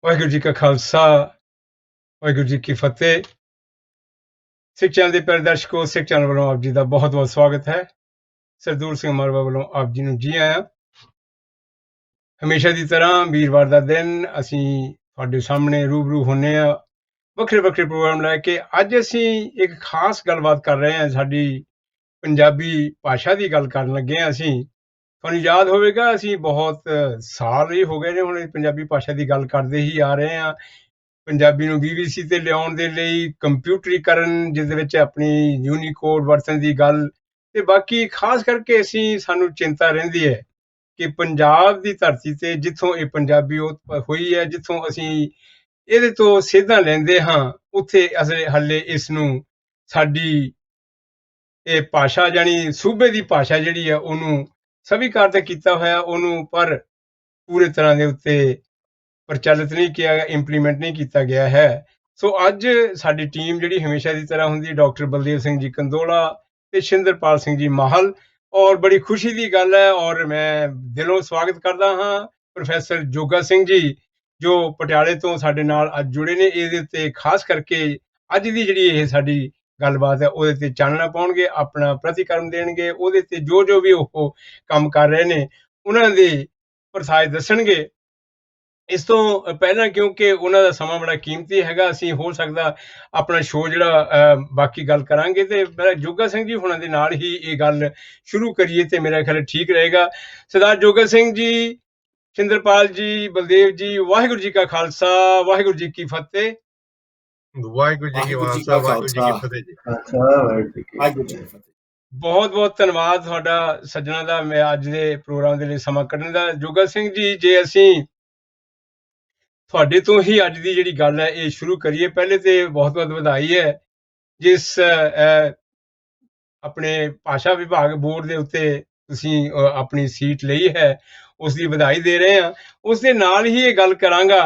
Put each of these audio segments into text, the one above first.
ਵਾਹਿਗੁਰੂ ਜੀ ਕਾ ਖਾਲਸਾ ਵਾਹਿਗੁਰੂ ਜੀ ਕੀ ਫਤਿਹ। ਸਿੱਖ ਚੈਨਲ ਦੇ ਪਿਆਰੇ ਦਰਸ਼ਕੋ, ਸਿੱਖ ਚੈਨਲ ਵੱਲੋਂ ਆਪ ਜੀ ਦਾ ਬਹੁਤ ਬਹੁਤ ਸਵਾਗਤ ਹੈ। ਸਰਦੂਲ ਸਿੰਘ ਮਾਲਵਾ ਵੱਲੋਂ ਆਪ ਜੀ ਨੂੰ ਜੀ ਆਇਆਂ। ਹਮੇਸ਼ਾ ਦੀ ਤਰ੍ਹਾਂ ਵੀਰਵਾਰ ਦਾ ਦਿਨ ਅਸੀਂ ਤੁਹਾਡੇ ਸਾਹਮਣੇ ਰੂਬਰੂ ਹੁੰਨੇ ਆ ਵੱਖਰੇ ਵੱਖਰੇ ਪ੍ਰੋਗਰਾਮ ਲੈ ਕੇ। ਅੱਜ ਅਸੀਂ ਇੱਕ ਖਾਸ ਗੱਲਬਾਤ ਕਰ ਰਹੇ ਹਾਂ, ਸਾਡੀ ਪੰਜਾਬੀ ਭਾਸ਼ਾ ਦੀ ਗੱਲ ਕਰਨ ਲੱਗੇ ਹਾਂ। ਅਸੀਂ ਤੁਹਾਨੂੰ ਯਾਦ ਹੋਵੇਗਾ, ਅਸੀਂ ਬਹੁਤ ਸਾਲ ਹੀ ਹੋ ਗਏ ਨੇ ਹੁਣ ਪੰਜਾਬੀ ਭਾਸ਼ਾ ਦੀ ਗੱਲ ਕਰਦੇ ਹੀ ਆ ਰਹੇ ਹਾਂ। ਪੰਜਾਬੀ ਨੂੰ BBC ਤੇ ਲਿਆਉਣ ਦੇ ਲਈ ਕੰਪਿਊਟਰੀਕਰਨ, ਜਿਸ ਦੇ ਵਿੱਚ ਆਪਣੀ ਯੂਨੀਕੋਡ ਵਰਤਣ ਦੀ ਗੱਲ, ਤੇ ਬਾਕੀ ਖਾਸ ਕਰਕੇ ਸਾਨੂੰ ਚਿੰਤਾ ਰਹਿੰਦੀ ਹੈ ਕਿ ਪੰਜਾਬ ਦੀ ਧਰਤੀ ਤੇ ਜਿੱਥੋਂ ਇਹ ਪੰਜਾਬੀ ਹੋਈ ਹੈ, ਜਿੱਥੋਂ ਅਸੀਂ ਇਹਦੇ ਤੋਂ ਸੇਧਾਂ ਲੈਂਦੇ ਹਾਂ, ਉੱਥੇ ਅਸੀਂ ਹੱਲੇ ਇਸ ਨੂੰ ਸਾਡੀ ਇਹ ਭਾਸ਼ਾ ਜਾਣੀ ਸੂਬੇ ਦੀ ਭਾਸ਼ਾ ਜਿਹੜੀ ਹੈ ਉਹਨੂੰ ਸਵੀਕਾਰ ਤਾਂ ਕੀਤਾ ਹੋਇਆ ਉਹਨੂੰ, ਪਰ ਪੂਰੇ ਤਰ੍ਹਾਂ ਦੇ ਉੱਤੇ ਪ੍ਰਚਲਿਤ ਨਹੀਂ ਕਿਹਾ ਗਿਆ, ਇੰਪਲੀਮੈਂਟ ਨਹੀਂ ਕੀਤਾ ਗਿਆ ਹੈ। ਸੋ ਅੱਜ ਸਾਡੀ ਟੀਮ ਜਿਹੜੀ ਹਮੇਸ਼ਾ ਦੀ ਤਰ੍ਹਾਂ ਹੁੰਦੀ, ਡਾਕਟਰ ਬਲਦੇਵ ਸਿੰਘ ਜੀ ਕੰਦੋਲਾ ਤੇ ਸ਼ਿੰਦਰਪਾਲ ਸਿੰਘ ਜੀ ਮਾਹਲ, ਔਰ ਬੜੀ ਖੁਸ਼ੀ ਦੀ ਗੱਲ ਹੈ ਔਰ ਮੈਂ ਦਿਲੋਂ ਸਵਾਗਤ ਕਰਦਾ ਹਾਂ ਪ੍ਰੋਫੈਸਰ ਜੋਗਾ ਸਿੰਘ ਜੀ, ਜੋ ਪਟਿਆਲੇ ਤੋਂ ਸਾਡੇ ਨਾਲ ਅੱਜ ਜੁੜੇ ਨੇ। ਇਹਦੇ ਉੱਤੇ ਖਾਸ ਕਰਕੇ ਅੱਜ ਦੀ ਜਿਹੜੀ ਇਹ ਸਾਡੀ ਗੱਲਬਾਤ ਹੈ ਉਹਦੇ ਤੇ ਚਾਨਣਾ ਪਾਉਣਗੇ, ਆਪਣਾ ਪ੍ਰਤੀਕਰਮ ਦੇਣਗੇ, ਉਹਦੇ ਤੇ ਜੋ ਜੋ ਵੀ ਉਹ ਕੰਮ ਕਰ ਰਹੇ ਨੇ ਉਹਨਾਂ ਦੇ ਪ੍ਰਸਾਦ ਦੱਸਣਗੇ। ਇਸ ਤੋਂ ਪਹਿਲਾਂ ਕਿਉਂਕਿ ਉਹਨਾਂ ਦਾ ਸਮਾਂ ਬੜਾ ਕੀਮਤੀ ਹੈਗਾ, ਅਸੀਂ ਹੋ ਸਕਦਾ ਆਪਣਾ ਸ਼ੋਅ ਜਿਹੜਾ ਬਾਕੀ ਗੱਲ ਕਰਾਂਗੇ ਤੇ ਮੇਰਾ ਜੋਗਾ ਸਿੰਘ ਜੀ ਹੁਣਾਂ ਦੇ ਨਾਲ ਹੀ ਇਹ ਗੱਲ ਸ਼ੁਰੂ ਕਰੀਏ ਤੇ ਮੇਰਾ ਖਿਆਲ ਠੀਕ ਰਹੇਗਾ। ਸਰਦਾਰ ਜੋਗਾ ਸਿੰਘ ਜੀ, ਸ਼ਿੰਦਰਪਾਲ ਜੀ, ਬਲਦੇਵ ਜੀ, ਵਾਹਿਗੁਰੂ ਜੀ ਕਾ ਖਾਲਸਾ, ਵਾਹਿਗੁਰੂ ਜੀ ਕੀ ਫਤਿਹ। ਵਾਹਿਗੁਰੂ ਜੀ ਕੀ ਖਾਲਸਾ, ਵਾਹਿਗੁਰੂ ਜੀ ਕੀ ਫਤਿਹ ਜੀ। ਵਾਹਿਗੁਰੂ ਜੀ ਕੀ ਫਤਿਹ। ਬਹੁਤ ਬਹੁਤ ਧੰਨਵਾਦ ਤੁਹਾਡਾ ਸੱਜਣਾ ਦਾ, ਮੈਂ ਅੱਜ ਦੇ ਪ੍ਰੋਗਰਾਮ ਦੇ ਲਈ ਸਮਾਂ ਕੱਢਣ ਦਾ। ਜੋਗਾ ਸਿੰਘ ਜੀ, ਜੇ ਅਸੀਂ ਤੁਹਾਡੇ ਤੋਂ ਹੀ ਅੱਜ ਦੀ ਜਿਹੜੀ ਗੱਲ ਹੈ ਇਹ ਸ਼ੁਰੂ ਕਰੀਏ। ਪਹਿਲੇ ਤੇ ਬਹੁਤ ਬਹੁਤ ਵਧਾਈ ਹੈ ਜਿਸ ਆਪਣੇ ਭਾਸ਼ਾ ਵਿਭਾਗ ਬੋਰਡ ਦੇ ਉੱਤੇ ਤੁਸੀਂ ਆਪਣੀ ਸੀਟ ਲਈ ਹੈ, ਉਸ ਦੀ ਵਧਾਈ ਦੇ ਰਹੇ ਹਾਂ। ਉਸ ਦੇ ਨਾਲ ਹੀ ਇਹ ਗੱਲ ਕਰਾਂਗਾ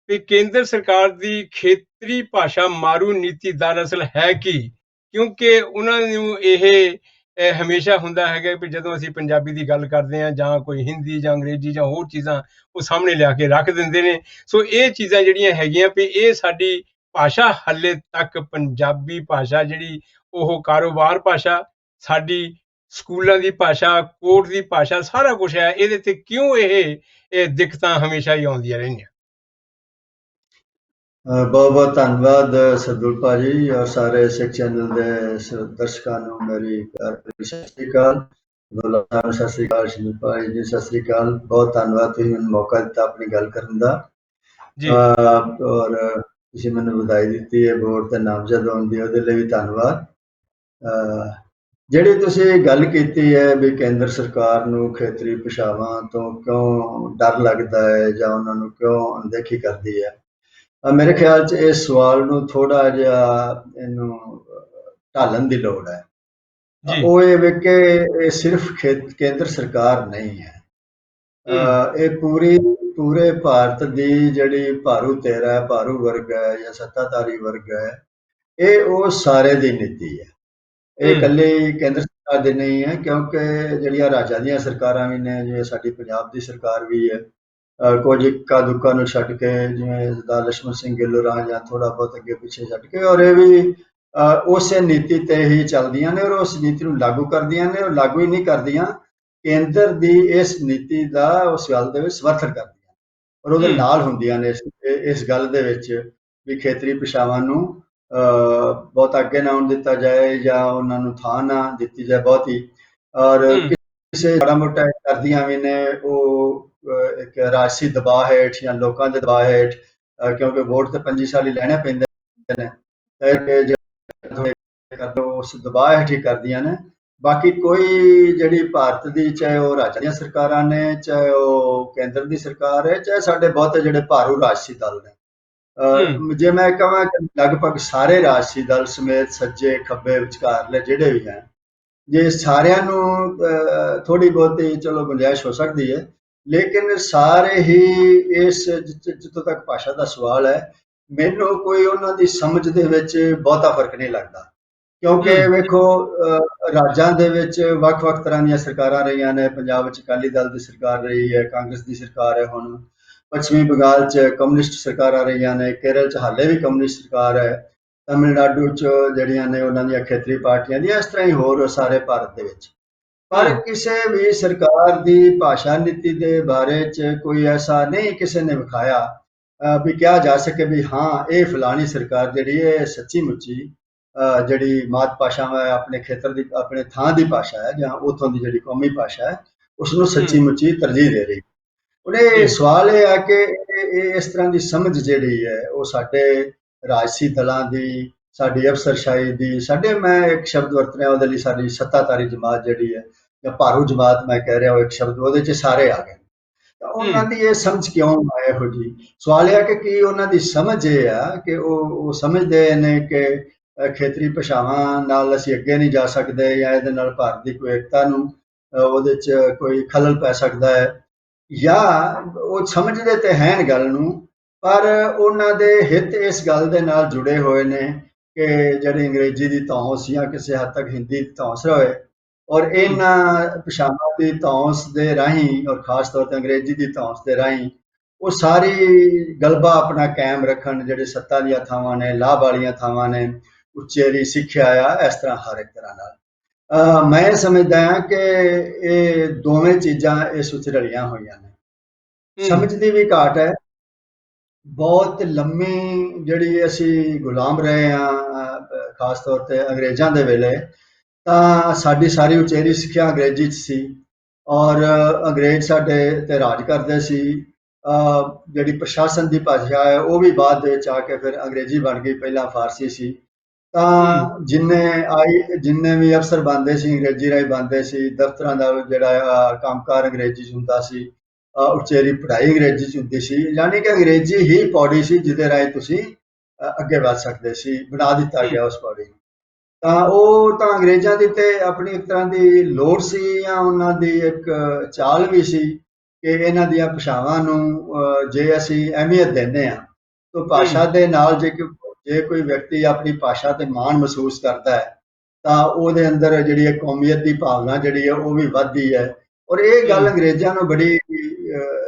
ਕਿ ਕੇਂਦਰ ਸਰਕਾਰ ਦੀ ਖੇਤਰੀ ਭਾਸ਼ਾ ਮਾਰੂ ਨੀਤੀ ਦਰਅਸਲ ਹੈ ਕੀ, ਕਿਉਂਕਿ ਉਹਨਾਂ ਨੂੰ ਇਹ ਹਮੇਸ਼ਾ ਹੁੰਦਾ ਹੈਗਾ ਵੀ ਜਦੋਂ ਅਸੀਂ ਪੰਜਾਬੀ ਦੀ ਗੱਲ ਕਰਦੇ ਹਾਂ ਜਾਂ ਕੋਈ ਹਿੰਦੀ ਜਾਂ ਅੰਗਰੇਜ਼ੀ ਜਾਂ ਹੋਰ ਚੀਜ਼ਾਂ ਉਹ ਸਾਹਮਣੇ ਲਿਆ ਕੇ ਰੱਖ ਦਿੰਦੇ ਨੇ। ਸੋ ਇਹ ਚੀਜ਼ਾਂ ਜਿਹੜੀਆਂ ਹੈਗੀਆਂ ਵੀ ਇਹ ਸਾਡੀ ਭਾਸ਼ਾ ਹੱਲੇ ਤੱਕ ਪੰਜਾਬੀ ਭਾਸ਼ਾ ਜਿਹੜੀ ਉਹ ਕਾਰੋਬਾਰ ਭਾਸ਼ਾ, ਸਾਡੀ ਸਕੂਲਾਂ ਦੀ ਭਾਸ਼ਾ, ਕੋਰਟ ਦੀ ਭਾਸ਼ਾ, ਸਾਰਾ ਕੁਝ ਹੈ। ਇਹਦੇ ਤੇ ਕਿਉਂ ਇਹ ਦਿੱਕਤਾਂ ਹਮੇਸ਼ਾ ਹੀ ਆਉਂਦੀਆਂ ਰਹਿੰਦੀਆਂ? ਬਹੁਤ ਬਹੁਤ ਧੰਨਵਾਦ ਸਰਦੂਲ ਭਾਜੀ ਔਰ ਸਾਰੇ ਸਿੱਖ ਚੈਨਲ ਦੇ ਦਰਸ਼ਕਾਂ ਨੂੰ ਮੇਰੀ ਪਿਆਰੀ ਸਤਿ ਸ੍ਰੀ ਅਕਾਲ। ਸਤਿ ਸ੍ਰੀ ਅਕਾਲ ਸ਼ਿੰਦਰਪਾਲ ਜੀ, ਸਤਿ ਸ੍ਰੀ ਅਕਾਲ। ਬਹੁਤ ਧੰਨਵਾਦ, ਤੁਸੀਂ ਮੈਨੂੰ ਮੌਕਾ ਦਿੱਤਾ ਆਪਣੀ ਗੱਲ ਕਰਨ ਦਾ ਔਰ ਤੁਸੀਂ ਮੈਨੂੰ ਵਧਾਈ ਦਿੱਤੀ ਹੈ ਬੋਰਡ ਤੇ ਨਾਮਜ਼ਦ ਹੋਣ ਦੀ, ਉਹਦੇ ਲਈ ਵੀ ਧੰਨਵਾਦ। ਜਿਹੜੀ ਤੁਸੀਂ ਗੱਲ ਕੀਤੀ ਹੈ ਵੀ ਕੇਂਦਰ ਸਰਕਾਰ ਨੂੰ ਖੇਤਰੀ ਭਾਸ਼ਾਵਾਂ ਤੋਂ ਕਿਉਂ ਡਰ ਲੱਗਦਾ ਹੈ ਜਾਂ ਉਹਨਾਂ ਨੂੰ ਕਿਉਂ ਅਣਦੇਖੀ ਕਰਦੀ ਹੈ, ਮੇਰੇ ਖਿਆਲ 'ਚ ਇਸ ਸਵਾਲ ਨੂੰ ਥੋੜਾ ਜਿਹਾ ਇਹਨੂੰ ਢਾਲਣ ਦੀ ਲੋੜ ਹੈ। ਉਹ ਇਹ ਵੀ ਕਿ ਇਹ ਸਿਰਫ ਕੇਂਦਰ ਸਰਕਾਰ ਨਹੀਂ ਹੈ, ਇਹ ਪੂਰੇ ਭਾਰਤ ਦੀ ਜਿਹੜੀ ਭਾਰੂ ਧਿਰ ਹੈ, ਭਾਰੂ ਵਰਗ ਹੈ ਜਾਂ ਸੱਤਾਧਾਰੀ ਵਰਗ ਹੈ, ਇਹ ਉਹ ਸਾਰੇ ਦੀ ਨੀਤੀ ਹੈ। ਇਹ ਇਕੱਲੇ ਕੇਂਦਰ ਸਰਕਾਰ ਦੀ ਨਹੀਂ ਹੈ, ਕਿਉਂਕਿ ਜਿਹੜੀਆਂ ਰਾਜਾਂ ਦੀਆਂ ਸਰਕਾਰਾਂ ਵੀ ਨੇ, ਜਿਵੇਂ ਸਾਡੀ ਪੰਜਾਬ ਦੀ ਸਰਕਾਰ ਵੀ ਹੈ, ਕੁਝ ਇੱਕਾ ਦੁੱਕਾ ਨੂੰ ਛੱਡ ਕੇ, ਜਿਵੇਂ ਸਰਦਾਰ ਲਛਮਣ ਸਿੰਘ ਗਿੱਲੋਂ ਜਾਂ ਥੋੜਾ ਬਹੁਤ ਅੱਗੇ ਪਿੱਛੇ ਛੱਡ ਕੇ, ਔਰ ਇਹ ਵੀ ਉਸੇ ਨੀਤੀ ਤੇ ਹੀ ਚੱਲਦੀਆਂ ਨੇ ਔਰ ਉਸ ਨੀਤੀ ਨੂੰ ਲਾਗੂ ਕਰਦੀਆਂ ਨੇ। ਔਰ ਲਾਗੂ ਹੀ ਨਹੀਂ ਕਰਦੀਆਂ, ਕੇਂਦਰ ਦੀ ਇਸ ਨੀਤੀ ਦਾ ਉਸ ਗੱਲ ਦੇ ਵਿੱਚ ਸਮਰਥਨ ਕਰਦੀਆਂ ਔਰ ਉਹਦੇ ਨਾਲ ਹੁੰਦੀਆਂ ਨੇ ਇਸ ਗੱਲ ਦੇ ਵਿੱਚ ਵੀ ਖੇਤਰੀ ਭਾਸ਼ਾਵਾਂ ਨੂੰ ਬਹੁਤ ਅੱਗੇ ਨਾ ਆਉਣ ਦਿੱਤਾ ਜਾਏ ਜਾਂ ਉਹਨਾਂ ਨੂੰ ਥਾਂ ਨਾ ਦਿੱਤੀ ਜਾਏ ਬਹੁਤੀ, ਔਰ ਕਿਸੇ ਮਾੜਾ ਮੋਟਾ ਕਰਦੀਆਂ ਵੀ ਨੇ ਉਹ ਇੱਕ ਰਾਜਸੀ ਦਬਾਅ ਹੇਠ ਜਾਂ ਲੋਕਾਂ ਦੇ ਦਬਾਅ ਹੇਠ, ਕਿਉਂਕਿ ਵੋਟ ਤੇ 25 ਸਾਲ ਹੀ ਲੈਣੇ ਪੈਂਦੇ ਨੇ, ਉਸ ਦਬਾਅ ਹੇਠ ਹੀ ਕਰਦੀਆਂ ਨੇ। ਬਾਕੀ ਕੋਈ ਜਿਹੜੀ ਭਾਰਤ ਦੀ, ਚਾਹੇ ਉਹ ਰਾਜਾਂ ਦੀਆਂ ਸਰਕਾਰਾਂ ਨੇ, ਚਾਹੇ ਉਹ ਕੇਂਦਰ ਦੀ ਸਰਕਾਰ ਹੈ, ਚਾਹੇ ਸਾਡੇ ਬਹੁਤੇ ਜਿਹੜੇ ਭਾਰੂ ਰਾਜਸੀ ਦਲ ਨੇ, ਜੇ ਮੈਂ ਕਹਾਂ ਕਿ ਲਗਭਗ ਸਾਰੇ ਰਾਜਸੀ ਦਲ ਸਮੇਤ ਸੱਜੇ ਖੱਬੇ ਵਿਚਕਾਰਲੇ ਜਿਹੜੇ ਵੀ ਹੈ, ਜੇ ਸਾਰਿਆਂ ਨੂੰ ਥੋੜੀ ਬਹੁਤੀ ਚਲੋ ਗੁੰਜਾਇਸ਼ ਹੋ ਸਕਦੀ ਹੈ, ਲੇਕਿਨ ਸਾਰੇ ਹੀ ਇਸ ਜਿੱਥੋਂ ਤੱਕ ਭਾਸ਼ਾ ਦਾ ਸਵਾਲ ਹੈ, ਮੈਨੂੰ ਕੋਈ ਉਹਨਾਂ ਦੀ ਸਮਝ ਦੇ ਵਿੱਚ ਬਹੁਤਾ ਫਰਕ ਨਹੀਂ ਲੱਗਦਾ। ਕਿਉਂਕਿ ਵੇਖੋ, ਰਾਜਾਂ ਦੇ ਵਿੱਚ ਵੱਖ-ਵੱਖ ਤਰ੍ਹਾਂ ਦੀਆਂ ਸਰਕਾਰਾਂ ਰਹੀਆਂ ਨੇ। ਪੰਜਾਬ ਵਿੱਚ ਅਕਾਲੀ ਦਲ ਦੀ ਸਰਕਾਰ ਰਹੀ ਹੈ, ਕਾਂਗਰਸ ਦੀ ਸਰਕਾਰ ਹੈ ਹੁਣ, ਪੱਛਮੀ ਬੰਗਾਲ 'ਚ ਕਮਿਊਨਿਸਟ ਸਰਕਾਰਾਂ ਰਹੀਆਂ ਨੇ, ਕੇਰਲ 'ਚ ਹਾਲੇ ਵੀ ਕਮਿਊਨਿਸਟ ਸਰਕਾਰ ਹੈ, ਤਮਿਲਨਾਡੂ 'ਚ ਜਿਹੜੀਆਂ ਨੇ ਉਹਨਾਂ ਦੀਆਂ ਖੇਤਰੀ ਪਾਰਟੀਆਂ ਦੀਆਂ, ਇਸ ਤਰ੍ਹਾਂ ਹੀ ਹੋਰ ਸਾਰੇ ਭਾਰਤ ਦੇ ਵਿੱਚ। ਪਰ ਕਿਸੇ ਵੀ ਸਰਕਾਰ ਦੀ ਭਾਸ਼ਾ ਨੀਤੀ ਦੇ ਬਾਰੇ 'ਚ ਕੋਈ ਐਸਾ ਨਹੀਂ ਕਿਸੇ ਨੇ ਵਿਖਾਇਆ ਵੀ ਕਿਹਾ ਜਾ ਸਕੇ ਵੀ ਹਾਂ ਇਹ ਫਲਾਣੀ ਸਰਕਾਰ ਜਿਹੜੀ ਹੈ ਸੱਚੀ ਮੁੱਚੀ ਜਿਹੜੀ ਮਾਤ ਭਾਸ਼ਾ ਹੈ, ਆਪਣੇ ਖੇਤਰ ਦੀ, ਆਪਣੇ ਥਾਂ ਦੀ ਭਾਸ਼ਾ ਹੈ ਜਾਂ ਉੱਥੋਂ ਦੀ ਜਿਹੜੀ ਕੌਮੀ ਭਾਸ਼ਾ ਹੈ ਉਸਨੂੰ ਸੱਚੀ ਮੁੱਚੀ ਤਰਜੀਹ ਦੇ ਰਹੀ। ਉਹਨੇ ਸਵਾਲ ਇਹ ਆ ਕਿ ਇਸ ਤਰ੍ਹਾਂ ਦੀ ਸਮਝ ਜਿਹੜੀ ਹੈ ਉਹ ਸਾਡੇ ਰਾਜਸੀ ਦਲਾਂ ਦੀ, ਸਾਡੀ ਅਫਸਰਸ਼ਾਹੀ ਦੀ, ਸਾਡੇ, ਮੈਂ ਇੱਕ ਸ਼ਬਦ ਵਰਤ ਰਿਹਾ ਉਹਦੇ ਲਈ, ਸਾਡੀ ਸੱਤਾਧਾਰੀ ਜਮਾਤ ਜਿਹੜੀ ਹੈ ਜਾਂ ਭਾਰੂ ਜਮਾਤ ਮੈਂ ਕਹਿ ਰਿਹਾ ਉਹ ਇੱਕ ਸ਼ਬਦ, ਉਹਦੇ 'ਚ ਸਾਰੇ ਆ ਗਏ। ਤਾਂ ਉਹਨਾਂ ਦੀ ਇਹ ਸਮਝ ਕਿਉਂ ਇਹੋ ਜਿਹੀ? ਸਵਾਲ ਇਹ ਆ ਕਿ ਕੀ ਉਹਨਾਂ ਦੀ ਸਮਝ ਇਹ ਆ ਕਿ ਉਹ ਸਮਝਦੇ ਨੇ ਕਿ ਖੇਤਰੀ ਭਾਸ਼ਾਵਾਂ ਨਾਲ ਅਸੀਂ ਅੱਗੇ ਨਹੀਂ ਜਾ ਸਕਦੇ ਜਾਂ ਇਹਦੇ ਨਾਲ ਭਾਰਤ ਦੀ ਕੋਈ ਏਕਤਾ ਨੂੰ ਉਹਦੇ 'ਚ ਕੋਈ ਖਲਲ ਪੈ ਸਕਦਾ ਹੈ, ਜਾਂ ਉਹ ਸਮਝਦੇ ਤੇ ਹੈ ਗੱਲ ਨੂੰ ਪਰ ਉਹਨਾਂ ਦੇ ਹਿੱਤ ਇਸ ਗੱਲ ਦੇ ਨਾਲ ਜੁੜੇ ਹੋਏ ਨੇ ਕਿ ਜਿਹੜੀ ਅੰਗਰੇਜ਼ੀ ਦੀ ਧੌਂਸ ਜਾਂ ਕਿਸੇ ਹੱਦ ਤੱਕ ਹਿੰਦੀ ਦੀ ਧੌਂਸ ਰਹੇ, ਔਰ ਇਹਨਾਂ ਭਾਸ਼ਾਵਾਂ ਦੀ ਧੌਂਸ ਦੇ ਰਾਹੀਂ, ਔਰ ਖਾਸ ਤੌਰ ਤੇ ਅੰਗਰੇਜ਼ੀ ਦੀ ਧੌਂਸ ਦੇ ਰਾਹੀਂ ਉਹ ਸਾਰੀ ਗਲਬਾ ਆਪਣਾ ਕਾਇਮ ਰੱਖਣ। ਜਿਹੜੇ ਸੱਤਾ ਦੀਆਂ ਥਾਵਾਂ ਨੇ, ਲਾਭ ਵਾਲੀਆਂ ਥਾਵਾਂ ਨੇ, ਉਚੇਰੀ ਸਿੱਖਿਆ ਆ, ਇਸ ਤਰ੍ਹਾਂ ਹਰ ਇੱਕ ਤਰ੍ਹਾਂ ਨਾਲ ਮੈਂ ਸਮਝਦਾ ਹਾਂ ਕਿ ਇਹ ਦੋਵੇਂ ਚੀਜ਼ਾਂ ਇਸ ਵਿੱਚ ਰਲੀਆਂ ਹੋਈਆਂ ਨੇ। ਸਮਝ ਦੀ ਵੀ ਘਾਟ ਹੈ, ਬਹੁਤ ਲੰਮੀ ਜਿਹੜੀ ਅਸੀਂ ਗੁਲਾਮ ਰਹੇ ਹਾਂ ਖਾਸ ਤੌਰ ਤੇ ਅੰਗਰੇਜ਼ਾਂ ਦੇ ਵੇਲੇ, ਤਾਂ ਸਾਡੀ ਸਾਰੀ ਉਚੇਰੀ ਸਿੱਖਿਆ ਅੰਗਰੇਜ਼ੀ 'ਚ ਸੀ ਔਰ ਅੰਗਰੇਜ਼ ਸਾਡੇ ਤੇ ਰਾਜ ਕਰਦੇ ਸੀ। ਜਿਹੜੀ ਪ੍ਰਸ਼ਾਸਨ ਦੀ ਭਾਸ਼ਾ ਹੈ ਉਹ ਵੀ ਬਾਅਦ ਦੇ ਵਿੱਚ ਆ ਕੇ ਫਿਰ ਅੰਗਰੇਜ਼ੀ ਬਣ ਗਈ, ਪਹਿਲਾਂ ਫਾਰਸੀ ਸੀ। ਤਾਂ ਜਿੰਨੇ ਵੀ ਅਫਸਰ ਬਣਦੇ ਸੀ ਅੰਗਰੇਜ਼ੀ ਰਾਹੀਂ ਬਣਦੇ ਸੀ, ਦਫ਼ਤਰਾਂ ਦਾ ਜਿਹੜਾ ਕੰਮਕਾਰ ਅੰਗਰੇਜ਼ੀ 'ਚ ਹੁੰਦਾ ਸੀ, ਉਚੇਰੀ ਪੜ੍ਹਾਈ ਅੰਗਰੇਜ਼ੀ 'ਚ ਹੁੰਦੀ ਸੀ, ਯਾਨੀ ਕਿ ਅੰਗਰੇਜ਼ੀ ਹੀ ਪੌੜੀ ਸੀ ਜਿਹਦੇ ਰਾਹੀਂ ਤੁਸੀਂ ਅੱਗੇ ਵੱਧ ਸਕਦੇ ਸੀ, ਬਣਾ ਦਿੱਤਾ ਗਿਆ ਉਸ ਪੌੜੀ ਨੂੰ। ਤਾਂ ਉਹ ਤਾਂ ਅੰਗਰੇਜ਼ਾਂ ਦੀ ਤੇ ਆਪਣੀ ਇੱਕ ਤਰ੍ਹਾਂ ਦੀ ਲੋੜ ਸੀ ਜਾਂ ਉਹਨਾਂ ਦੀ ਇੱਕ ਚਾਲ ਵੀ ਸੀ ਕਿ ਇਹਨਾਂ ਦੀਆਂ ਭਾਸ਼ਾਵਾਂ ਨੂੰ ਜੇ ਅਸੀਂ ਅਹਿਮੀਅਤ ਦਿੰਦੇ ਹਾਂ ਤਾਂ ਭਾਸ਼ਾ ਦੇ ਨਾਲ ਜੇ ਕੋਈ ਵਿਅਕਤੀ ਆਪਣੀ ਭਾਸ਼ਾ ਤੇ ਮਾਣ ਮਹਿਸੂਸ ਕਰਦਾ ਹੈ ਤਾਂ ਉਹਦੇ ਅੰਦਰ ਜਿਹੜੀ ਹੈ ਕੌਮੀਅਤ ਦੀ ਭਾਵਨਾ ਜਿਹੜੀ ਹੈ ਉਹ ਵੀ ਵੱਧਦੀ ਹੈ। ਔਰ ਇਹ ਗੱਲ ਅੰਗਰੇਜ਼ਾਂ ਨੂੰ ਬੜੀ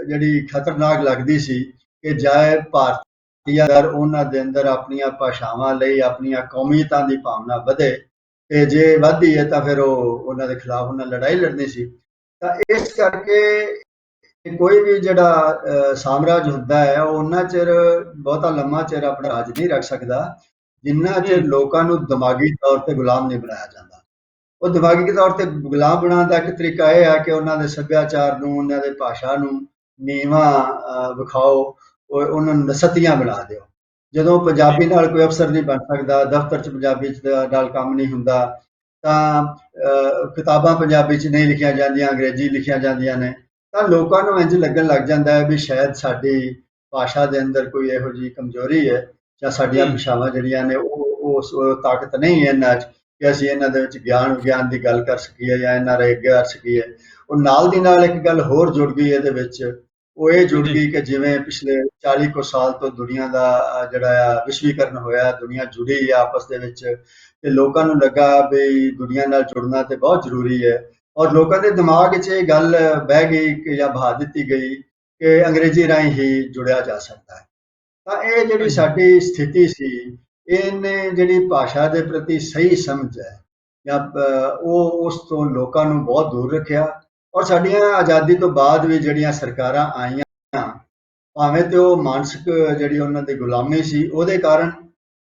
ਜਿਹੜੀ ਖਤਰਨਾਕ ਲੱਗਦੀ ਸੀ ਕਿ ਜਾਏ ਭਾਰਤੀ ਅਗਰ ਉਹਨਾਂ ਦੇ ਅੰਦਰ ਆਪਣੀਆਂ ਭਾਸ਼ਾਵਾਂ ਲਈ, ਆਪਣੀਆਂ ਕੌਮੀਅਤਾਂ ਦੀ ਭਾਵਨਾ ਵਧੇ, ਤੇ ਜੇ ਵੱਧਦੀ ਹੈ ਤਾਂ ਫਿਰ ਉਹਨਾਂ ਦੇ ਖਿਲਾਫ ਉਹਨਾਂ ਲੜਾਈ ਲੜਨੀ ਸੀ। ਤਾਂ ਇਸ ਕਰਕੇ ਕੋਈ ਵੀ ਜਿਹੜਾ ਸਾਮਰਾਜ ਹੁੰਦਾ ਹੈ ਉਹ ਉਹਨਾਂ ਚਿਰ ਬਹੁਤਾ ਲੰਮਾ ਚਿਰ ਆਪਣਾ ਰਾਜ ਨਹੀਂ ਰੱਖ ਸਕਦਾ ਜਿੰਨਾ ਚਿਰ ਲੋਕਾਂ ਨੂੰ ਦਿਮਾਗੀ ਤੌਰ ਤੇ ਗੁਲਾਮ ਨਹੀਂ ਬਣਾਇਆ ਜਾਂਦਾ। ਉਹ ਦਿਮਾਗੀ ਤੌਰ ਤੇ ਗੁਲਾਮ ਬਣਾਉਣ ਦਾ ਇੱਕ ਤਰੀਕਾ ਇਹ ਹੈ ਕਿ ਉਹਨਾਂ ਦੇ ਸੱਭਿਆਚਾਰ ਨੂੰ, ਉਹਨਾਂ ਦੇ ਭਾਸ਼ਾ ਨੂੰ ਨੀਵਾਂ ਵਿਖਾਓ, ਉਹਨਾਂ ਨੂੰ ਨਸਤੀਆਂ ਬਣਾ ਦਿਓ। ਜਦੋਂ ਪੰਜਾਬੀ ਨਾਲ ਕੋਈ ਅਫਸਰ ਨਹੀਂ ਬਣ ਸਕਦਾ, ਦਫ਼ਤਰ 'ਚ ਪੰਜਾਬੀ ਨਾਲ ਕੰਮ ਨਹੀਂ ਹੁੰਦਾ, ਤਾਂ ਕਿਤਾਬਾਂ ਪੰਜਾਬੀ 'ਚ ਨਹੀਂ ਲਿਖੀਆਂ ਜਾਂਦੀਆਂ, ਅੰਗਰੇਜ਼ੀ ਲਿਖੀਆਂ ਜਾਂਦੀਆਂ ਨੇ, ਤਾਂ ਲੋਕਾਂ ਨੂੰ ਇੰਝ ਲੱਗਣ ਲੱਗ ਜਾਂਦਾ ਹੈ ਵੀ ਸ਼ਾਇਦ ਸਾਡੀ ਭਾਸ਼ਾ ਦੇ ਅੰਦਰ ਕੋਈ ਇਹੋ ਜਿਹੀ ਕਮਜ਼ੋਰੀ ਹੈ ਜਾਂ ਸਾਡੀਆਂ ਭਾਸ਼ਾਵਾਂ ਜਿਹੜੀਆਂ ਨੇ ਉਹ ਤਾਕਤ ਨਹੀਂ ਹੈ ਇਹਨਾਂ 'ਚ ਕਿ ਅਸੀਂ ਇਹਨਾਂ ਦੇ ਵਿੱਚ ਗਿਆਨ ਵਿਗਿਆਨ ਦੀ ਗੱਲ ਕਰ ਸਕੀਏ ਜਾਂ ਇਹਨਾਂ ਰਾਹੀਂ ਅੱਗੇ ਕਰ ਸਕੀਏ। ਉਹ ਨਾਲ ਦੀ ਨਾਲ ਇੱਕ ਗੱਲ ਹੋਰ ਜੁੜ ਗਈ ਇਹਦੇ ਵਿੱਚ, ਉਹ ਇਹ ਜੁੜ ਗਈ ਕਿ ਜਿਵੇਂ ਪਿਛਲੇ 40 ਕੁ ਸਾਲ ਤੋਂ ਦੁਨੀਆ ਦਾ ਜਿਹੜਾ ਆ ਵਿਸ਼ਵੀਕਰਨ ਹੋਇਆ, ਦੁਨੀਆ ਜੁੜੀ ਹੈ ਆਪਸ ਦੇ ਵਿੱਚ, ਤੇ ਲੋਕਾਂ ਨੂੰ ਲੱਗਾ ਵੀ ਦੁਨੀਆ ਨਾਲ ਜੁੜਨਾ ਤੇ ਬਹੁਤ ਜ਼ਰੂਰੀ ਹੈ। ਔਰ ਲੋਕਾਂ ਦੇ ਦਿਮਾਗ 'ਚ ਇਹ ਗੱਲ ਬਹਿ ਗਈ ਕਿ ਜਾਂ ਬਹਾ ਦਿੱਤੀ ਗਈ ਕਿ ਅੰਗਰੇਜ਼ੀ ਰਾਹੀਂ ਹੀ ਜੁੜਿਆ ਜਾ ਸਕਦਾ ਹੈ। ਤਾਂ ਇਹ ਜਿਹੜੀ ਸਾਡੀ ਸਥਿਤੀ ਸੀ, ਇਹਨੇ ਜਿਹੜੀ ਭਾਸ਼ਾ ਦੇ ਪ੍ਰਤੀ ਸਹੀ ਸਮਝ ਹੈ ਜਾਂ ਉਹ ਉਸ ਤੋਂ ਲੋਕਾਂ ਨੂੰ ਬਹੁਤ ਦੂਰ ਰੱਖਿਆ। ਔਰ ਸਾਡੀਆਂ ਆਜ਼ਾਦੀ ਤੋਂ ਬਾਅਦ ਵੀ ਜਿਹੜੀਆਂ ਸਰਕਾਰਾਂ ਆਈਆਂ, ਭਾਵੇਂ ਤੇ ਉਹ ਮਾਨਸਿਕ ਜਿਹੜੀ ਉਹਨਾਂ ਦੀ ਗੁਲਾਮੀ ਸੀ ਉਹਦੇ ਕਾਰਨ,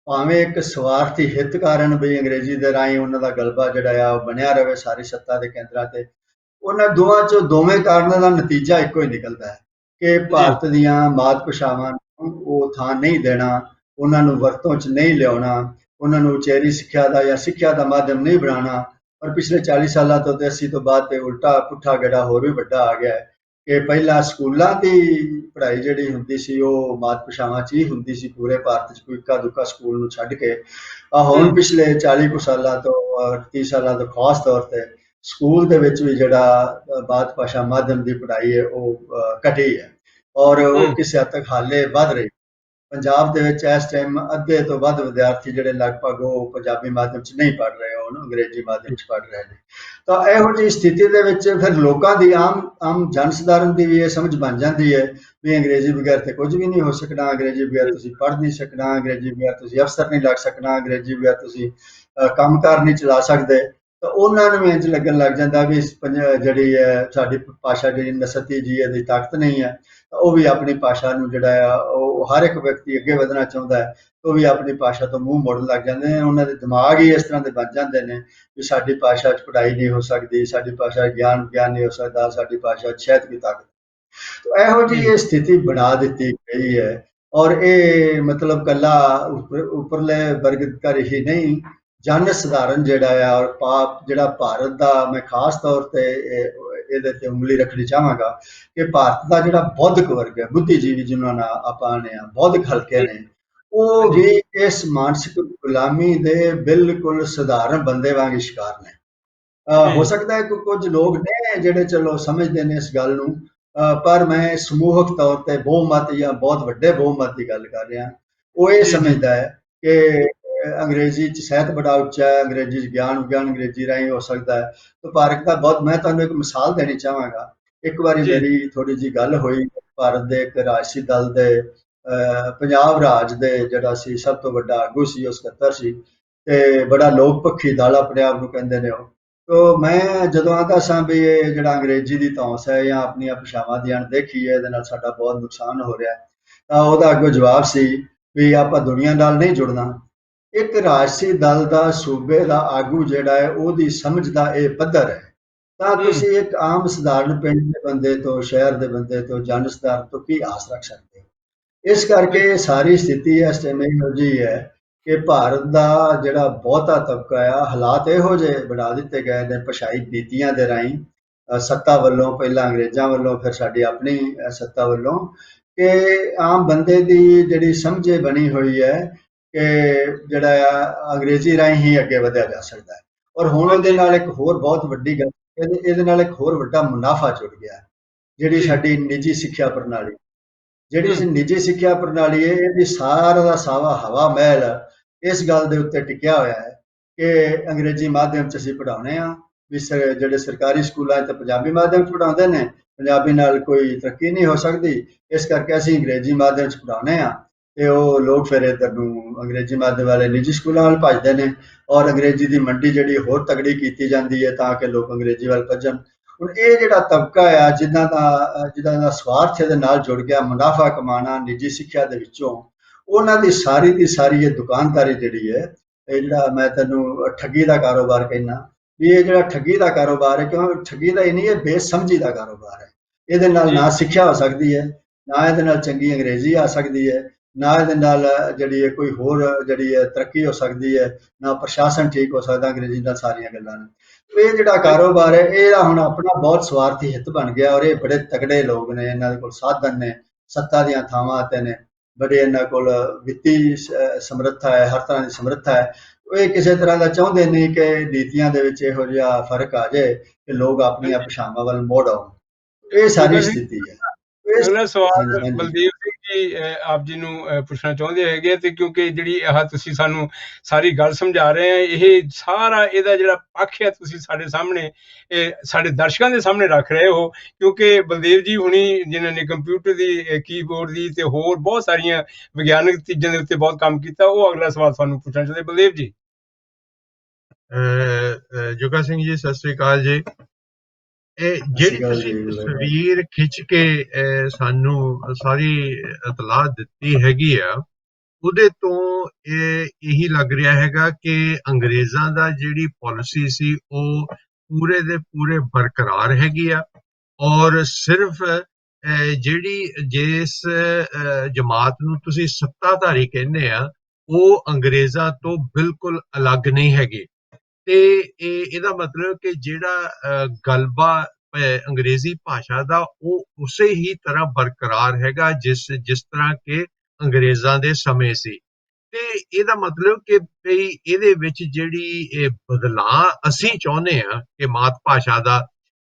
ਭਾਵੇਂ ਇੱਕ ਸਵਾਰਥੀ ਹਿੱਤ ਕਾਰਨ ਵੀ ਅੰਗਰੇਜ਼ੀ ਦੇ ਰਾਹੀਂ ਉਹਨਾਂ ਦਾ ਗਲਬਾ ਜਿਹੜਾ ਆ ਉਹ ਬਣਿਆ ਰਹੇ ਸਾਰੀ ਸੱਤਾ ਦੇ ਕੇਂਦਰਾਂ ਤੇ, ਉਹਨਾਂ ਦੋਵਾਂ 'ਚੋਂ ਦੋਵੇਂ ਕਾਰਨਾਂ ਦਾ ਨਤੀਜਾ ਇੱਕੋ ਹੀ ਨਿਕਲਦਾ ਹੈ ਕਿ ਭਾਰਤ ਦੀਆਂ ਮਾਤ ਭਾਸ਼ਾਵਾਂ ਨੂੰ ਉਹ ਥਾਂ ਨਹੀਂ ਦੇਣਾ, ਉਹਨਾਂ ਨੂੰ ਵਰਤੋਂ 'ਚ ਨਹੀਂ ਲਿਆਉਣਾ, ਉਹਨਾਂ ਨੂੰ ਉਚੇਰੀ ਸਿੱਖਿਆ ਦਾ ਜਾਂ ਸਿੱਖਿਆ ਦਾ ਮਾਧਿਅਮ ਨਹੀਂ ਬਣਾਉਣਾ। ਪਰ ਪਿਛਲੇ 40 ਸਾਲਾਂ ਤੋਂ ਤੇ 80 ਤੋਂ ਬਾਅਦ ਤੇ ਉਲਟਾ ਪੁੱਠਾ ਗੇੜਾ ਹੋਰ ਵੀ ਵੱਡਾ ਆ ਗਿਆ ਹੈ ਕਿ ਪਹਿਲਾਂ ਸਕੂਲਾਂ ਦੀ ਪੜ੍ਹਾਈ ਜਿਹੜੀ ਹੁੰਦੀ ਸੀ ਉਹ ਮਾਤ ਭਾਸ਼ਾਵਾਂ 'ਚ ਹੀ ਹੁੰਦੀ ਸੀ ਪੂਰੇ ਭਾਰਤ 'ਚ, ਕੋਈ ਇੱਕਾ ਦੁੱਕਾ ਸਕੂਲ ਨੂੰ ਛੱਡ ਕੇ। ਹੁਣ ਪਿਛਲੇ 40 ਕੁ ਸਾਲਾਂ ਤੋਂ 30 ਸਾਲਾਂ ਤੋਂ ਖਾਸ ਤੌਰ ਤੇ ਸਕੂਲ ਦੇ ਵਿੱਚ ਵੀ ਜਿਹੜਾ ਮਾਤ ਭਾਸ਼ਾ ਮਾਧਿਅਮ ਦੀ ਪੜ੍ਹਾਈ ਹੈ ਉਹ ਘਟੀ ਹੈ ਔਰ ਉਹ ਕਿਸੇ ਹੱਦ ਤੱਕ ਹਾਲੇ ਵੱਧ ਰਹੀ। ਪੰਜਾਬ ਦੇ ਵਿੱਚ ਇਸ ਟਾਈਮ ਅੱਧੇ ਤੋਂ ਵੱਧ ਵਿਦਿਆਰਥੀ ਜਿਹੜੇ ਲਗਭਗ ਉਹ ਪੰਜਾਬੀ ਮਾਧਿਅਮ 'ਚ ਨਹੀਂ ਪੜ੍ਹ ਰਹੇ, ਉਹ ਅੰਗਰੇਜ਼ੀ ਮਾਧਿਅਮ 'ਚ ਪੜ੍ਹ ਰਹੇ ਨੇ। ਤਾਂ ਇਹੋ ਜਿਹੀ ਸਥਿਤੀ ਦੇ ਵਿੱਚ ਫਿਰ ਲੋਕਾਂ ਦੀ ਆਮ ਜਨ ਸਧਾਰਨ ਦੀ ਵੀ ਇਹ ਸਮਝ ਬਣ ਜਾਂਦੀ ਹੈ ਵੀ ਅੰਗਰੇਜ਼ੀ ਬਗੈਰ ਤੇ ਕੁਝ ਵੀ ਨਹੀਂ ਹੋ ਸਕਣਾ, ਅੰਗਰੇਜ਼ੀ ਬਗੈਰ ਤੁਸੀਂ ਪੜ੍ਹ ਨਹੀਂ ਸਕਣਾ, ਅੰਗਰੇਜ਼ੀ ਬਗੈਰ ਤੁਸੀਂ ਅਫਸਰ ਨਹੀਂ ਲੱਗ ਸਕਣਾ, ਅੰਗਰੇਜ਼ੀ ਬਗੈਰ ਤੁਸੀਂ ਕੰਮਕਾਰ ਨਹੀਂ ਚਲਾ ਸਕਦੇ। ਤਾਂ ਉਹਨਾਂ ਨੂੰ ਇੰਝ ਲੱਗਣ ਲੱਗ ਜਾਂਦਾ ਵੀ ਜਿਹੜੀ ਹੈ ਸਾਡੀ ਭਾਸ਼ਾ ਜਿਹੜੀ ਨਸਤੀ ਜੀ ਇਹਦੀ ਤਾਕਤ ਨਹੀਂ ਹੈ। ਉਹ ਵੀ ਆਪਣੀ ਭਾਸ਼ਾ ਨੂੰ ਜਿਹੜਾ ਆ ਉਹ ਹਰ ਇੱਕ ਵਿਅਕਤੀ ਅੱਗੇ ਵਧਣਾ ਚਾਹੁੰਦਾ ਹੈ, ਉਹ ਵੀ ਆਪਣੀ ਭਾਸ਼ਾ ਤੋਂ ਮੂੰਹ ਮੋੜਨ ਲੱਗ ਜਾਂਦੇ ਨੇ। ਉਹਨਾਂ ਦੇ ਦਿਮਾਗ ਹੀ ਇਸ ਤਰ੍ਹਾਂ ਦੇ ਬਣ ਜਾਂਦੇ ਨੇ ਵੀ ਸਾਡੀ ਭਾਸ਼ਾ 'ਚ ਪੜ੍ਹਾਈ ਨਹੀਂ ਹੋ ਸਕਦੀ, ਸਾਡੀ ਭਾਸ਼ਾ ਗਿਆਨ ਨਹੀਂ ਹੋ ਸਕਦਾ, ਸਾਡੀ ਭਾਸ਼ਾ 'ਚ ਸ਼ਾਇਦ ਕੋਈ ਤਾਕਤ। ਤੋ ਇਹੋ ਜਿਹੀ ਇਹ ਸਥਿਤੀ ਬਣਾ ਦਿੱਤੀ ਗਈ ਹੈ। ਔਰ ਇਹ ਮਤਲਬ ਕੱਲਾ ਉੱਪਰਲੇ ਵਰਗ ਕਰ ਹੀ ਨਹੀਂ, ਜਨ ਸਧਾਰਨ ਜਿਹੜਾ ਆ, ਔਰ ਜਿਹੜਾ ਭਾਰਤ ਦਾ, ਮੈਂ ਖਾਸ ਤੌਰ ਤੇ ਇਹਦੇ ਤੇ ਉਂਗਲੀ ਰੱਖਣੀ ਚਾਹਾਂਗਾ ਕਿ ਭਾਰਤ ਦਾ ਜਿਹੜਾ ਬੌਧਿਕ ਵਰਗ ਹੈ, ਬੁੱਧੀਜੀਵੀ ਜਿਹਨਾਂ ਨਾਲ ਆਪਾਂ ਆਨੇ ਆ, ਬੌਧਿਕ ਹਲਕੇ ਨੇ, ਉਹ ਵੀ ਇਸ ਮਾਨਸਿਕ ਗੁਲਾਮੀ ਦੇ ਬਿਲਕੁਲ ਸਧਾਰਨ ਬੰਦੇ ਵਾਂਗ ਸ਼ਿਕਾਰ ਨੇ। ਹੋ ਸਕਦਾ ਹੈ ਕਿ ਕੁਝ ਲੋਕ ਨੇ ਜਿਹੜੇ ਚਲੋ ਸਮਝਦੇ ਨੇ ਇਸ ਗੱਲ ਨੂੰ, ਪਰ ਮੈਂ ਸਮੂਹਕ ਤੌਰ ਤੇ ਬਹੁਮਤ ਜਾਂ ਬਹੁਤ ਵੱਡੇ ਬਹੁਮਤ ਦੀ ਗੱਲ ਕਰ ਰਿਹਾ। ਉਹ ਇਹ ਸਮਝਦਾ ਹੈ ਕਿ ਅੰਗਰੇਜ਼ੀ 'ਚ ਸਾਹਿਤ ਬੜਾ ਉੱਚਾ ਹੈ, ਅੰਗਰੇਜ਼ੀ 'ਚ ਗਿਆਨ ਅੰਗਰੇਜ਼ੀ ਰਾਹੀਂ ਹੋ ਸਕਦਾ ਹੈ। ਤੇ ਭਾਰਤ ਦਾ ਬਹੁਤ, ਮੈਂ ਤੁਹਾਨੂੰ ਇੱਕ ਮਿਸਾਲ ਦੇਣੀ ਚਾਹਾਂਗਾ। ਇੱਕ ਵਾਰੀ ਮੇਰੀ ਥੋੜੀ ਜਿਹੀ ਗੱਲ ਹੋਈ ਭਾਰਤ ਦੇ ਇੱਕ ਰਾਜਸੀ ਦਲ ਦੇ, ਪੰਜਾਬ ਰਾਜ ਦੇ ਜਿਹੜਾ ਸੀ ਸਭ ਤੋਂ ਵੱਡਾ ਆਗੂ ਸੀ, ਉਹ ਸਕੱਤਰ ਸੀ ਤੇ ਬੜਾ ਲੋਕ ਪੱਖੀ ਦਲ ਆਪਣੇ ਆਪ ਨੂੰ ਕਹਿੰਦੇ ਨੇ ਉਹ। ਤੋ ਮੈਂ ਜਦੋਂ ਆਂਦਾ ਸਾਂ ਵੀ ਇਹ ਜਿਹੜਾ ਅੰਗਰੇਜ਼ੀ ਦੀ ਧੌਂਸ ਹੈ ਜਾਂ ਆਪਣੀਆਂ ਭਾਸ਼ਾਵਾਂ ਦੀ ਅਣਦੇਖੀ ਹੈ, ਇਹਦੇ ਨਾਲ ਸਾਡਾ ਬਹੁਤ ਨੁਕਸਾਨ ਹੋ ਰਿਹਾ, ਤਾਂ ਉਹਦਾ ਅੱਗੋਂ ਜਵਾਬ ਸੀ ਵੀ ਆਪਾਂ ਦੁਨੀਆ ਨਾਲ ਨਹੀਂ ਜੁੜਨਾ। ਇੱਕ ਰਾਜਸੀ ਦਲ ਦਾ ਸੂਬੇ ਦਾ ਆਗੂ ਜਿਹੜਾ ਹੈ, ਉਹਦੀ ਸਮਝ ਦਾ ਇਹ ਪੱਧਰ ਹੈ, ਤਾਂ ਤੁਸੀਂ ਇੱਕ ਆਮ ਸਧਾਰਨ ਪਿੰਡ ਦੇ ਬੰਦੇ ਤੋਂ, ਸ਼ਹਿਰ ਦੇ ਬੰਦੇ ਤੋਂ, ਜਨ ਸਧਾਰਨ ਤੋਂ ਕੀ ਆਸ ਰੱਖ ਸਕਦੇ ਹੋ? ਇਸ ਕਰਕੇ ਸਾਰੀ ਸਥਿਤੀ ਇਸ ਟਾਈਮ ਇਹੋ ਜਿਹੀ ਹੈ ਕਿ ਭਾਰਤ ਦਾ ਜਿਹੜਾ ਬਹੁਤਾ ਤਬਕਾ ਆ, ਹਾਲਾਤ ਇਹੋ ਜਿਹੇ ਬਣਾ ਦਿੱਤੇ ਗਏ ਨੇ ਭਾਸ਼ਾਈ ਨੀਤੀਆਂ ਦੇ ਰਾਹੀਂ, ਸੱਤਾ ਵੱਲੋਂ, ਪਹਿਲਾਂ ਅੰਗਰੇਜ਼ਾਂ ਵੱਲੋਂ, ਫਿਰ ਸਾਡੀ ਆਪਣੀ ਸੱਤਾ ਵੱਲੋਂ, ਕਿ ਆਮ ਬੰਦੇ ਦੀ ਜਿਹੜੀ ਸਮਝੇ ਬਣੀ ਹੋਈ ਹੈ ਕਿ ਜਿਹੜਾ ਆ ਅੰਗਰੇਜ਼ੀ ਰਾਹੀਂ ਹੀ ਅੱਗੇ ਵਧਿਆ ਜਾ ਸਕਦਾ ਹੈ। ਔਰ ਹੁਣ ਉਹਦੇ ਨਾਲ ਇੱਕ ਹੋਰ ਬਹੁਤ ਵੱਡੀ ਗੱਲ, ਇਹਦੇ ਨਾਲ ਇੱਕ ਹੋਰ ਵੱਡਾ ਮੁਨਾਫਾ ਜੁੜ ਗਿਆ, ਜਿਹੜੀ ਸਾਡੀ ਨਿੱਜੀ ਸਿੱਖਿਆ ਪ੍ਰਣਾਲੀ, ਜਿਹੜੀ ਨਿੱਜੀ ਸਿੱਖਿਆ ਪ੍ਰਣਾਲੀ ਹੈ, ਇਹਦੀ ਸਾਰਾ ਦਾ ਸਾਵਾ ਹਵਾ ਮਹਿਲ ਇਸ ਗੱਲ ਦੇ ਉੱਤੇ ਟਿਕਿਆ ਹੋਇਆ ਹੈ ਕਿ ਅੰਗਰੇਜ਼ੀ ਮਾਧਿਅਮ 'ਚ ਅਸੀਂ ਪੜ੍ਹਾਉਣੇ ਆ, ਵੀ ਜਿਹੜੇ ਸਰਕਾਰੀ ਸਕੂਲਾਂ 'ਚ ਪੰਜਾਬੀ ਮਾਧਿਅਮ 'ਚ ਪੜ੍ਹਾਉਂਦੇ ਨੇ, ਪੰਜਾਬੀ ਨਾਲ ਕੋਈ ਤਰੱਕੀ ਨਹੀਂ ਹੋ ਸਕਦੀ, ਇਸ ਕਰਕੇ ਅਸੀਂ ਅੰਗਰੇਜ਼ੀ ਮਾਧਿਅਮ 'ਚ ਪੜ੍ਹਾਉਣੇ ਆ। ਤੇ ਉਹ ਲੋਕ ਫਿਰ ਇੱਧਰ ਨੂੰ ਅੰਗਰੇਜ਼ੀ ਮਾਧਿਅਮ ਵਾਲੇ ਨਿੱਜੀ ਸਕੂਲਾਂ ਵੱਲ ਭੱਜਦੇ ਨੇ, ਔਰ ਅੰਗਰੇਜ਼ੀ ਦੀ ਮੰਡੀ ਜਿਹੜੀ ਹੋਰ ਤਗੜੀ ਕੀਤੀ ਜਾਂਦੀ ਹੈ ਤਾਂ ਕਿ ਲੋਕ ਅੰਗਰੇਜ਼ੀ ਵੱਲ ਭੱਜਣ। ਹੁਣ ਇਹ ਜਿਹੜਾ ਤਬਕਾ ਆ ਜਿਨ੍ਹਾਂ ਦਾ ਸਵਾਰਥ ਇਹਦੇ ਨਾਲ ਜੁੜ ਗਿਆ, ਮੁਨਾਫਾ ਕਮਾਉਣਾ ਨਿੱਜੀ ਸਿੱਖਿਆ ਦੇ ਵਿੱਚੋਂ, ਉਹਨਾਂ ਦੀ ਸਾਰੀ ਇਹ ਦੁਕਾਨਦਾਰੀ ਜਿਹੜੀ ਹੈ, ਇਹ ਜਿਹੜਾ ਮੈਂ ਤੈਨੂੰ ਠੱਗੀ ਦਾ ਕਾਰੋਬਾਰ ਕਹਿਣਾ, ਵੀ ਇਹ ਜਿਹੜਾ ਠੱਗੀ ਦਾ ਕਾਰੋਬਾਰ ਹੈ, ਕਿਉਂ ਠੱਗੀ ਦਾ ਹੀ ਨਹੀਂ, ਇਹ ਬੇਸਮਝੀ ਦਾ ਕਾਰੋਬਾਰ ਹੈ। ਇਹਦੇ ਨਾਲ ਨਾ ਸਿੱਖਿਆ ਹੋ ਸਕਦੀ ਹੈ, ਨਾ ਇਹਦੇ ਨਾਲ ਚੰਗੀ ਅੰਗਰੇਜ਼ੀ ਆ ਸਕਦੀ ਹੈ, ਨਾ ਇਹਦੇ ਨਾਲ ਜਿਹੜੀ ਹੈ ਕੋਈ ਹੋਰ ਜਿਹੜੀ ਹੈ ਤਰੱਕੀ ਹੋ ਸਕਦੀ ਹੈ, ਨਾ ਪ੍ਰਸ਼ਾਸਨ ਠੀਕ ਹੋ ਸਕਦਾ ਅੰਗਰੇਜ਼ੀ ਨਾਲ, ਸਾਰੀਆਂ ਗੱਲਾਂ ਨੇ। ਇਹ ਜਿਹੜਾ ਕਾਰੋਬਾਰ ਹੈ, ਇਹਦਾ ਹੁਣ ਆਪਣਾ ਬਹੁਤ ਸਵਾਰਥੀ ਹਿੱਤ ਬਣ ਗਿਆ, ਔਰ ਇਹ ਬੜੇ ਤਗੜੇ ਲੋਕ ਨੇ, ਇਹਨਾਂ ਦੇ ਕੋਲ ਸਾਧਨ ਨੇ, ਸੱਤਾ ਦੀਆਂ ਥਾਵਾਂ ਤੇ ਨੇ, ਬੜੇ ਇਹਨਾਂ ਕੋਲ ਵਿੱਤੀ ਸਮਰੱਥਾ ਹੈ, ਹਰ ਤਰ੍ਹਾਂ ਦੀ ਸਮਰੱਥਾ ਹੈ। ਇਹ ਕਿਸੇ ਤਰ੍ਹਾਂ ਦਾ ਚਾਹੁੰਦੇ ਨਹੀਂ ਕਿ ਨੀਤੀਆਂ ਦੇ ਵਿੱਚ ਇਹੋ ਜਿਹਾ ਫਰਕ ਆ ਜਾਏ ਕਿ ਲੋਕ ਆਪਣੀਆਂ ਭਾਸ਼ਾਵਾਂ ਵੱਲ ਮੋੜ ਆਉਣ। ਇਹ ਸਾਰੀ ਸਥਿਤੀ ਹੈ। ਅਗਲਾ ਸਵਾਲ ਬਲਦੇਵ ਸਿੰਘ ਜੀ ਆਪ ਜੀ ਨੂੰ ਪੁੱਛਣਾ ਚਾਹੁੰਦੇ ਹੈਗੇ, ਤੇ ਕਿਉਂਕਿ ਜਿਹੜੀ ਆਹ ਤੁਸੀਂ ਸਾਨੂੰ ਸਾਰੀ ਗੱਲ ਸਮਝਾ ਰਹੇ ਆ, ਇਹ ਸਾਰਾ ਇਹਦਾ ਜਿਹੜਾ ਪੱਖ ਹੈ ਤੁਸੀਂ ਸਾਡੇ ਸਾਹਮਣੇ, ਸਾਡੇ ਦਰਸ਼ਕਾਂ ਦੇ ਸਾਹਮਣੇ ਰੱਖ ਰਹੇ ਹੋ, ਕਿਉਂਕਿ ਬਲਦੇਵ ਜੀ ਹੁਣੀ ਜਿਨ੍ਹਾਂ ਨੇ ਕੰਪਿਊਟਰ ਦੀ, ਕੀਬੋਰਡ ਦੀ ਤੇ ਹੋਰ ਬਹੁਤ ਸਾਰੀਆਂ ਵਿਗਿਆਨਕ ਚੀਜ਼ਾਂ ਦੇ ਉੱਤੇ ਬਹੁਤ ਕੰਮ ਕੀਤਾ, ਉਹ ਅਗਲਾ ਸਵਾਲ ਤੁਹਾਨੂੰ ਪੁੱਛਣਾ ਚਾਹੁੰਦੇ। ਬਲਦੇਵ ਜੀ। ਜੁਗਾ ਸਿੰਘ ਜੀ, ਸਤਿ ਸ੍ਰੀ ਅਕਾਲ ਜੀ। ਜਿਹੜੀ ਤੁਸੀਂ ਤਸਵੀਰ ਖਿੱਚ ਕੇ ਸਾਨੂੰ ਸਾਰੀ ਇਤਲਾਹ ਦਿੱਤੀ ਹੈਗੀ ਆ, ਉਹਦੇ ਤੋਂ ਇਹੀ ਲੱਗ ਰਿਹਾ ਹੈਗਾ ਕਿ ਅੰਗਰੇਜ਼ਾਂ ਦਾ ਜਿਹੜੀ ਪਾਲਿਸੀ ਸੀ ਉਹ ਪੂਰੇ ਦੇ ਪੂਰੇ ਬਰਕਰਾਰ ਹੈਗੀ ਆ, ਔਰ ਸਿਰਫ ਜਿਹੜੀ ਜਿਸ ਜਮਾਤ ਨੂੰ ਤੁਸੀਂ ਸੱਤਾਧਾਰੀ ਕਹਿੰਦੇ ਆ, ਉਹ ਅੰਗਰੇਜ਼ਾਂ ਤੋਂ ਬਿਲਕੁਲ ਅਲੱਗ ਨਹੀਂ ਹੈਗੀ। ਤੇ ਇਹਦਾ ਮਤਲਬ ਕਿ ਜਿਹੜਾ ਗਲਬਾ ਅੰਗਰੇਜ਼ੀ ਭਾਸ਼ਾ ਦਾ, ਉਹ ਉਸੇ ਹੀ ਤਰ੍ਹਾਂ ਬਰਕਰਾਰ ਹੈਗਾ ਜਿਸ ਤਰ੍ਹਾਂ ਕਿ ਅੰਗਰੇਜ਼ਾਂ ਦੇ ਸਮੇਂ ਸੀ। ਤੇ ਇਹਦਾ ਮਤਲਬ ਕਿ ਭਈ ਇਹਦੇ ਵਿੱਚ ਜਿਹੜੀ ਬਦਲਾਅ ਅਸੀਂ ਚਾਹੁੰਦੇ ਆ ਕਿ ਮਾਤ ਭਾਸ਼ਾ ਦਾ,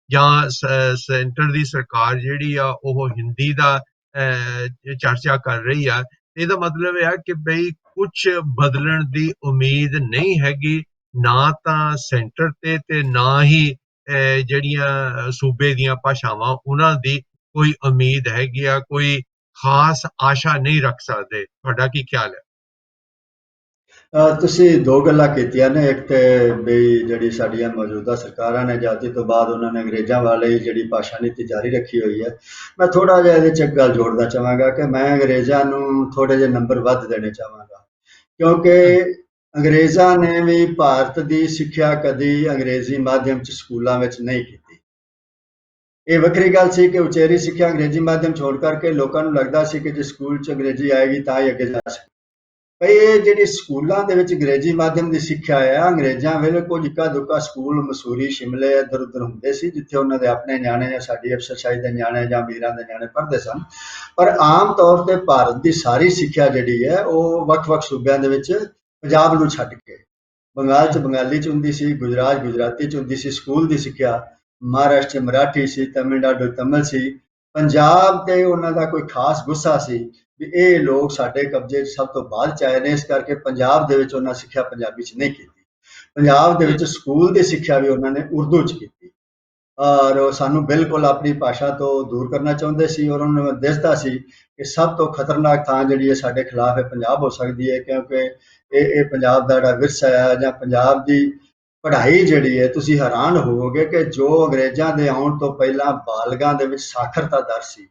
ਜਾਂ ਸੈਂਟਰ ਦੀ ਸਰਕਾਰ ਜਿਹੜੀ ਆ ਉਹ ਹਿੰਦੀ ਦਾ ਚਰਚਾ ਕਰ ਰਹੀ ਆ, ਇਹਦਾ ਮਤਲਬ ਇਹ ਆ ਕਿ ਭਈ ਕੁਝ ਬਦਲਣ ਦੀ ਉਮੀਦ ਨਹੀਂ ਹੈਗੀ, ਨਾ ਤਾਂ ਸੈਂਟਰ ਤੇ ਨਾ ਹੀ ਜਿਹੜੀਆਂ ਸੂਬੇ ਦੀਆਂ ਭਾਸ਼ਾਵਾਂ ਉਹਨਾਂ ਦੀ ਕੋਈ ਉਮੀਦ ਹੈਗੀ ਆ, ਕੋਈ ਖਾਸ ਆਸ਼ਾ ਨਹੀਂ ਰੱਖ ਸਕਦੇ। ਤੁਹਾਡਾ ਕੀ ਖਿਆਲ ਹੈ? ਤੁਸੀਂ ਦੋ ਗੱਲਾਂ ਕੀਤੀਆਂ ਨੇ। ਇੱਕ ਤੇ ਵੀ ਜਿਹੜੀ ਸਾਡੀਆਂ ਮੌਜੂਦਾ ਸਰਕਾਰਾਂ ਨੇ ਆਜ਼ਾਦੀ ਤੋਂ ਬਾਅਦ ਉਹਨਾਂ ਨੇ ਅੰਗਰੇਜ਼ਾਂ ਵਾਲੀ ਜਿਹੜੀ ਭਾਸ਼ਾ ਨੀਤੀ ਜਾਰੀ ਰੱਖੀ ਹੋਈ ਹੈ। ਮੈਂ ਥੋੜਾ ਜਿਹਾ ਇਹਦੇ 'ਚ ਇੱਕ ਗੱਲ ਜੋੜਨਾ ਚਾਹਾਂਗਾ ਕਿ ਮੈਂ ਅੰਗਰੇਜ਼ਾਂ ਨੂੰ ਥੋੜੇ ਜਿਹੇ ਨੰਬਰ ਵੱਧ ਦੇਣੇ ਚਾਹਾਂਗਾ, ਕਿਉਂਕਿ ਅੰਗਰੇਜ਼ਾਂ ਨੇ ਵੀ ਭਾਰਤ ਦੀ ਸਿੱਖਿਆ ਕਦੀ ਅੰਗਰੇਜ਼ੀ ਮਾਧਿਅਮ 'ਚ ਸਕੂਲਾਂ ਵਿੱਚ ਨਹੀਂ ਕੀਤੀ। ਇਹ ਵੱਖਰੀ ਗੱਲ ਸੀ ਕਿ ਉਚੇਰੀ ਸਿੱਖਿਆ ਅੰਗਰੇਜ਼ੀ ਮਾਧਿਅਮ 'ਚ ਹੋਣ ਕਰਕੇ ਲੋਕਾਂ ਨੂੰ ਲੱਗਦਾ ਸੀ ਕਿ ਜੇ ਸਕੂਲ 'ਚ ਅੰਗਰੇਜ਼ੀ ਆਏਗੀ ਤਾਂ ਹੀ ਅੱਗੇ ਜਾ ਸਕੇ। ਭਈ ਇਹ ਜਿਹੜੀ ਸਕੂਲਾਂ ਦੇ ਵਿੱਚ ਅੰਗਰੇਜ਼ੀ ਮਾਧਿਅਮ ਦੀ ਸਿੱਖਿਆ ਆ, ਅੰਗਰੇਜ਼ਾਂ ਵੇਲੇ ਕੁਝ ਇੱਕਾ ਦੁੱਕਾ ਸਕੂਲ ਮਸੂਰੀ, ਸ਼ਿਮਲੇ ਇੱਧਰ ਉੱਧਰ ਹੁੰਦੇ ਸੀ ਜਿੱਥੇ ਉਹਨਾਂ ਦੇ ਆਪਣੇ ਨਿਆਣੇ ਜਾਂ ਸਾਡੀ ਅਫਸਰਸ਼ਾਹੀ ਦੇ ਨਿਆਣੇ ਜਾਂ ਅਮੀਰਾਂ ਦੇ ਨਿਆਣੇ ਪੜ੍ਹਦੇ ਸਨ। ਪਰ ਆਮ ਤੌਰ ਤੇ ਭਾਰਤ ਦੀ ਸਾਰੀ ਸਿੱਖਿਆ ਜਿਹੜੀ ਹੈ ਉਹ ਵੱਖ-ਵੱਖ ਸੂਬਿਆਂ ਦੇ ਵਿੱਚ ਪੰਜਾਬ ਨੂੰ ਛੱਡ ਕੇ ਬੰਗਾਲ 'ਚ ਬੰਗਾਲੀ 'ਚ ਹੁੰਦੀ ਸੀ, ਗੁਜਰਾਤ ਗੁਜਰਾਤੀ 'ਚ ਹੁੰਦੀ ਸੀ ਸਕੂਲ ਦੀ ਸਿੱਖਿਆ, ਮਹਾਰਾਸ਼ਟਰ 'ਚ ਮਰਾਠੀ ਸੀ, ਤਮਿਲਨਾਡੂ ਤਮਿਲ ਸੀ। ਪੰਜਾਬ ਤੇ ਉਹਨਾਂ ਦਾ ਕੋਈ ਖਾਸ ਗੁੱਸਾ ਸੀ ਵੀ ਇਹ ਲੋਕ ਸਾਡੇ ਕਬਜ਼ੇ 'ਚ ਸਭ ਤੋਂ ਬਾਅਦ 'ਚ ਆਏ ਨੇ, ਇਸ ਕਰਕੇ ਪੰਜਾਬ ਦੇ ਵਿੱਚ ਉਹਨਾਂ ਸਿੱਖਿਆ ਪੰਜਾਬੀ 'ਚ ਨਹੀਂ ਕੀਤੀ। ਪੰਜਾਬ ਦੇ ਵਿੱਚ ਸਕੂਲ ਦੀ ਸਿੱਖਿਆ ਵੀ ਉਹਨਾਂ ਨੇ ਉਰਦੂ 'ਚ ਕੀਤੀ ਔਰ ਉਹ ਸਾਨੂੰ ਬਿਲਕੁਲ ਆਪਣੀ ਭਾਸ਼ਾ ਤੋਂ ਦੂਰ ਕਰਨਾ ਚਾਹੁੰਦੇ ਸੀ ਔਰ ਉਹਨਾਂ ਨੂੰ ਦਿਸਦਾ ਸੀ ਕਿ ਸਭ ਤੋਂ ਖਤਰਨਾਕ ਥਾਂ ਜਿਹੜੀ ਹੈ ਸਾਡੇ ਖਿਲਾਫ ਹੈ ਪੰਜਾਬ ਹੋ ਸਕਦੀ ਹੈ, ਕਿਉਂਕਿ ਇਹ ਪੰਜਾਬ ਦਾ ਜਿਹੜਾ ਵਿਰਸਾ ਹੈ ਜਾਂ ਪੰਜਾਬ ਦੀ ਪੜ੍ਹਾਈ ਜਿਹੜੀ ਹੈ, ਤੁਸੀਂ ਹੈਰਾਨ ਹੋਵੋਗੇ ਕਿ ਜੋ ਅੰਗਰੇਜ਼ਾਂ ਦੇ ਆਉਣ ਤੋਂ ਪਹਿਲਾਂ ਬਾਲਗਾਂ ਦੇ ਵਿੱਚ ਸਾਖਰਤਾ ਦਰ ਸੀ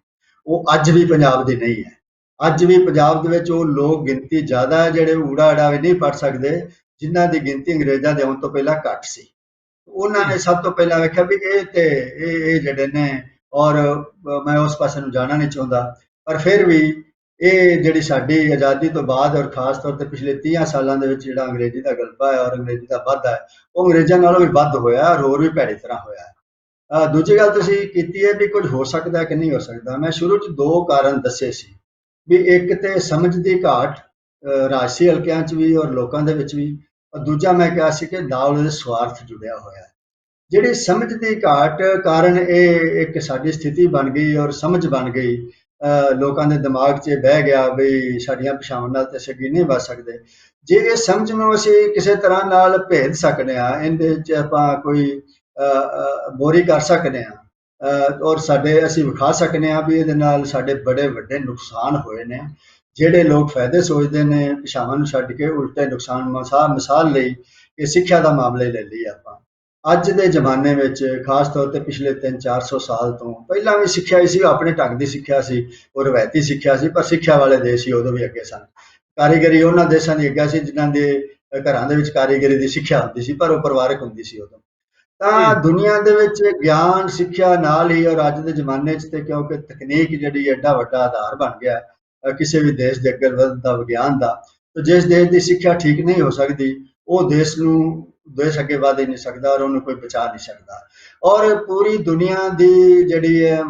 ਉਹ ਅੱਜ ਵੀ ਪੰਜਾਬ ਦੀ ਨਹੀਂ ਹੈ। ਅੱਜ ਵੀ ਪੰਜਾਬ ਦੇ ਵਿੱਚ ਉਹ ਲੋਕ ਗਿਣਤੀ ਜ਼ਿਆਦਾ ਹੈ ਜਿਹੜੇ ਊੜਾ ਆੜਾ ਵੀ ਨਹੀਂ ਪੜ੍ਹ ਸਕਦੇ, ਜਿਨ੍ਹਾਂ ਦੀ ਗਿਣਤੀ ਅੰਗਰੇਜ਼ਾਂ ਦੇ ਆਉਣ ਤੋਂ ਪਹਿਲਾਂ ਘੱਟ ਸੀ। ਉਹਨਾਂ ਨੇ ਸਭ ਤੋਂ ਪਹਿਲਾਂ ਵੇਖਿਆ ਵੀ ਇਹ ਜਿਹੜੇ ਨੇ ਔਰ ਮੈਂ ਉਸ ਪਾਸੇ ਨੂੰ ਜਾਣਾ ਨਹੀਂ ਚਾਹੁੰਦਾ, ਪਰ ਫਿਰ ਵੀ ਇਹ ਜਿਹੜੀ ਸਾਡੀ ਆਜ਼ਾਦੀ ਤੋਂ ਬਾਅਦ ਔਰ ਖਾਸ ਤੌਰ ਤੇ ਪਿਛਲੇ 30 ਸਾਲਾਂ ਦੇ ਵਿੱਚ ਜਿਹੜਾ ਅੰਗਰੇਜ਼ੀ ਦਾ ਗਲਬਾ ਹੈ ਔਰ ਅੰਗਰੇਜ਼ੀ ਦਾ ਵਾਧਾ ਹੈ ਉਹ ਅੰਗਰੇਜ਼ਾਂ ਨਾਲੋਂ ਵੀ ਵੱਧ ਹੋਇਆ ਔਰ ਹੋਰ ਵੀ ਭੈੜੀ ਤਰ੍ਹਾਂ ਹੋਇਆ ਹੈ। ਦੂਜੀ ਗੱਲ ਤੁਸੀਂ ਕੀਤੀ ਹੈ ਵੀ ਕੁਝ ਹੋ ਸਕਦਾ ਕਿ ਨਹੀਂ ਹੋ ਸਕਦਾ। ਮੈਂ ਸ਼ੁਰੂ 'ਚ ਦੋ ਕਾਰਨ ਦੱਸੇ ਸੀ ਵੀ ਇੱਕ ਤੇ ਸਮਝ ਦੀ ਘਾਟ ਰਾਜਸੀ ਹਲਕਿਆਂ 'ਚ ਵੀ ਔਰ ਲੋਕਾਂ ਦੇ ਵਿੱਚ ਵੀ, ਔਰ ਦੂਜਾ ਮੈਂ ਕਿਹਾ ਸੀ ਕਿ ਨਾਲ ਦੇ ਸਵਾਰਥ ਜੁੜਿਆ ਹੋਇਆ ਹੈ। ਜਿਹੜੀ ਸਮਝ ਦੀ ਘਾਟ ਕਾਰਨ ਇਹ ਇੱਕ ਸਾਡੀ ਸਥਿਤੀ ਬਣ ਗਈ ਔਰ ਸਮਝ ਬਣ ਗਈ, ਲੋਕਾਂ ਦੇ ਦਿਮਾਗ 'ਚ ਬਹਿ ਗਿਆ ਵੀ ਸਾਡੀਆਂ ਭਾਸ਼ਾਵਾਂ ਨਾਲ ਤੇ ਅਸੀਂ ਅੱਗੇ ਨਹੀਂ ਵੱਧ ਸਕਦੇ। ਜੇ ਇਹ ਸਮਝ ਨੂੰ ਅਸੀਂ ਕਿਸੇ ਤਰ੍ਹਾਂ ਨਾਲ ਭੇਦ ਸਕਦੇ ਹਾਂ, ਇਹਦੇ 'ਚ ਆਪਾਂ ਕੋਈ ਮੋਰੀ ਕਰ ਸਕਦੇ ਹਾਂ ਔਰ ਸਾਡੇ ਅਸੀਂ ਵਿਖਾ ਸਕਦੇ ਹਾਂ ਵੀ ਇਹਦੇ ਨਾਲ ਸਾਡੇ ਬੜੇ ਵੱਡੇ ਨੁਕਸਾਨ ਹੋਏ ਨੇ। ਜਿਹੜੇ ਲੋਕ ਫਾਇਦੇ ਸੋਚਦੇ ਨੇ ਭਾਸ਼ਾਵਾਂ ਨੂੰ ਛੱਡ ਕੇ ਉਲਟੇ ਨੁਕਸਾਨ, ਮਿਸਾਲ ਲਈ ਇਹ ਸਿੱਖਿਆ ਦਾ ਮਾਮਲਾ ਹੀ ਲੈ ਲਈਏ ਆਪਾਂ। ਅੱਜ ਦੇ ਜ਼ਮਾਨੇ ਵਿੱਚ ਖਾਸ ਤੌਰ ਤੇ ਪਿਛਲੇ 300-400 ਸਾਲ ਤੋਂ ਪਹਿਲਾਂ ਵੀ ਸਿੱਖਿਆ ਹੀ ਸੀ, ਆਪਣੇ ਢੰਗ ਦੀ ਸਿੱਖਿਆ ਸੀ, ਉਹ ਰਵਾਇਤੀ ਸਿੱਖਿਆ ਸੀ, ਪਰ ਸਿੱਖਿਆ ਵਾਲੇ ਦੇਸ਼ ਹੀ ਉਦੋਂ ਵੀ ਅੱਗੇ ਸਨ। ਕਾਰੀਗਰੀ ਉਹਨਾਂ ਦੇਸ਼ਾਂ ਦੀ ਅੱਗੇ ਸੀ ਜਿਨ੍ਹਾਂ ਦੇ ਘਰਾਂ ਦੇ ਵਿੱਚ ਕਾਰੀਗਰੀ ਦੀ ਸਿੱਖਿਆ ਹੁੰਦੀ ਸੀ, ਪਰ ਉਹ ਪਰਿਵਾਰਕ ਹੁੰਦੀ ਸੀ ਉਦੋਂ। ਤਾਂ ਦੁਨੀਆ ਦੇ ਵਿੱਚ ਗਿਆਨ ਸਿੱਖਿਆ ਨਾਲ ਹੀ ਔਰ ਅੱਜ ਦੇ ਜ਼ਮਾਨੇ 'ਚ ਤੇ ਕਿਉਂਕਿ ਤਕਨੀਕ ਜਿਹੜੀ ਐਡਾ ਵੱਡਾ ਆਧਾਰ ਬਣ ਗਿਆ ਕਿਸੇ ਵੀ ਦੇਸ਼ ਦੇ ਅੱਗੇ ਵਧਣ ਦਾ ਵਿਗਿਆਨ ਦਾ, ਤੇ ਜਿਸ ਦੇਸ਼ ਦੀ ਸਿੱਖਿਆ ਠੀਕ ਨਹੀਂ ਹੋ ਸਕਦੀ ਉਹ ਦੇਸ਼ ਅੱਗੇ ਵਧ ਹੀ ਨਹੀਂ ਸਕਦਾ ਔਰ ਉਹਨੂੰ ਕੋਈ ਬਚਾ ਨਹੀਂ ਸਕਦਾ। ਔਰ ਪੂਰੀ ਦੁਨੀਆ ਦੀ ਜਿਹੜੀ ਹੈ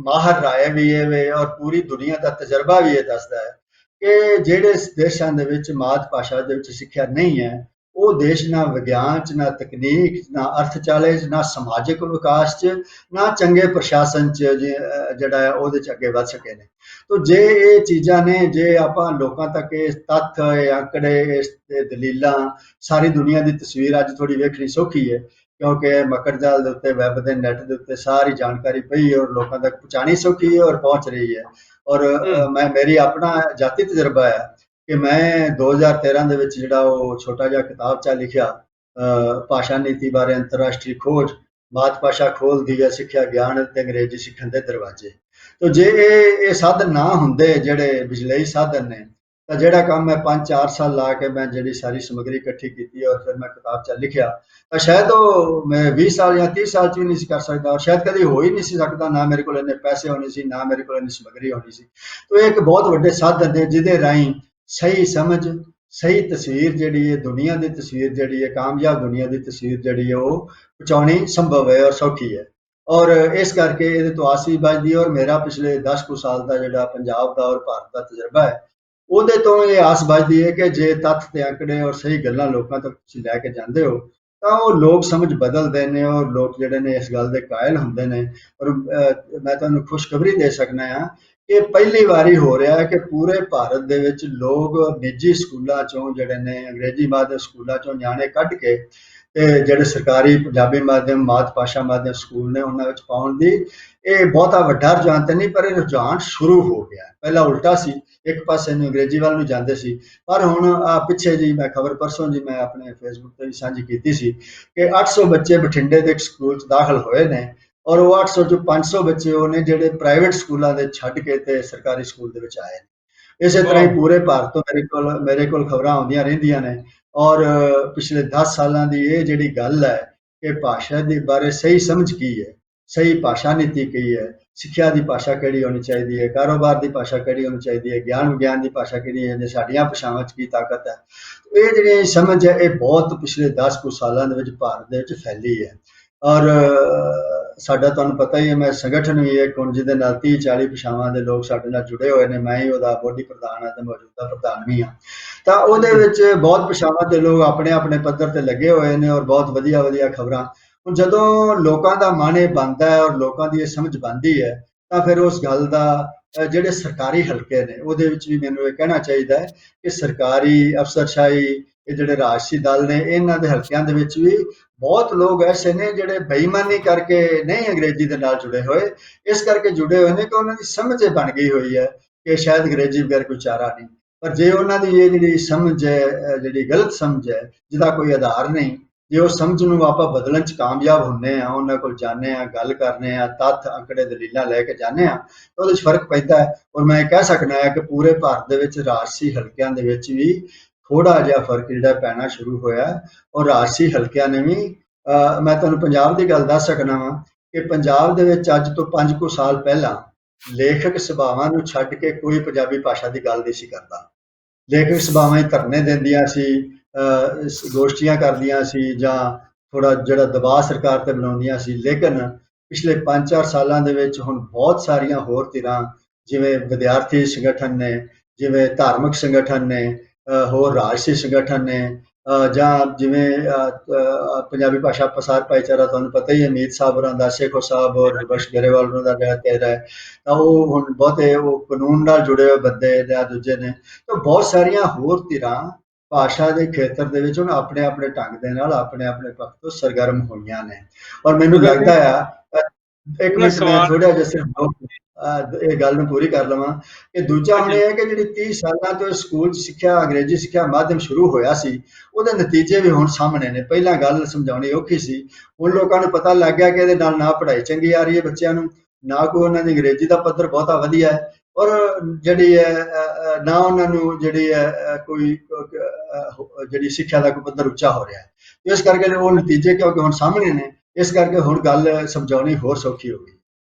ਮਾਹਰ ਰਾਏ ਵੀ ਇਹ ਔਰ ਪੂਰੀ ਦੁਨੀਆ ਦਾ ਤਜਰਬਾ ਵੀ ਇਹ ਦੱਸਦਾ ਹੈ ਕਿ ਜਿਹੜੇ ਦੇਸ਼ਾਂ ਦੇ ਵਿੱਚ ਮਾਤ ਭਾਸ਼ਾ ਦੇ ਵਿੱਚ ਸਿੱਖਿਆ ਨਹੀਂ ਹੈ ਉਹ ਦੇਸ਼ ਨਾ ਵਿਗਿਆਨ 'ਚ, ਨਾ ਤਕਨੀਕ 'ਚ, ਨਾ ਅਰਥਚਾਲੇ 'ਚ, ਨਾ ਸਮਾਜਿਕ ਵਿਕਾਸ 'ਚ, ਨਾ ਚੰਗੇ ਪ੍ਰਸ਼ਾਸਨ 'ਚ ਜਿਹੜਾ ਹੈ ਉਹਦੇ 'ਚ ਅੱਗੇ ਵੱਧ ਸਕੇ ਨੇ। ਤੋ ਜੇ ਇਹ ਚੀਜ਼ਾਂ ਨੇ, ਜੇ ਆਪਾਂ ਲੋਕਾਂ ਤੱਕ ਇਹ ਤੱਥ, ਇਹ ਆંકੜੇ, ਇਸ ਤੇ ਦਲੀਲਾਂ, ਸਾਰੀ ਦੁਨੀਆ ਦੀ ਤਸਵੀਰ ਅੱਜ ਥੋੜੀ ਵੇਖਣੀ ਸੌਖੀ ਹੈ ਕਿਉਂਕਿ ਮਕਰਜਾਲ ਦੇ ਉੱਤੇ, ਵੈਬ ਦੇ ਨੈਟ ਦੇ ਉੱਤੇ ਸਾਰੀ ਜਾਣਕਾਰੀ ਪਈ ਔਰ ਲੋਕਾਂ ਤੱਕ ਪਹੁੰਚਾਣੀ ਸੌਖੀ ਹੈ ਔਰ ਪਹੁੰਚ ਰਹੀ ਹੈ। ਔਰ ਮੇਰੀ ਆਪਣਾ ਜਾਤੀ ਤਜਰਬਾ ਹੈ ਕਿ ਮੈਂ 2013 ਦੇ ਵਿੱਚ ਜਿਹੜਾ ਉਹ ਛੋਟਾ ਜਿਹਾ ਕਿਤਾਬ 'ਚ ਲਿਖਿਆ ਭਾਸ਼ਾ ਨੀਤੀ ਬਾਰੇ ਅੰਤਰਰਾਸ਼ਟਰੀ ਖੋਜ, ਮਾਤ ਭਾਸ਼ਾ ਖੋਲ੍ਹਦੀ ਹੈ ਸਿੱਖਿਆ ਗਿਆਨ ਤੇ ਅੰਗਰੇਜ਼ੀ ਸਿੱਖਣ ਦੇ ਦਰਵਾਜ਼ੇ। ਤੋ ਜੇ ਇਹ ਸਾਧਨ ਨਾ ਹੁੰਦੇ ਜਿਹੜੇ ਬਿਜਲਈ ਸਾਧਨ ਨੇ, ਤਾਂ ਜਿਹੜਾ ਕੰਮ ਮੈਂ 5-4 ਸਾਲ ਲਾ ਕੇ ਮੈਂ ਜਿਹੜੀ ਸਾਰੀ ਸਮੱਗਰੀ ਇਕੱਠੀ ਕੀਤੀ ਔਰ ਫਿਰ ਮੈਂ ਕਿਤਾਬ 'ਚ ਲਿਖਿਆ, ਤਾਂ ਸ਼ਾਇਦ ਉਹ ਮੈਂ 20 ਸਾਲ ਜਾਂ 30 ਸਾਲ 'ਚ ਵੀ ਨਹੀਂ ਸੀ ਕਰ ਸਕਦਾ ਔਰ ਸ਼ਾਇਦ ਕਦੇ ਹੋ ਹੀ ਨਹੀਂ ਸੀ ਸਕਦਾ। ਨਾ ਮੇਰੇ ਕੋਲ ਇੰਨੇ ਪੈਸੇ ਹੋਣੇ ਸੀ, ਨਾ ਮੇਰੇ ਕੋਲ ਇੰਨੀ ਸਮੱਗਰੀ ਹੋਣੀ ਸੀ। ਤੋ ਇਹ ਇੱਕ ਬਹੁਤ ਵੱਡੇ ਸਾਧਨ ਨੇ ਜਿਹਦੇ ਰਾਹੀਂ ਸਹੀ ਸਮਝ, ਸਹੀ ਤਸਵੀਰ ਜਿਹੜੀ ਹੈ ਦੁਨੀਆ ਦੀ ਤਸਵੀਰ ਜਿਹੜੀ ਹੈ, ਕਾਮਯਾਬ ਦੁਨੀਆ ਦੀ ਤਸਵੀਰ ਜਿਹੜੀ ਹੈ ਉਹ ਪਹੁੰਚਾਉਣੀ ਸੰਭਵ ਹੈ ਔਰ ਸੌਖੀ ਹੈ। ਔਰ ਇਸ ਕਰਕੇ ਇਹਦੇ ਤੋਂ ਆਸ ਵੀ ਵੱਜਦੀ ਹੈ ਔਰ ਮੇਰਾ ਪਿਛਲੇ 10 ਕੁ ਸਾਲ ਦਾ ਜਿਹੜਾ ਪੰਜਾਬ ਦਾ ਔਰ ਭਾਰਤ ਦਾ ਤਜਰਬਾ ਹੈ ਉਹਦੇ ਤੋਂ ਇਹ ਆਸ ਵੱਜਦੀ ਹੈ ਕਿ ਜੇ ਤੱਥ ਤੇ ਆંકੜੇ ਔਰ ਸਹੀ ਗੱਲਾਂ ਲੋਕਾਂ ਤੱਕ ਤੁਸੀਂ ਲੈ ਕੇ ਜਾਂਦੇ ਹੋ ਤਾਂ ਉਹ ਲੋਕ ਸਮਝ ਬਦਲਦੇ ਨੇ ਔਰ ਲੋਕ ਜਿਹੜੇ ਨੇ ਇਸ ਗੱਲ ਦੇ ਕਾਇਲ ਹੁੰਦੇ ਨੇ। ਔਰ ਮੈਂ ਤੁਹਾਨੂੰ ਖੁਸ਼ਖਬਰੀ ਦੇ ਸਕਦਾ ਹਾਂ ਕਿ ਪਹਿਲੀ ਵਾਰੀ ਹੋ ਰਿਹਾ ਹੈ ਕਿ ਪੂਰੇ ਭਾਰਤ ਦੇ ਵਿੱਚ ਲੋਕ ਨਿੱਜੀ ਸਕੂਲਾਂ ਚੋਂ ਜਿਹੜੇ ਨੇ ਅੰਗਰੇਜ਼ੀ ਮਾਧਿਅਮ ਸਕੂਲਾਂ ਚੋਂ ਨਿਆਣੇ ਕੱਢ ਕੇ ਜਿਹੜੇ ਸਰਕਾਰੀ ਪੰਜਾਬੀ ਮਾਧਿਅਮ ਮਾਤ ਭਾਸ਼ਾ ਮਾਧਿਅਮ ਸਕੂਲ ਨੇ ਉਹਨਾਂ ਵਿੱਚ ਪਾਉਣ ਦੀ ਇਹ ਬਹੁਤਾ ਵੱਡਾ ਰੁਝਾਨ ਤਾਂ ਨਹੀਂ, ਪਰ ਇਹ ਰੁਝਾਨ ਸ਼ੁਰੂ ਹੋ ਗਿਆ। ਪਹਿਲਾਂ ਉਲਟਾ ਸੀ, ਇੱਕ ਪਾਸੇ ਨੂੰ ਅੰਗਰੇਜ਼ੀ ਵੱਲ ਨੂੰ ਜਾਂਦੇ ਸੀ, ਪਰ ਹੁਣ ਪਿੱਛੇ ਜੀ ਮੈਂ ਖਬਰ ਪਰਸੋਂ ਜੀ ਮੈਂ ਆਪਣੇ ਫੇਸਬੁੱਕ ਤੇ ਵੀ ਸਾਂਝੀ ਕੀਤੀ ਸੀ ਕਿ 800 ਬੱਚੇ ਬਠਿੰਡੇ ਦੇ ਇੱਕ ਸਕੂਲ 'ਚ ਦਾਖਲ ਹੋਏ ਨੇ, ਔਰ ਉਹ 800 ਚੋਂ 500 ਬੱਚੇ ਉਹ ਨੇ ਜਿਹੜੇ ਪ੍ਰਾਈਵੇਟ ਸਕੂਲਾਂ ਦੇ ਛੱਡ ਕੇ ਤੇ ਸਰਕਾਰੀ ਸਕੂਲ ਦੇ ਵਿੱਚ ਆਏ ਨੇ। ਇਸੇ ਤਰ੍ਹਾਂ ਹੀ ਪੂਰੇ ਭਾਰਤ ਤੋਂ ਮੇਰੇ ਕੋਲ ਖਬਰਾਂ ਆਉਂਦੀਆਂ ਰਹਿੰਦੀਆਂ ਨੇ, ਔਰ ਪਿਛਲੇ 10 ਸਾਲਾਂ ਦੀ ਇਹ ਜਿਹੜੀ ਗੱਲ ਹੈ ਕਿ ਭਾਸ਼ਾ ਦੇ ਬਾਰੇ ਸਹੀ ਸਮਝ ਕੀ ਹੈ, ਸਹੀ ਭਾਸ਼ਾ ਨੀਤੀ ਕੀ ਹੈ, ਸਿੱਖਿਆ ਦੀ ਭਾਸ਼ਾ ਕਿਹੜੀ ਹੋਣੀ ਚਾਹੀਦੀ ਹੈ, ਕਾਰੋਬਾਰ ਦੀ ਭਾਸ਼ਾ ਕਿਹੜੀ ਹੋਣੀ ਚਾਹੀਦੀ ਹੈ, ਗਿਆਨ ਵਿਗਿਆਨ ਦੀ ਭਾਸ਼ਾ ਕਿਹੜੀ ਹੈ, ਸਾਡੀਆਂ ਭਾਸ਼ਾਵਾਂ 'ਚ ਕੀ ਤਾਕਤ ਹੈ, ਇਹ ਜਿਹੜੀ ਸਮਝ ਹੈ ਇਹ ਬਹੁਤ ਪਿਛਲੇ 10 ਕੁ ਸਾਲਾਂ ਦੇ ਵਿੱਚ ਭਾਰਤ ਦੇ ਵਿੱਚ ਫੈਲੀ ਹੈ। ਔਰ ਸਾਡਾ ਤੁਹਾਨੂੰ ਪਤਾ ਹੀ ਹੈ, ਮੈਂ ਸੰਗਠਨ ਵੀ ਇੱਕ ਹੁਣ ਜਿਹਦੇ ਨਾਲ 30-40 ਭਾਸ਼ਾਵਾਂ ਦੇ ਲੋਕ ਸਾਡੇ ਨਾਲ ਜੁੜੇ ਹੋਏ ਨੇ, ਮੈਂ ਹੀ ਉਹਦਾ ਬੋਡੀ ਪ੍ਰਧਾਨ ਹਾਂ ਤੇ ਮੌਜੂਦਾ ਪ੍ਰਧਾਨ ਵੀ ਹਾਂ। ਤਾਂ ਉਹਦੇ ਵਿੱਚ ਬਹੁਤ ਭਾਸ਼ਾਵਾਂ ਦੇ ਲੋਕ ਆਪਣੇ ਆਪਣੇ ਪੱਧਰ ਤੇ ਲੱਗੇ ਹੋਏ ਨੇ, ਔਰ ਬਹੁਤ ਵਧੀਆ ਵਧੀਆ ਖਬਰਾਂ। ਹੁਣ ਜਦੋਂ ਲੋਕਾਂ ਦਾ ਮਨ ਇਹ ਬਣਦਾ ਹੈ ਔਰ ਲੋਕਾਂ ਦੀ ਇਹ ਸਮਝ ਬਣਦੀ ਹੈ, ਤਾਂ ਫਿਰ ਉਸ ਗੱਲ ਦਾ ਜਿਹੜੇ ਸਰਕਾਰੀ ਹਲਕੇ ਨੇ ਉਹਦੇ ਵਿੱਚ ਵੀ ਮੈਨੂੰ ਇਹ ਕਹਿਣਾ ਚਾਹੀਦਾ ਹੈ ਕਿ ਸਰਕਾਰੀ ਅਫਸਰਸ਼ਾਹੀ, ਇਹ ਜਿਹੜੇ ਰਾਜਸੀ ਦਲ ਨੇ, ਇਹਨਾਂ ਦੇ ਹਲਕਿਆਂ ਦੇ ਵਿੱਚ ਵੀ ਬਹੁਤ ਲੋਕ ਐਸੇ ਨੇ ਜਿਹੜੇ ਬੇਈਮਾਨੀ ਕਰਕੇ ਨਹੀਂ ਅੰਗਰੇਜ਼ੀ ਦੇ ਨਾਲ ਜੁੜੇ ਹੋਏ, ਇਸ ਕਰਕੇ ਜੁੜੇ ਹੋਏ ਨੇ ਕਿ ਉਹਨਾਂ ਦੀ ਸਮਝ ਇਹ ਬਣ ਗਈ ਹੋਈ ਹੈ ਕਿ ਸ਼ਾਇਦ ਅੰਗਰੇਜ਼ੀ ਬਗੈਰ ਕੋਈ ਚਾਰਾ ਨਹੀਂ। ਪਰ ਜੇ ਉਹਨਾਂ ਦੀ ਇਹ ਜਿਹੜੀ ਸਮਝ ਹੈ, ਜਿਹੜੀ ਗਲਤ ਸਮਝ ਹੈ, ਜਿਹਦਾ ਕੋਈ ਆਧਾਰ ਨਹੀਂ, ਜੇ ਉਹ ਸਮਝ ਨੂੰ ਆਪਾਂ ਬਦਲਣ 'ਚ ਕਾਮਯਾਬ ਹੁੰਦੇ ਆ, ਉਹਨਾਂ ਕੋਲ ਜਾਂਦੇ ਆ, ਗੱਲ ਕਰਨੇ ਆ, ਤੱਥ ਅੰਕੜੇ ਦਲੀਲਾਂ ਲੈ ਕੇ ਜਾਂਦੇ ਆ, ਤਾਂ ਉਹਦੇ 'ਚ ਫਰਕ ਪੈਂਦਾ ਹੈ। ਔਰ ਮੈਂ ਕਹਿ ਸਕਦਾ ਹਾਂ ਕਿ ਪੂਰੇ ਭਾਰਤ ਦੇ ਵਿੱਚ ਰਾਜਸੀ ਹਲਕਿਆਂ ਦੇ ਵਿੱਚ ਵੀ ਥੋੜਾ ਜਿਹਾ ਫਰਕ ਜਿਹੜਾ ਪੈਣਾ ਸ਼ੁਰੂ ਹੋਇਆ, ਔਰ ਰਾਜਸੀ ਹਲਕਿਆਂ ਨੇ ਵੀ ਮੈਂ ਤੁਹਾਨੂੰ ਪੰਜਾਬ ਦੀ ਗੱਲ ਦੱਸ ਸਕਦਾ ਹਾਂ ਕਿ ਪੰਜਾਬ ਦੇ ਵਿੱਚ ਅੱਜ ਤੋਂ 5 ਕੁ ਸਾਲ ਪਹਿਲਾਂ ਲੇਖਕ ਸਭਾਵਾਂ ਨੂੰ ਛੱਡ ਕੇ ਕੋਈ ਪੰਜਾਬੀ ਭਾਸ਼ਾ ਦੀ ਗੱਲ ਨਹੀਂ ਸੀ ਕਰਦਾ। ਲੇਖਕ ਸਭਾਵਾਂ ਹੀ ਧਰਨੇ ਦਿੰਦੀਆਂ ਸੀ, ਗੋਸ਼ਟੀਆਂ ਕਰਦੀਆਂ ਸੀ, ਜਾਂ ਥੋੜਾ ਜਿਹੜਾ ਦਬਾਅ ਸਰਕਾਰ ਤੇ ਬਣਾਉਂਦੀਆਂ ਸੀ। ਲੇਕਿਨ ਪਿਛਲੇ 5-4 ਸਾਲਾਂ ਦੇ ਵਿੱਚ ਹੁਣ ਬਹੁਤ ਸਾਰੀਆਂ ਹੋਰ ਧਿਰਾਂ, ਜਿਵੇਂ ਵਿਦਿਆਰਥੀ ਸੰਗਠਨ ਨੇ, ਜਿਵੇਂ ਧਾਰਮਿਕ ਸੰਗਠਨ ਨੇ, ਹੋਰ ਰਾਜਸੀ ਸੰਗਠਨ ਨੇ, ਜਾਂ ਜਿਵੇਂ ਪੰਜਾਬੀ ਭਾਸ਼ਾ ਪ੍ਰਸਾਰ ਭਾਈਚਾਰਾ, ਤੁਹਾਨੂੰ ਪਤਾ ਹੀ ਹੈ ਅਮੀਤ ਸਾਹਿਬ ਹੋਰਾਂ ਦਾ, ਸੇਖੋ ਸਾਹਿਬ ਔਰ ਗੁਰਬਖਸ਼ ਗਰੇਵਾਲ ਹੋਰਾਂ ਦਾ ਜਿਹੜਾ ਚਿਹਰਾ ਹੈ, ਤਾਂ ਉਹ ਹੁਣ ਬਹੁਤੇ ਉਹ ਕਾਨੂੰਨ ਨਾਲ ਜੁੜੇ ਹੋਏ ਬੰਦੇ ਜਾਂ ਦੂਜੇ ਨੇ। ਤਾਂ ਬਹੁਤ ਸਾਰੀਆਂ ਹੋਰ ਧਿਰਾਂ ਭਾਸ਼ਾ ਦੇ ਖੇਤਰ ਦੇ ਵਿੱਚ ਹੁਣ ਆਪਣੇ ਆਪਣੇ ਢੰਗ ਦੇ ਨਾਲ ਆਪਣੇ ਆਪਣੇ ਪੱਖ ਤੋਂ ਸਰਗਰਮ ਹੋਈਆਂ ਨੇ। ਔਰ ਮੈਨੂੰ ਲੱਗਦਾ ਆ, ਇੱਕ ਮਿੰਟ ਮੈਂ ਥੋੜਾ ਜਿਹਾ ਸਿਰਫ ਇਹ ਗੱਲ ਨੂੰ ਪੂਰੀ ਕਰ ਲਵਾਂ ਕਿ ਦੂਜਾ ਹੁਣ ਇਹ ਹੈ ਕਿ ਜਿਹੜੀ 30 ਸਾਲਾਂ ਤੋਂ ਸਕੂਲ 'ਚ ਸਿੱਖਿਆ, ਅੰਗਰੇਜ਼ੀ ਸਿੱਖਿਆ ਮਾਧਿਅਮ ਸ਼ੁਰੂ ਹੋਇਆ ਸੀ, ਉਹਦੇ ਨਤੀਜੇ ਵੀ ਹੁਣ ਸਾਹਮਣੇ ਨੇ। ਪਹਿਲਾਂ ਗੱਲ ਸਮਝਾਉਣੀ ਔਖੀ ਸੀ, ਹੁਣ ਲੋਕਾਂ ਨੂੰ ਪਤਾ ਲੱਗ ਗਿਆ ਕਿ ਇਹਦੇ ਨਾਲ ਨਾ ਪੜ੍ਹਾਈ ਚੰਗੀ ਆ ਰਹੀ ਹੈ ਬੱਚਿਆਂ ਨੂੰ, ਨਾ ਕੋਈ ਉਹਨਾਂ ਦੀ ਅੰਗਰੇਜ਼ੀ ਦਾ ਪੱਧਰ ਬਹੁਤਾ ਵਧੀਆ ਹੈ, ਔਰ ਜਿਹੜੀ ਹੈ ਨਾ ਉਹਨਾਂ ਨੂੰ ਜਿਹੜੀ ਹੈ ਕੋਈ ਜਿਹੜੀ ਸਿੱਖਿਆ ਦਾ ਕੋਈ ਪੱਧਰ ਉੱਚਾ ਹੋ ਰਿਹਾ ਹੈ। ਇਸ ਕਰਕੇ ਉਹ ਨਤੀਜੇ ਕਿਉਂਕਿ ਹੁਣ ਸਾਹਮਣੇ ਨੇ, ਇਸ ਕਰਕੇ ਹੁਣ ਗੱਲ ਸਮਝਾਉਣੀ ਹੋਰ ਸੌਖੀ ਹੋ ਗਈ।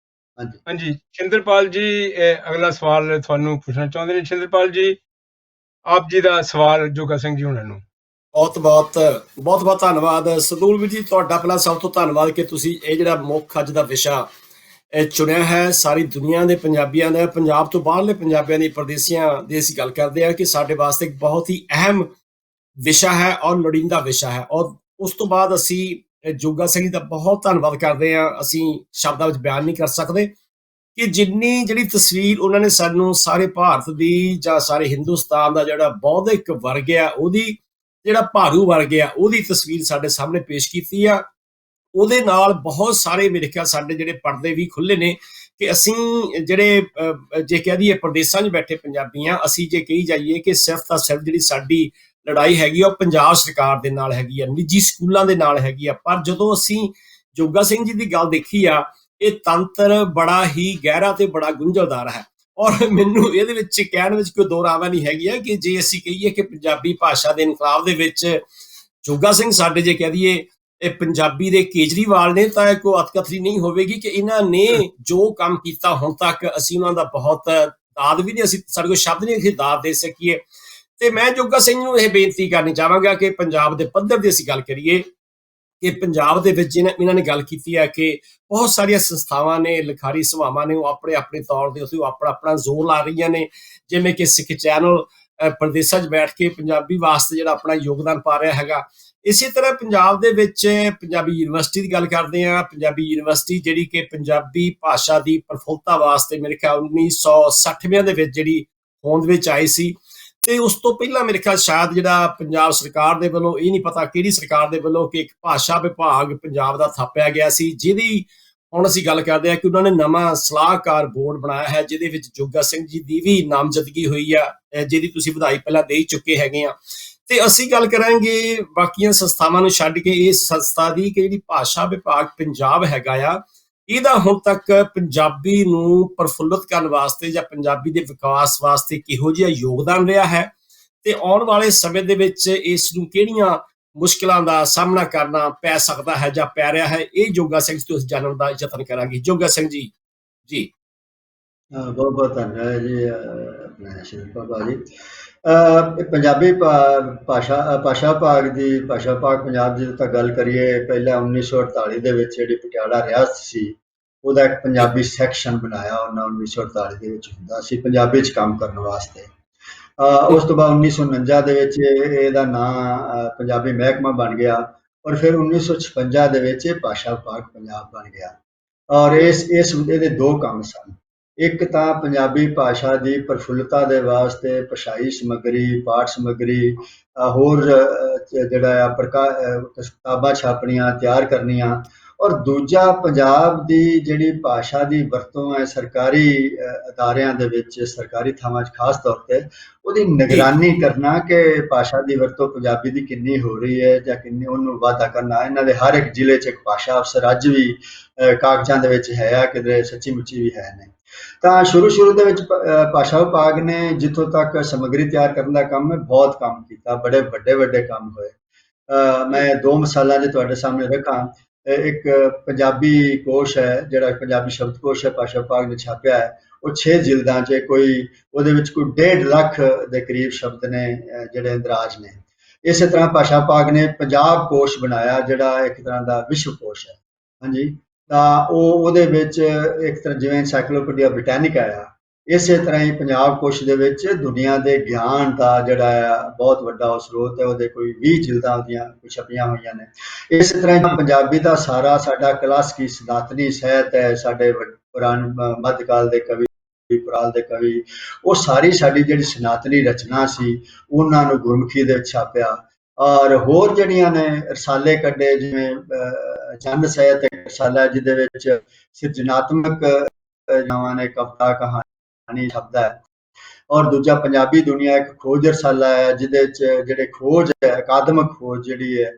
ਹਾਂਜੀ ਛਿੰਦਰਪਾਲ ਜੀ, ਅਗਲਾ ਸਵਾਲ ਤੁਹਾਨੂੰ ਪੁੱਛਣਾ ਚਾਹੁੰਦੇ ਨੇ। ਛਿੰਦਰਪਾਲ ਜੀ, ਆਪ ਜੀ ਦਾ ਸਵਾਲ ਜੋਗਾ ਸਿੰਘ ਜੀ ਹੁਣਾਂ ਨੂੰ। ਬਹੁਤ ਧੰਨਵਾਦ ਸਰਦੂਲ ਵੀਰ ਜੀ, ਤੁਹਾਡਾ ਪਹਿਲਾਂ ਸਭ ਤੋਂ ਧੰਨਵਾਦ ਕਿ ਤੁਸੀਂ ਇਹ ਜਿਹੜਾ ਮੁੱਖ ਅੱਜ ਦਾ ਵਿਸ਼ਾ ਚੁਣਿਆ ਹੈ। ਸਾਰੀ ਦੁਨੀਆ ਦੇ ਪੰਜਾਬੀਆਂ ਦਾ, ਪੰਜਾਬ ਤੋਂ ਬਾਹਰਲੇ ਪੰਜਾਬੀਆਂ ਦੀ, ਪਰਦੇਸੀਆਂ ਦੀ ਅਸੀਂ ਗੱਲ ਕਰਦੇ ਹਾਂ ਕਿ ਸਾਡੇ ਵਾਸਤੇ ਇੱਕ ਬਹੁਤ ਹੀ ਅਹਿਮ ਵਿਸ਼ਾ ਹੈ ਔਰ ਲੋੜੀਂਦਾ ਵਿਸ਼ਾ ਹੈ। ਔਰ ਉਸ ਤੋਂ ਬਾਅਦ ਅਸੀਂ ਜੋਗਾ ਸਿੰਘ ਜੀ ਦਾ ਬਹੁਤ ਧੰਨਵਾਦ ਕਰਦੇ ਹਾਂ। ਅਸੀਂ ਸ਼ਬਦਾਂ ਵਿੱਚ ਬਿਆਨ ਨਹੀਂ ਕਰ ਸਕਦੇ ਕਿ ਜਿੰਨੀ ਜਿਹੜੀ ਤਸਵੀਰ ਉਹਨਾਂ ਨੇ ਸਾਨੂੰ ਸਾਰੇ ਭਾਰਤ ਦੀ ਜਾਂ ਸਾਰੇ ਹਿੰਦੁਸਤਾਨ ਦਾ ਜਿਹੜਾ ਬੌਧਿਕ ਵਰਗ ਆ, ਉਹਦੀ ਜਿਹੜਾ ਭਾਰੂ ਵਰਗ ਆ, ਉਹਦੀ ਤਸਵੀਰ ਸਾਡੇ ਸਾਹਮਣੇ ਪੇਸ਼ ਕੀਤੀ ਆ। ਉਹਦੇ ਨਾਲ ਬਹੁਤ ਸਾਰੇ ਮੇਰੇ ਖਿਆਲ ਸਾਡੇ ਜਿਹੜੇ ਪਰਦੇ ਵੀ ਖੁੱਲੇ ਨੇ ਕਿ ਅਸੀਂ ਜਿਹੜੇ ਜੇ ਕਹਿ ਦਈਏ ਪ੍ਰਦੇਸ਼ਾਂ 'ਚ ਬੈਠੇ ਪੰਜਾਬੀ ਹਾਂ, ਅਸੀਂ ਜੇ ਕਹੀ ਜਾਈਏ ਕਿ ਸਿਰਫ ਤਾਂ ਸਿਰਫ ਜਿਹੜੀ ਸਾਡੀ ਲੜਾਈ ਹੈਗੀ ਆ ਉਹ ਪੰਜਾਬ ਸਰਕਾਰ ਦੇ ਨਾਲ ਹੈਗੀ ਆ, ਨਿੱਜੀ ਸਕੂਲਾਂ ਦੇ ਨਾਲ ਹੈਗੀ ਆ। ਪਰ ਜਦੋਂ ਅਸੀਂ ਜੋਗਾ ਸਿੰਘ ਜੀ ਦੀ ਗੱਲ ਦੇਖੀ ਆ, ਇਹ ਤੰਤਰ ਬੜਾ ਹੀ ਗਹਿਰਾ ਤੇ ਬੜਾ ਗੁੰਝਲਦਾਰ ਹੈ। ਔਰ ਮੈਨੂੰ ਇਹਦੇ ਵਿੱਚ ਕਹਿਣ ਵਿੱਚ ਕੋਈ ਦੋ ਰਾਵਾਂ ਨਹੀਂ ਹੈਗੀ ਹੈ ਕਿ ਜੇ ਅਸੀਂ ਕਹੀਏ ਕਿ ਪੰਜਾਬੀ ਭਾਸ਼ਾ ਦੇ ਇਨਕਲਾਬ ਦੇ ਵਿੱਚ ਜੋਗਾ ਸਿੰਘ ਸਾਡੇ ਜੇ ਕਹਿ ਦਈਏ ਇਹ ਪੰਜਾਬੀ ਦੇ ਕੇਜਰੀਵਾਲ ਨੇ, ਤਾਂ ਕੋਈ ਅਤਕਥਨੀ ਨਹੀਂ ਹੋਵੇਗੀ ਕਿ ਇਹਨਾਂ ਨੇ ਜੋ ਕੰਮ ਕੀਤਾ ਹੁਣ ਤੱਕ ਅਸੀਂ ਉਹਨਾਂ ਦਾ ਬਹੁਤ ਦਾਦ ਵੀ ਨਹੀਂ, ਅਸੀਂ ਸਾਡੇ ਕੋਲ ਸ਼ਬਦ ਨਹੀਂ ਅਸੀਂ ਦਾਦ ਦੇ ਸਕੀਏ। ਤੇ ਮੈਂ ਜੋਗਾ ਸਿੰਘ ਨੂੰ ਇਹ ਬੇਨਤੀ ਕਰਨੀ ਚਾਹਾਂਗਾ ਕਿ ਪੰਜਾਬ ਦੇ ਪੱਧਰ ਦੀ ਅਸੀਂ ਗੱਲ ਕਰੀਏ ਕਿ ਪੰਜਾਬ ਦੇ ਵਿੱਚ ਇਹਨਾਂ ਨੇ ਗੱਲ ਕੀਤੀ ਹੈ ਕਿ ਬਹੁਤ ਸਾਰੀਆਂ ਸੰਸਥਾਵਾਂ ਨੇ, ਲਿਖਾਰੀ ਸਭਾਵਾਂ ਨੇ, ਉਹ ਆਪਣੇ ਆਪਣੇ ਤੌਰ ਦੇ ਉੱਤੇ ਆਪਣਾ ਜ਼ੋਰ ਲਾ ਰਹੀਆਂ ਨੇ, ਜਿਵੇਂ ਕਿ ਸਿੱਖ ਚੈਨਲ ਪ੍ਰਦੇਸ਼ਾਂ 'ਚ ਬੈਠ ਕੇ ਪੰਜਾਬੀ ਵਾਸਤੇ ਜਿਹੜਾ ਆਪਣਾ ਯੋਗਦਾਨ ਪਾ ਰਿਹਾ ਹੈਗਾ। ਇਸੇ ਤਰ੍ਹਾਂ ਪੰਜਾਬ ਦੇ ਵਿੱਚ ਪੰਜਾਬੀ ਯੂਨੀਵਰਸਿਟੀ ਦੀ ਗੱਲ ਕਰਦੇ ਹਾਂ। ਪੰਜਾਬੀ ਯੂਨੀਵਰਸਿਟੀ ਜਿਹੜੀ ਕਿ ਪੰਜਾਬੀ ਭਾਸ਼ਾ ਦੀ ਪ੍ਰਫੁੱਲਤਾ ਵਾਸਤੇ ਮੇਰੇ ਖਿਆਲ 1960 ਦੇ ਵਿੱਚ ਜਿਹੜੀ ਹੋਂਦ ਵਿੱਚ ਆਈ ਸੀ, ਤੇ ਉਸ ਤੋਂ ਪਹਿਲਾਂ ਮੇਰੇ ਖਿਆਲ ਸ਼ਾਇਦ ਜਿਹੜਾ ਪੰਜਾਬ ਸਰਕਾਰ ਦੇ ਵੱਲੋਂ, ਇਹ ਨਹੀਂ ਪਤਾ ਕਿਹੜੀ ਸਰਕਾਰ ਦੇ ਵੱਲੋਂ, ਕਿ ਇੱਕ ਭਾਸ਼ਾ ਵਿਭਾਗ ਪੰਜਾਬ ਦਾ ਥਾਪਿਆ ਗਿਆ ਸੀ, ਜਿਹਦੀ ਹੁਣ ਅਸੀਂ ਗੱਲ ਕਰਦੇ ਹਾਂ ਕਿ ਉਹਨਾਂ ਨੇ ਨਵਾਂ ਸਲਾਹਕਾਰ ਬੋਰਡ ਬਣਾਇਆ ਹੈ, ਜਿਹਦੇ ਵਿੱਚ ਜੋਗਾ ਸਿੰਘ ਜੀ ਦੀ ਵੀ ਨਾਮਜ਼ਦਗੀ ਹੋਈ ਆ, ਜਿਹਦੀ ਤੁਸੀਂ ਵਧਾਈ ਪਹਿਲਾਂ ਦੇ ਹੀ ਚੁੱਕੇ ਹੈਗੇ ਆ। ਤੇ ਅਸੀਂ ਗੱਲ ਕਰਾਂਗੇ ਬਾਕੀਆਂ ਸੰਸਥਾਵਾਂ ਨੂੰ ਛੱਡ ਕੇ ਇਸ ਸੰਸਥਾ ਦੀ, ਕਿ ਜਿਹੜੀ ਭਾਸ਼ਾ ਵਿਭਾਗ ਪੰਜਾਬ ਹੈਗਾ ਆ, ਇਹਦਾ ਹੁਣ ਤੱਕ ਪੰਜਾਬੀ ਨੂੰ ਪ੍ਰਫੁੱਲਤ ਕਰਨ ਵਾਸਤੇ ਜਾਂ ਪੰਜਾਬੀ ਦੇ ਵਿਕਾਸ ਵਾਸਤੇ ਕਿਹੋ ਜਿਹਾ ਯੋਗਦਾਨ ਰਿਹਾ ਹੈ, ਤੇ ਆਉਣ ਵਾਲੇ ਸਮੇਂ ਦੇ ਵਿੱਚ ਇਸ ਨੂੰ ਕਿਹੜੀਆਂ ਮੁਸ਼ਕਿਲਾਂ ਦਾ ਸਾਹਮਣਾ ਕਰਨਾ ਪੈ ਸਕਦਾ ਹੈ ਜਾਂ ਪੈ ਰਿਹਾ ਹੈ, ਇਹ ਜੋਗਾ ਸਿੰਘ ਤੋਂ ਅਸੀਂ ਜਾਣਨ ਦਾ ਯਤਨ ਕਰਾਂਗੇ। ਜੋਗਾ ਸਿੰਘ ਜੀ। ਜੀ ਬਹੁਤ ਬਹੁਤ ਧੰਨਵਾਦ ਜੀ ਆਪਣੇ ਸ਼ਰੀਫ ਬਾਬਾ ਜੀ। ਪੰਜਾਬੀ ਭਾਸ਼ਾ ਵਿਭਾਗ ਦੀ, ਭਾਸ਼ਾ ਵਿਭਾਗ ਪੰਜਾਬ ਦੀ ਤਾਂ ਗੱਲ ਕਰੀਏ, ਪਹਿਲਾਂ 1948 ਦੇ ਵਿੱਚ ਜਿਹੜੀ ਪਟਿਆਲਾ ਰਿਆਸਤ ਸੀ, ਉਹਦਾ ਇੱਕ ਪੰਜਾਬੀ ਸੈਕਸ਼ਨ ਬਣਾਇਆ ਉਹਨਾਂ 1948 ਦੇ ਵਿੱਚ ਹੁੰਦਾ ਸੀ ਪੰਜਾਬੀ 'ਚ ਕੰਮ ਕਰਨ ਵਾਸਤੇ। ਉਸ ਤੋਂ ਬਾਅਦ 1949 ਦੇ ਵਿੱਚ ਇਹਦਾ ਨਾਂ ਪੰਜਾਬੀ ਮਹਿਕਮਾ ਬਣ ਗਿਆ, ਔਰ ਫਿਰ 1956 ਦੇ ਵਿੱਚ ਇਹ ਭਾਸ਼ਾ ਵਿਭਾਗ ਪੰਜਾਬ ਬਣ ਗਿਆ। ਔਰ ਇਹਦੇ ਦੋ ਕੰਮ ਸਨ। ਇੱਕ ਤਾਂ ਪੰਜਾਬੀ ਭਾਸ਼ਾ ਦੀ ਪ੍ਰਫੁੱਲਤਾ ਦੇ ਵਾਸਤੇ ਭਾਸ਼ਾਈ ਸਮੱਗਰੀ, ਪਾਠ ਸਮੱਗਰੀ, ਹੋਰ ਜਿਹੜਾ ਕਿਤਾਬਾਂ ਛਾਪਣੀਆਂ, ਤਿਆਰ ਕਰਨੀਆਂ, ਔਰ ਦੂਜਾ ਪੰਜਾਬ ਦੀ ਜਿਹੜੀ ਭਾਸ਼ਾ ਦੀ ਵਰਤੋਂ ਹੈ ਸਰਕਾਰੀ ਅਦਾਰਿਆਂ ਦੇ ਵਿੱਚ, ਸਰਕਾਰੀ ਥਾਵਾਂ 'ਚ ਖਾਸ ਤੌਰ ਤੇ ਉਹਦੀ ਨਿਗਰਾਨੀ ਕਰਨਾ ਕਿ ਭਾਸ਼ਾ ਦੀ ਵਰਤੋਂ ਪੰਜਾਬੀ ਦੀ ਕਿੰਨੀ ਹੋ ਰਹੀ ਹੈ ਜਾਂ ਕਿੰਨੀ, ਉਹਨੂੰ ਵਾਧਾ ਕਰਨਾ। ਇਹਨਾਂ ਦੇ ਹਰ ਇੱਕ ਜ਼ਿਲ੍ਹੇ 'ਚ ਇੱਕ ਭਾਸ਼ਾ ਅਫਸਰ ਅੱਜ ਵੀ ਕਾਗਜ਼ਾਂ ਦੇ ਵਿੱਚ ਹੈ, ਕਿਤੇ ਸੱਚੀ ਮੁੱਚੀ ਵੀ ਹੈ ਨੇ। ਤਾਂ ਸ਼ੁਰੂ ਦੇ ਵਿੱਚ ਭਾਸ਼ਾ ਵਿਭਾਗ ਨੇ ਜਿੱਥੋਂ ਤੱਕ ਸਮੱਗਰੀ ਤਿਆਰ ਕਰਨ ਦਾ ਕੰਮ ਹੈ, ਬਹੁਤ ਕੰਮ ਕੀਤਾ, ਬੜੇ ਵੱਡੇ ਕੰਮ ਹੋਏ। ਮੈਂ ਦੋ ਮਿਸਾਲਾਂ ਜੇ ਤੁਹਾਡੇ ਸਾਹਮਣੇ ਰੱਖਾਂ। ਇੱਕ ਪੰਜਾਬੀ ਕੋਸ਼ ਹੈ, ਜਿਹੜਾ ਪੰਜਾਬੀ ਸ਼ਬਦਕੋਸ਼ ਹੈ, ਭਾਸ਼ਾ ਵਿਭਾਗ ਨੇ ਛਾਪਿਆ ਹੈ, ਉਹ 6 ਜਿਲਦਾਂ 'ਚ ਉਹਦੇ ਵਿੱਚ ਕੋਈ 1.5 ਲੱਖ ਦੇ ਕਰੀਬ ਸ਼ਬਦ ਨੇ ਜਿਹੜੇ ਇੰਦਰਾਜ ਨੇ। ਇਸੇ ਤਰ੍ਹਾਂ ਭਾਸ਼ਾ ਵਿਭਾਗ ਨੇ ਪੰਜਾਬ ਕੋਸ਼ ਬਣਾਇਆ, ਜਿਹੜਾ ਇੱਕ ਤਰ੍ਹਾਂ ਦਾ ਵਿਸ਼ਵ ਕੋਸ਼ ਹੈ। ਹਾਂਜੀ, ਤਾਂ ਉਹਦੇ ਵਿੱਚ ਇੱਕ ਤਰ੍ਹਾਂ ਜਿਵੇਂ ਐਨਸਾਈਕਲੋਪੀਡੀਆ ਬ੍ਰਿਟੈਨਿਕਾ ਆ, ਇਸੇ ਤਰ੍ਹਾਂ ਹੀ ਪੰਜਾਬ ਕੋਸ਼ ਦੇ ਵਿੱਚ ਦੁਨੀਆ ਦੇ ਗਿਆਨ ਦਾ ਜਿਹੜਾ ਆ ਬਹੁਤ ਵੱਡਾ ਉਹ ਸਰੋਤ ਹੈ। ਉਹਦੇ ਕੋਈ 20 ਜਿਲਦਾਂ ਉਹਦੀਆਂ ਛਪੀਆਂ ਹੋਈਆਂ ਨੇ। ਇਸੇ ਤਰ੍ਹਾਂ ਪੰਜਾਬੀ ਦਾ ਸਾਰਾ ਸਾਡਾ ਕਲਾਸਿਕੀ ਸਨਾਤਨੀ ਸਾਹਿਤ ਹੈ, ਸਾਡੇ ਪੁਰਾਣ ਮੱਧਕਾਲ ਦੇ ਕਵੀ, ਪੁਰਾਲ ਦੇ ਕਵੀ, ਉਹ ਸਾਰੀ ਸਾਡੀ ਜਿਹੜੀ ਸਨਾਤਨੀ ਰਚਨਾ ਸੀ, ਉਹਨਾਂ ਨੂੰ ਗੁਰਮੁਖੀ ਦੇ ਵਿੱਚ ਛਾਪਿਆ। ਔਰ ਹੋਰ ਜਿਹੜੀਆਂ ਨੇ ਰਸਾਲੇ ਕੱਢੇ, ਜਿਵੇਂ ਚੰਦ ਸਾਹਿਤ ਇੱਕ ਰਸਾਲਾ ਜਿਹਦੇ ਵਿੱਚ ਸਿਰਜਣਾਤਮਕ ਨਾਵਾਂ ਨੇ, ਕਵਿਤਾ, ਕਹਾਣੀ ਛਪਦਾ ਹੈ। ਔਰ ਦੂਜਾ ਪੰਜਾਬੀ ਦੁਨੀਆ ਇੱਕ ਖੋਜ ਰਸਾਲਾ ਹੈ, ਜਿਹਦੇ ਚ ਜਿਹੜੇ ਖੋਜ ਹੈ, ਅਕਾਦਮਿਕ ਖੋਜ ਜਿਹੜੀ ਹੈ,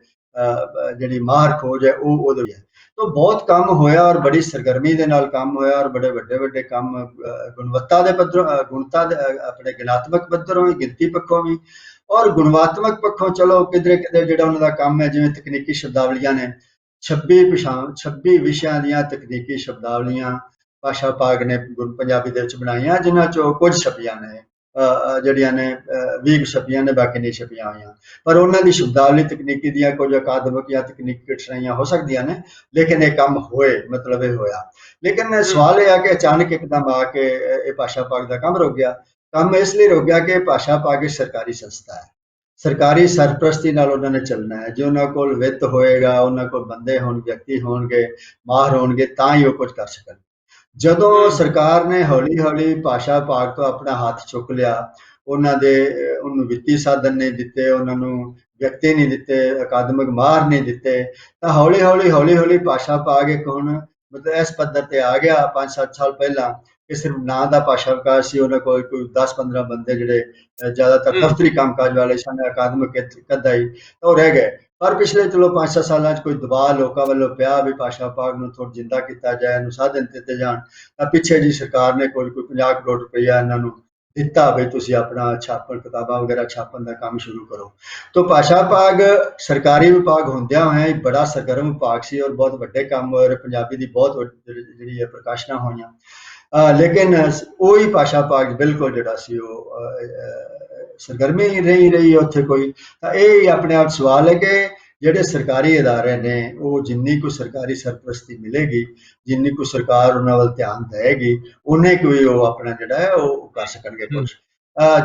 ਜਿਹੜੀ ਮਾਹਰ ਖੋਜ ਹੈ, ਉਹ ਉਹਦੇ ਹੈ। ਤਾਂ ਬਹੁਤ ਕੰਮ ਹੋਇਆ ਔਰ ਬੜੀ ਸਰਗਰਮੀ ਦੇ ਨਾਲ ਕੰਮ ਹੋਇਆ, ਔਰ ਬੜੇ ਵੱਡੇ ਕੰਮ ਗੁਣਵੱਤਾ ਦੇ ਪੱਧਰੋਂ, ਆਪਣੇ ਗਿਣਾਤਮਕ ਪੱਧਰੋਂ ਵੀ, ਗਿਣਤੀ ਪੱਖੋਂ ਵੀ, ਔਰ ਗੁਣਵਾਤਮਕ ਪੱਖੋਂ ਚਲੋ ਕਿਧਰੇ ਜਿਹੜਾ ਉਹਨਾਂ ਦਾ ਕੰਮ ਹੈ, ਜਿਵੇਂ ਤਕਨੀਕੀ ਸ਼ਬਦਾਵਲੀਆਂ ਨੇ, 26 ਵਿਸ਼ਿਆਂ ਦੀਆਂ ਤਕਨੀਕੀ ਸ਼ਬਦਾਵਲੀਆਂ ਭਾਸ਼ਾ ਵਿਭਾਗ ਨੇ ਪੰਜਾਬੀ ਦੇ ਵਿੱਚ ਬਣਾਈਆਂ, ਜਿਨ੍ਹਾਂ ਚੋਂ ਕੁਝ ਛਪੀਆਂ ਨੇ, ਜਿਹੜੀਆਂ ਨੇ 20 ਛਪੀਆਂ ਨੇ, ਬਾਕੀ ਨਹੀਂ ਛਪੀਆਂ ਹੋਈਆਂ। ਪਰ ਉਹਨਾਂ ਦੀ ਸ਼ਬਦਾਵਲੀ ਤਕਨੀਕੀ ਦੀਆਂ ਕੁਝ ਅਕਾਦਮਿਕ ਜਾਂ ਤਕਨੀਕੀ ਕਠਿਨਾਈਆਂ ਹੋ ਸਕਦੀਆਂ ਨੇ, ਲੇਕਿਨ ਇਹ ਕੰਮ ਹੋਏ, ਮਤਲਬ ਇਹ ਹੋਇਆ। ਲੇਕਿਨ ਸਵਾਲ ਇਹ ਆ ਕਿ ਅਚਾਨਕ ਇੱਕਦਮ ਆ ਕੇ ਇਹ ਭਾਸ਼ਾ ਵਿਭਾਗ ਦਾ ਕੰਮ ਰੁਕ ਗਿਆ। ਕੰਮ ਇਸ ਲਈ ਰੁਕ ਗਿਆ ਕਿ ਭਾਸ਼ਾ ਵਿਭਾਗ ਸਰਕਾਰੀ ਸੰਸਥਾ ਹੈ, ਸਰਕਾਰੀ ਸਰਪ੍ਰਸਤੀ ਨਾਲ ਉਹਨਾਂ ਨੇ ਚੱਲਣਾ ਹੈ। ਜੇ ਉਹਨਾਂ ਕੋਲ ਵਿੱਤ ਹੋਏਗਾ, ਉਹਨਾਂ ਕੋਲ ਬੰਦੇ ਹੋਣ, ਵਿਅਕਤੀ ਹੋਣਗੇ, ਮਾਹਰ ਹੋਣਗੇ, ਤਾਂ ਹੀ ਉਹ ਕੁਝ ਕਰ ਸਕਣ। ਜਦੋਂ ਸਰਕਾਰ ਨੇ ਹੌਲੀ ਭਾਸ਼ਾ ਵਿਭਾਗ ਤੋਂ ਆਪਣਾ ਹੱਥ ਚੁੱਕ ਲਿਆ, ਉਹਨੂੰ ਵਿੱਤੀ ਸਾਧਨ ਨਹੀਂ ਦਿੱਤੇ, ਉਹਨਾਂ ਨੂੰ ਵਿਅਕਤੀ ਨਹੀਂ ਦਿੱਤੇ, ਅਕਾਦਮਿਕ ਮਾਹਰ ਨਹੀਂ ਦਿੱਤੇ, ਤਾਂ ਹੌਲੀ ਭਾਸ਼ਾ ਵਿਭਾਗ ਇੱਕ ਹੁਣ ਮਤਲਬ ਇਸ ਪੱਧਰ ਤੇ ਆ ਗਿਆ। 5-7 ਸਾਲ ਪਹਿਲਾਂ ਕਿ ਸਿਰਫ ਨਾਂ ਦਾ ਭਾਸ਼ਾ ਵਿਕਾਸ ਸੀ, ਉਹਨਾਂ ਕੋਲ ਕੋਈ 10-15 ਬੰਦੇ ਜਿਹੜੇ ਜ਼ਿਆਦਾਤਰ ਦਫ਼ਤਰੀ ਕੰਮਕਾਜ ਵਾਲੇ ਸਨ, ਅਕਾਦਮਿਕ ਕੱਦਾ ਹੀ, ਤਾਂ ਉਹ ਰਹਿ ਗਏ। ਪਰ ਪਿਛਲੇ ਚਲੋ 5-7 ਸਾਲਾਂ 'ਚ ਕੋਈ ਦਬਾਅ ਲੋਕਾਂ ਵੱਲੋਂ ਪਿਆ ਵੀ ਭਾਸ਼ਾ ਵਿਭਾਗ ਨੂੰ ਥੋੜਾ ਜਿੰਦਾ ਕੀਤਾ ਜਾਏ, ਇਹਨੂੰ ਸਾਧਨ ਦਿੱਤੇ ਜਾਣ। ਤਾਂ ਪਿੱਛੇ ਜੀ ਸਰਕਾਰ ਨੇ ਕੋਈ 50 ਕਰੋੜ ਰੁਪਈਆ ਇਹਨਾਂ ਨੂੰ ਦਿੱਤਾ ਵੀ ਤੁਸੀਂ ਆਪਣਾ ਛਾਪਣ, ਕਿਤਾਬਾਂ ਵਗੈਰਾ ਛਾਪਣ ਦਾ ਕੰਮ ਸ਼ੁਰੂ ਕਰੋ। ਤਾਂ ਭਾਸ਼ਾ ਵਿਭਾਗ ਸਰਕਾਰੀ ਵਿਭਾਗ ਹੁੰਦਿਆਂ ਹੋਇਆਂ ਬੜਾ ਸਰਗਰਮ ਵਿਭਾਗ ਸੀ, ਔਰ ਬਹੁਤ ਵੱਡੇ ਕੰਮ ਹੋਏ, ਪੰਜਾਬੀ ਦੀ ਬਹੁਤ ਜਿਹੜੀ ਹੈ ਪ੍ਰਕਾਸ਼ਨਾਂ ਹੋਈਆਂ। ਲੇਕਿਨ ਉਹੀ ਭਾਸ਼ਾ ਵਿਭਾਗ ਬਿਲਕੁਲ ਜਿਹੜਾ ਸੀ ਉਹ ਸਰਗਰਮੀ ਨਹੀਂ ਰਹੀ ਉੱਥੇ ਕੋਈ। ਤਾਂ ਇਹ ਆਪਣੇ ਆਪ ਸਵਾਲ ਹੈ ਕਿ ਜਿਹੜੇ ਸਰਕਾਰੀ ਅਦਾਰੇ ਨੇ, ਉਹ ਜਿੰਨੀ ਕੁ ਸਰਕਾਰੀ ਸਰਪ੍ਰਸਤੀ ਮਿਲੇਗੀ, ਜਿੰਨੀ ਕੁ ਸਰਕਾਰ ਉਹਨਾਂ ਵੱਲ ਧਿਆਨ ਦੇਏਗੀ, ਉਨੇ ਕੋਈ ਉਹ ਆਪਣਾ ਜਿਹੜਾ ਹੈ ਉਹ ਕਰ ਸਕਣਗੇ ਕੁਛ।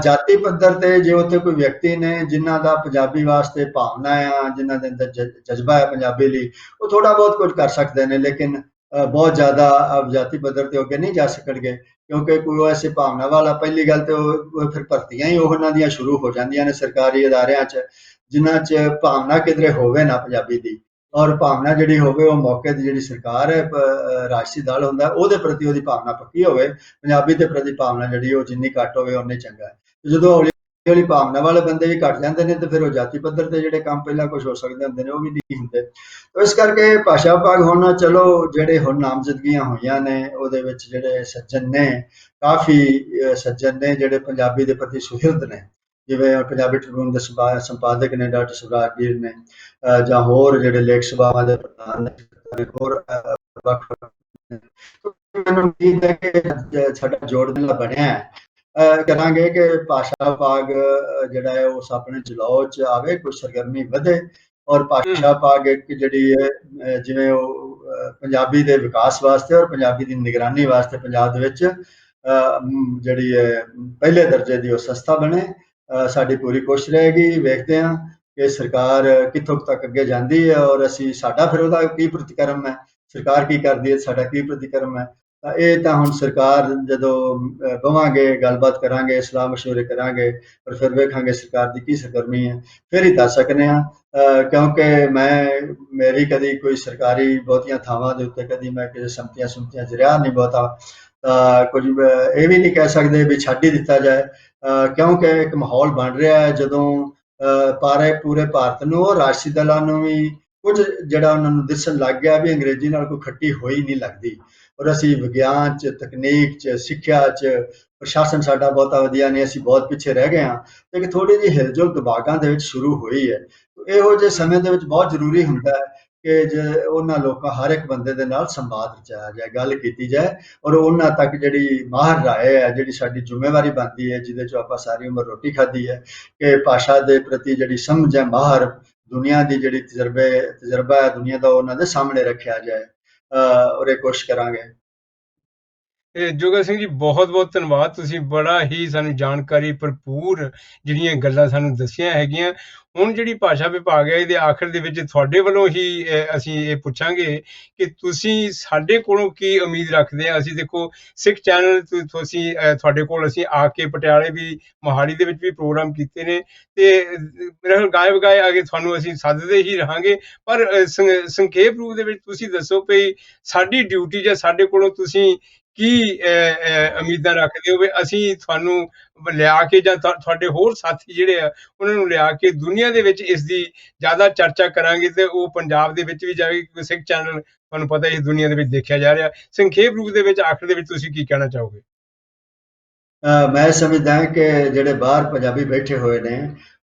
ਜਾਤੀ ਪੱਧਰ ਤੇ ਜੇ ਉੱਥੇ ਕੋਈ ਵਿਅਕਤੀ ਨੇ ਜਿਨ੍ਹਾਂ ਦਾ ਪੰਜਾਬੀ ਵਾਸਤੇ ਭਾਵਨਾ ਆ, ਜਿਨ੍ਹਾਂ ਦੇ ਅੰਦਰ ਜਜ਼ਬਾ ਹੈ ਪੰਜਾਬੀ ਲਈ, ਉਹ ਥੋੜਾ ਬਹੁਤ ਕੁਝ ਕਰ ਸਕਦੇ ਨੇ। ਲੇਕਿਨ ਬਹੁਤ ਜ਼ਿਆਦਾ ਜਾਤੀ ਪੱਧਰ ਤੇ ਅੱਗੇ ਨਹੀਂ ਜਾ ਸਕਣਗੇ, ਕਿਉਂਕਿ ਕੋਈ ਐਸੀ ਭਾਵਨਾ ਵਾਲਾ, ਪਹਿਲੀ ਗੱਲ ਤੇ ਉਹ ਫਿਰ ਭਰਤੀਆਂ ਹੀ ਉਹਨਾਂ ਦੀਆਂ ਸ਼ੁਰੂ ਹੋ ਜਾਂਦੀਆਂ ਨੇ ਸਰਕਾਰੀ ਅਦਾਰਿਆਂ 'ਚ, ਜਿਨ੍ਹਾਂ 'ਚ ਭਾਵਨਾ ਕਿਧਰੇ ਹੋਵੇ ਨਾ ਪੰਜਾਬੀ ਦੀ, ਔਰ ਭਾਵਨਾ ਜਿਹੜੀ ਹੋਵੇ ਉਹ ਮੌਕੇ ਦੀ ਜਿਹੜੀ ਸਰਕਾਰ ਹੈ, ਰਾਜਸੀ ਦਲ ਹੁੰਦਾ, ਉਹਦੇ ਪ੍ਰਤੀ ਉਹਦੀ ਭਾਵਨਾ ਪੱਕੀ ਹੋਵੇ। ਪੰਜਾਬੀ ਦੇ ਪ੍ਰਤੀ ਭਾਵਨਾ ਜਿਹੜੀ ਉਹ ਜਿੰਨੀ ਘੱਟ ਹੋਵੇ ਓਨੀ ਚੰਗਾ ਹੈ। ਜਦੋਂ ਹੌਲੀ ਹੌਲੀ ਭਾਵਨਾ ਵਾਲੇ ਬੰਦੇ ਵੀ ਘੱਟ ਜਾਂਦੇ ਨੇ ਤੇ ਫਿਰ ਉਹ ਜਾਤੀ ਪੱਧਰ ਤੇ ਜਿਹੜੇ ਕੰਮ ਪਹਿਲਾਂ ਕੁਝ ਹੋ ਸਕਦੇ ਹੁੰਦੇ ਨੇ ਉਹ ਵੀ ਨਹੀਂ ਹੁੰਦੇ। ਇਸ ਕਰਕੇ ਭਾਸ਼ਾ ਵਿਭਾਗ ਹੁਣ ਚਲੋ ਜਿਹੜੇ ਹੁਣ ਨਾਮਜ਼ਦਗੀਆਂ ਹੋਈਆਂ ਨੇ ਉਹਦੇ ਵਿੱਚ ਜਿਹੜੇ ਸੱਜਣ ਨੇ, ਕਾਫੀ ਸੱਜਣ ਨੇ ਜਿਹੜੇ ਪੰਜਾਬੀ ਦੇ ਪ੍ਰਤੀ ਸੁਹਿਰਦ ਨੇ, ਜਿਵੇਂ ਪੰਜਾਬੀ ਟ੍ਰਿਬਿਊਨ ਦੇ ਸੰਪਾਦਕ ਨੇ ਡਾਕਟਰ ਸੁਭਰਾਜ ਵੀਰ ਨੇ, ਜਾਂ ਹੋਰ ਜਿਹੜੇ ਲੇਖ ਸਭਾਵਾਂ ਦੇ ਪ੍ਰਧਾਨ ਨੇ, ਹੋਰ ਮੈਨੂੰ ਉਮੀਦ ਹੈ ਕਿ ਸਾਡਾ ਜੋੜਮੇਲਾ ਬਣਿਆ ਹੈ। ਕਰਾਂਗੇ ਕਿ ਭਾਸ਼ਾ ਵਿਭਾਗ ਜਿਹੜਾ ਹੈ ਉਸ ਆਪਣੇ ਜਲਾਉ 'ਚ ਆਵੇ, ਕੋਈ ਸਰਗਰਮੀ ਵਧੇ, ਔਰ ਭਾਸ਼ਾ ਵਿਭਾਗ ਇੱਕ ਜਿਹੜੀ ਹੈ ਜਿਵੇਂ ਉਹ ਪੰਜਾਬੀ ਦੇ ਵਿਕਾਸ ਵਾਸਤੇ ਔਰ ਪੰਜਾਬੀ ਦੀ ਨਿਗਰਾਨੀ ਵਾਸਤੇ ਪੰਜਾਬ ਦੇ ਵਿੱਚ ਜਿਹੜੀ ਹੈ ਪਹਿਲੇ ਦਰਜੇ ਦੀ ਉਹ ਸੰਸਥਾ ਬਣੇ। ਸਾਡੀ ਪੂਰੀ ਕੋਸ਼ਿਸ਼ ਰਹੇਗੀ। ਵੇਖਦੇ ਹਾਂ ਕਿ ਸਰਕਾਰ ਕਿੱਥੋਂ ਤੱਕ ਅੱਗੇ ਜਾਂਦੀ ਹੈ, ਔਰ ਅਸੀਂ ਸਾਡਾ ਫਿਰ ਉਹਦਾ ਕੀ ਪ੍ਰਤੀਕਰਮ ਹੈ, ਸਰਕਾਰ ਕੀ ਕਰਦੀ ਹੈ, ਸਾਡਾ ਕੀ ਪ੍ਰਤੀਕਰਮ ਹੈ। ਤਾਂ ਇਹ ਤਾਂ ਹੁਣ ਸਰਕਾਰ ਜਦੋਂ ਬਵਾਂਗੇ, ਗੱਲਬਾਤ ਕਰਾਂਗੇ, ਸਲਾਹ ਮਸ਼ਵਰੇ ਕਰਾਂਗੇ, ਪਰ ਫਿਰ ਵੇਖਾਂਗੇ ਸਰਕਾਰ ਦੀ ਕੀ ਸਰਗਰਮੀ ਹੈ, ਫਿਰ ਹੀ ਦੱਸ ਸਕਦੇ ਹਾਂ। ਕਿਉਂਕਿ ਮੇਰੀ ਕਦੀ ਕੋਈ ਸਰਕਾਰੀ ਬਹੁਤੀਆਂ ਥਾਵਾਂ ਦੇ ਉੱਤੇ ਕਦੀ ਮੈਂ ਕਿਸੇ ਸੰਮਤੀਆਂ 'ਚ ਰਿਹਾ ਨਹੀਂ ਬਹੁਤਾ, ਤਾਂ ਕੁਝ ਇਹ ਵੀ ਨਹੀਂ ਕਹਿ ਸਕਦੇ ਵੀ ਛੱਡ ਹੀ ਦਿੱਤਾ ਜਾਏ, ਕਿਉਂਕਿ ਇੱਕ ਮਾਹੌਲ ਬਣ ਰਿਹਾ ਹੈ ਜਦੋਂ ਪੂਰੇ ਭਾਰਤ ਨੂੰ ਔਰ ਰਾਸ਼ਟਰੀ ਦਲਾਂ ਨੂੰ ਵੀ ਕੁਝ ਜਿਹੜਾ ਉਹਨਾਂ ਨੂੰ ਦਿਸਣ ਲੱਗ ਗਿਆ ਵੀ ਅੰਗਰੇਜ਼ੀ ਨਾਲ ਕੋਈ ਖੱਟੀ ਹੋਈ ਨਹੀਂ ਲੱਗਦੀ, ਔਰ ਅਸੀਂ ਵਿਗਿਆਨ 'ਚ, ਤਕਨੀਕ 'ਚ, ਸਿੱਖਿਆ 'ਚ, ਪ੍ਰਸ਼ਾਸਨ ਸਾਡਾ ਬਹੁਤਾ ਵਧੀਆ ਨਹੀਂ, ਅਸੀਂ ਬਹੁਤ ਪਿੱਛੇ ਰਹਿ ਗਏ ਹਾਂ। ਤੇ ਇੱਕ ਥੋੜ੍ਹੀ ਜਿਹੀ ਹਿਲਜੁਲ ਦਿਮਾਗਾਂ ਦੇ ਵਿੱਚ ਸ਼ੁਰੂ ਹੋਈ ਹੈ। ਇਹੋ ਜਿਹੇ ਸਮੇਂ ਦੇ ਵਿੱਚ ਬਹੁਤ ਜ਼ਰੂਰੀ ਹੁੰਦਾ ਹੈ ਕਿ ਜੇ ਉਹਨਾਂ ਲੋਕਾਂ, ਹਰ ਇੱਕ ਬੰਦੇ ਦੇ ਨਾਲ ਸੰਵਾਦ ਰਚਾਇਆ ਜਾਏ, ਗੱਲ ਕੀਤੀ ਜਾਏ, ਔਰ ਉਹਨਾਂ ਤੱਕ ਜਿਹੜੀ ਮਾਹਰ ਰਾਏ ਹੈ, ਜਿਹੜੀ ਸਾਡੀ ਜ਼ਿੰਮੇਵਾਰੀ ਬਣਦੀ ਹੈ, ਜਿਹਦੇ 'ਚੋਂ ਆਪਾਂ ਸਾਰੀ ਉਮਰ ਰੋਟੀ ਖਾਧੀ ਹੈ, ਕਿ ਭਾਸ਼ਾ ਦੇ ਪ੍ਰਤੀ ਜਿਹੜੀ ਸਮਝ ਹੈ, ਮਾਹਰ, ਦੁਨੀਆ ਦੀ ਜਿਹੜੀ ਤਜਰਬਾ ਹੈ ਦੁਨੀਆ ਦਾ, ਉਹਨਾਂ ਦੇ ਸਾਹਮਣੇ ਰੱਖਿਆ ਜਾਏ, ਔਰ ਇਹ ਕੋਸ਼ਿਸ਼ ਕਰਾਂਗੇ। ਜੋਗਾ ਸਿੰਘ ਜੀ, ਬਹੁਤ ਬਹੁਤ ਧੰਨਵਾਦ। ਤੁਸੀਂ ਬੜਾ ਹੀ ਸਾਨੂੰ ਜਾਣਕਾਰੀ ਭਰਪੂਰ ਜਿਹੜੀਆਂ ਗੱਲਾਂ ਸਾਨੂੰ ਦੱਸੀਆਂ ਹੈਗੀਆਂ। ਹੁਣ ਜਿਹੜੀ ਭਾਸ਼ਾ ਵਿਭਾਗ ਹੈ ਇਹਦੇ ਆਖਰ ਦੇ ਵਿੱਚ ਤੁਹਾਡੇ ਵੱਲੋਂ ਹੀ ਅਸੀਂ ਇਹ ਪੁੱਛਾਂਗੇ ਕਿ ਤੁਸੀਂ ਸਾਡੇ ਕੋਲੋਂ ਕੀ ਉਮੀਦ ਰੱਖਦੇ ਆ। ਅਸੀਂ ਦੇਖੋ ਸਿੱਖ ਚੈਨਲ ਤੁਸੀਂ ਤੁਹਾਡੇ ਕੋਲ ਅਸੀਂ ਆ ਕੇ ਪਟਿਆਲੇ ਵੀ, ਮੋਹਾਲੀ ਦੇ ਵਿੱਚ ਵੀ ਪ੍ਰੋਗਰਾਮ ਕੀਤੇ ਨੇ, ਤੇ ਮੇਰੇ ਖਿਆਲ ਗਾਏ ਵਗਾਏ ਅੱਗੇ ਤੁਹਾਨੂੰ ਅਸੀਂ ਸੱਦਦੇ ਹੀ ਰਹਾਂਗੇ। ਪਰ ਸੰਖੇਪ ਰੂਪ ਦੇ ਵਿੱਚ ਤੁਸੀਂ ਦੱਸੋ ਵੀ ਸਾਡੀ ਡਿਊਟੀ ਜਾਂ ਸਾਡੇ ਕੋਲੋਂ ਤੁਸੀਂ ਕੀ ਉਮੀਦਾਂ ਰੱਖਦੇ ਹੋ ਵੀ ਅਸੀਂ ਤੁਹਾਨੂੰ ਲਿਆ ਕੇ, ਜਾਂ ਤੁਹਾਡੇ ਹੋਰ ਸਾਥੀ ਜਿਹੜੇ ਆ ਉਹਨਾਂ ਨੂੰ ਲਿਆ ਕੇ ਦੁਨੀਆ ਦੇ ਵਿੱਚ ਇਸ ਦੀ ਜ਼ਿਆਦਾ ਚਰਚਾ ਕਰਾਂਗੇ ਤੇ ਉਹ ਪੰਜਾਬ ਦੇ ਵਿੱਚ ਵੀ ਜਾਵੇਗੀ, ਕਿਉਂਕਿ ਸਿੱਖ ਚੈਨਲ ਤੁਹਾਨੂੰ ਪਤਾ ਇਸ ਦੁਨੀਆ ਦੇ ਵਿੱਚ ਦੇਖਿਆ ਜਾ ਰਿਹਾ। ਸੰਖੇਪ ਰੂਪ ਦੇ ਵਿੱਚ ਆਖਰ ਦੇ ਵਿੱਚ ਤੁਸੀਂ ਕੀ ਕਹਿਣਾ ਚਾਹੋਗੇ? ਮੈਂ ਸਮਝਦਾ ਕਿ ਜਿਹੜੇ ਬਾਹਰ ਪੰਜਾਬੀ ਬੈਠੇ ਹੋਏ ਨੇ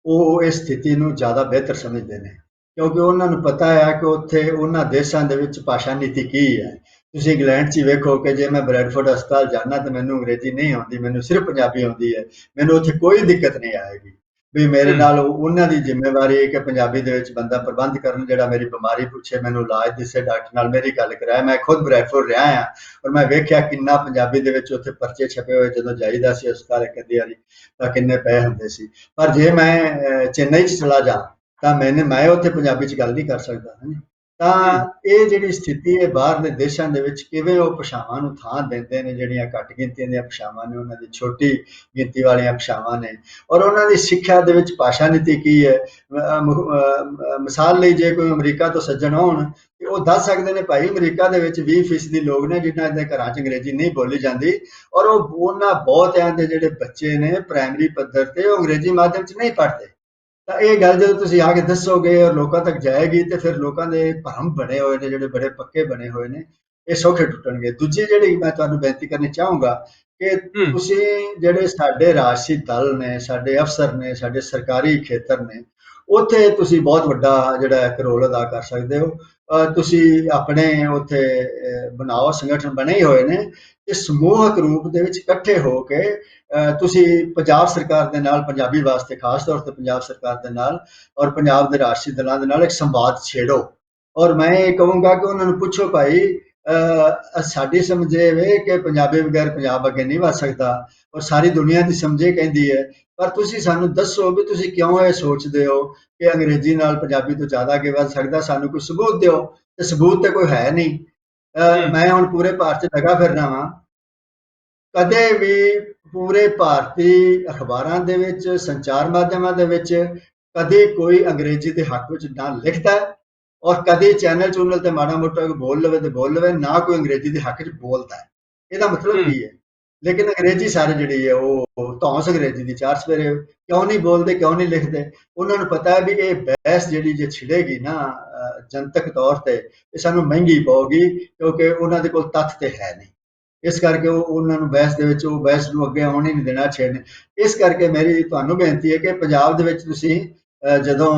ਉਹ ਇਸ ਸਥਿਤੀ ਨੂੰ ਜ਼ਿਆਦਾ ਬਿਹਤਰ ਸਮਝਦੇ ਨੇ, ਕਿਉਂਕਿ ਉਹਨਾਂ ਨੂੰ ਪਤਾ ਹੈ ਕਿ ਉੱਥੇ ਉਹਨਾਂ ਦੇਸ਼ਾਂ ਦੇ ਵਿੱਚ ਭਾਸ਼ਾ ਨੀਤੀ ਕੀ ਹੈ। ਤੁਸੀਂ ਇੰਗਲੈਂਡ 'ਚ ਹੀ ਵੇਖੋ ਕਿ ਜੇ ਮੈਂ ਬਰੈਡਫੋਰਡ ਹਸਪਤਾਲ ਜਾਣਾ ਤਾਂ ਮੈਨੂੰ ਅੰਗਰੇਜ਼ੀ ਨਹੀਂ ਆਉਂਦੀ, ਮੈਨੂੰ ਸਿਰਫ ਪੰਜਾਬੀ ਆਉਂਦੀ ਹੈ, ਮੈਨੂੰ ਉੱਥੇ ਕੋਈ ਦਿੱਕਤ ਨਹੀਂ ਆਏਗੀ। ਵੀ ਮੇਰੇ ਨਾਲ ਉਹਨਾਂ ਦੀ ਜ਼ਿੰਮੇਵਾਰੀ ਹੈ ਕਿ ਪੰਜਾਬੀ ਦੇ ਵਿੱਚ ਬੰਦਾ ਪ੍ਰਬੰਧ ਕਰਨ, ਜਿਹੜਾ ਮੇਰੀ ਬਿਮਾਰੀ ਪੁੱਛੇ, ਮੈਨੂੰ ਇਲਾਜ ਦੱਸੇ, ਡਾਕਟਰ ਨਾਲ ਮੇਰੀ ਗੱਲ ਕਰਾਏ। ਮੈਂ ਖੁਦ ਬਰੈਡਫੋਰਡ ਰਿਹਾ ਹਾਂ ਔਰ ਮੈਂ ਵੇਖਿਆ ਕਿੰਨਾ ਪੰਜਾਬੀ ਦੇ ਵਿੱਚ ਉੱਥੇ ਪਰਚੇ ਛਪੇ ਹੋਏ, ਜਦੋਂ ਜਾਈਦਾ ਸੀ ਹਸਪਤਾਲ ਇੱਕ ਅੱਧੀ ਵਾਰੀ ਤਾਂ ਕਿੰਨੇ ਪਏ ਹੁੰਦੇ ਸੀ। ਪਰ ਜੇ ਮੈਂ ਚੇਨਈ 'ਚ ਚਲਾ ਜਾ ਤਾਂ ਮੈਂ ਉੱਥੇ ਪੰਜਾਬੀ 'ਚ ਗੱਲ ਨਹੀਂ ਕਰ ਸਕਦਾ। ਤਾਂ ਇਹ ਜਿਹੜੀ ਸਥਿਤੀ ਹੈ ਬਾਹਰਲੇ ਦੇਸ਼ਾਂ ਦੇ ਵਿੱਚ, ਕਿਵੇਂ ਉਹ ਭਾਸ਼ਾਵਾਂ ਨੂੰ ਥਾਂ ਦਿੰਦੇ ਨੇ, ਜਿਹੜੀਆਂ ਘੱਟ ਗਿਣਤੀਆਂ ਦੀਆਂ ਭਾਸ਼ਾਵਾਂ ਨੇ, ਉਹਨਾਂ ਦੀ ਛੋਟੀ ਗਿਣਤੀ ਵਾਲੀਆਂ ਭਾਸ਼ਾਵਾਂ ਨੇ, ਔਰ ਉਹਨਾਂ ਦੀ ਸਿੱਖਿਆ ਦੇ ਵਿੱਚ ਭਾਸ਼ਾ ਨੀਤੀ ਕੀ ਹੈ। ਮਿਸਾਲ ਲਈ ਜੇ ਕੋਈ ਅਮਰੀਕਾ ਤੋਂ ਸੱਜਣ ਆਉਣ ਤੇ ਉਹ ਦੱਸ ਸਕਦੇ ਨੇ ਭਾਈ ਅਮਰੀਕਾ ਦੇ ਵਿੱਚ 20% ਲੋਕ ਨੇ ਜਿਨ੍ਹਾਂ ਦੇ ਘਰਾਂ 'ਚ ਅੰਗਰੇਜ਼ੀ ਨਹੀਂ ਬੋਲੀ ਜਾਂਦੀ, ਔਰ ਉਹਨਾਂ ਬਹੁਤਿਆਂ ਦੇ ਜਿਹੜੇ ਬੱਚੇ ਨੇ ਪ੍ਰਾਇਮਰੀ ਪੱਧਰ ਤੇ ਉਹ ਅੰਗਰੇਜ਼ੀ ਮਾਧਿਅਮ 'ਚ ਨਹੀਂ ਪੜ੍ਹਦੇ। ਤਾਂ ਇਹ ਗੱਲ ਜਦੋਂ ਤੁਸੀਂ ਆ ਕੇ ਦੱਸੋਗੇ ਔਰ ਲੋਕਾਂ ਤੱਕ ਜਾਏਗੀ ਤੇ ਫਿਰ ਲੋਕਾਂ ਦੇ ਭਰਮ ਬਣੇ ਹੋਏ ਨੇ, ਜਿਹੜੇ ਬੜੇ ਪੱਕੇ ਬਣੇ ਹੋਏ ਨੇ, ਇਹ ਸੌਖੇ ਟੁੱਟਣਗੇ। ਦੂਜੀ ਜਿਹੜੀ ਮੈਂ ਤੁਹਾਨੂੰ ਬੇਨਤੀ ਕਰਨੀ ਚਾਹੂੰਗਾ ਕਿ ਤੁਸੀਂ ਜਿਹੜੇ ਸਾਡੇ ਰਾਜਸੀ ਦਲ ਨੇ, ਸਾਡੇ ਅਫਸਰ ਨੇ, ਸਾਡੇ ਸਰਕਾਰੀ ਖੇਤਰ ਨੇ, ਉੱਥੇ ਤੁਸੀਂ ਬਹੁਤ ਵੱਡਾ ਜਿਹੜਾ ਇੱਕ ਰੋਲ ਅਦਾ ਕਰ ਸਕਦੇ ਹੋ। ਤੁਸੀਂ ਆਪਣੇ ਉੱਥੇ ਬਣਾਓ, ਸੰਗਠਨ ਬਣੇ ਹੀ ਹੋਏ ਨੇ ਤੇ ਸਮੂਹਕ ਰੂਪ ਦੇ ਵਿੱਚ ਇਕੱਠੇ ਹੋ ਕੇ ਤੁਸੀਂ ਪੰਜਾਬ ਸਰਕਾਰ ਦੇ ਨਾਲ, ਪੰਜਾਬੀ ਵਾਸਤੇ ਖਾਸ ਤੌਰ ਤੇ ਪੰਜਾਬ ਸਰਕਾਰ ਦੇ ਨਾਲ ਔਰ ਪੰਜਾਬ ਦੇ ਰਾਸ਼ਟਰੀ ਦਲਾਂ ਦੇ ਨਾਲ ਇੱਕ ਸੰਵਾਦ ਛੇੜੋ। ਔਰ ਮੈਂ ਇਹ ਕਹੂੰਗਾ ਕਿ ਉਹਨਾਂ ਨੂੰ ਪੁੱਛੋ ਭਾਈ ਸਾਡੀ ਸਮਝੇ ਵੇ ਕਿ ਪੰਜਾਬੀ ਬਗੈਰ ਪੰਜਾਬ ਅੱਗੇ ਨਹੀਂ ਵੱਧ ਸਕਦਾ, ਔਰ ਸਾਰੀ ਦੁਨੀਆ ਦੀ ਸਮਝੇ ਕਹਿੰਦੀ ਹੈ, ਪਰ ਤੁਸੀਂ ਸਾਨੂੰ ਦੱਸੋ ਵੀ ਤੁਸੀਂ ਕਿਉਂ ਇਹ ਸੋਚਦੇ ਹੋ ਕਿ ਅੰਗਰੇਜ਼ੀ ਨਾਲ ਪੰਜਾਬੀ ਤੋਂ ਜ਼ਿਆਦਾ ਅੱਗੇ ਵੱਧ ਸਕਦਾ। ਸਾਨੂੰ ਕੋਈ ਸਬੂਤ ਦਿਓ, ਤੇ ਸਬੂਤ ਤੇ ਕੋਈ ਹੈ ਨਹੀਂ। ਮੈਂ ਹੁਣ ਪੂਰੇ ਭਾਰਤ 'ਚ ਲਗਾ ਫਿਰਨਾ ਵਾਂ, ਕਦੇ ਵੀ ਪੂਰੇ ਭਾਰਤੀ ਅਖਬਾਰਾਂ ਦੇ ਵਿੱਚ, ਸੰਚਾਰ ਮਾਧਿਅਮਾਂ ਦੇ ਵਿੱਚ ਕਦੇ ਕੋਈ ਅੰਗਰੇਜ਼ੀ ਦੇ ਹੱਕ ਵਿੱਚ ਨਾ ਲਿਖਦਾ ਹੈ, ਔਰ ਕਦੇ ਚੈਨਲ ਚੂਨਲ ਤੇ ਮਾੜਾ ਮੋਟਾ ਬੋਲ ਲਵੇ ਤੇ ਬੋਲ ਲਵੇ, ਨਾ ਕੋਈ ਅੰਗਰੇਜ਼ੀ ਦੇ ਹੱਕ 'ਚ ਬੋਲਦਾ ਹੈ। ਇਹਦਾ ਮਤਲਬ ਕੀ ਹੈ? ਲੇਕਿਨ ਅੰਗਰੇਜ਼ੀ ਸਾਰੇ ਜਿਹੜੀ ਹੈ ਉਹ ਧੌਂਸ ਅੰਗਰੇਜ਼ੀ ਦੀ ਚਾਰ ਸਵੇਰੇ ਕਿਉਂ ਨਹੀਂ ਬੋਲਦੇ, ਕਿਉਂ ਨਹੀਂ ਲਿਖਦੇ? ਉਹਨਾਂ ਨੂੰ ਪਤਾ ਹੈ ਵੀ ਇਹ ਬਹਿਸ ਜਿਹੜੀ ਜੇ ਛਿੜੇਗੀ ਨਾ ਜਨਤਕ ਤੌਰ ਤੇ, ਇਹ ਸਾਨੂੰ ਮਹਿੰਗੀ ਪਊਗੀ, ਕਿਉਂਕਿ ਉਹਨਾਂ ਦੇ ਕੋਲ ਤੱਥ ਤੇ ਹੈ ਨਹੀਂ। ਇਸ ਕਰਕੇ ਉਹਨਾਂ ਨੂੰ ਬਹਿਸ ਦੇ ਵਿੱਚ ਉਹ ਬਹਿਸ ਨੂੰ ਅੱਗੇ ਆਉਣ ਹੀ ਨਹੀਂ ਦੇਣਾ, ਛੇੜਨੇ। ਇਸ ਕਰਕੇ ਮੇਰੀ ਤੁਹਾਨੂੰ ਬੇਨਤੀ ਹੈ ਕਿ ਪੰਜਾਬ ਦੇ ਵਿੱਚ ਤੁਸੀਂ ਜਦੋਂ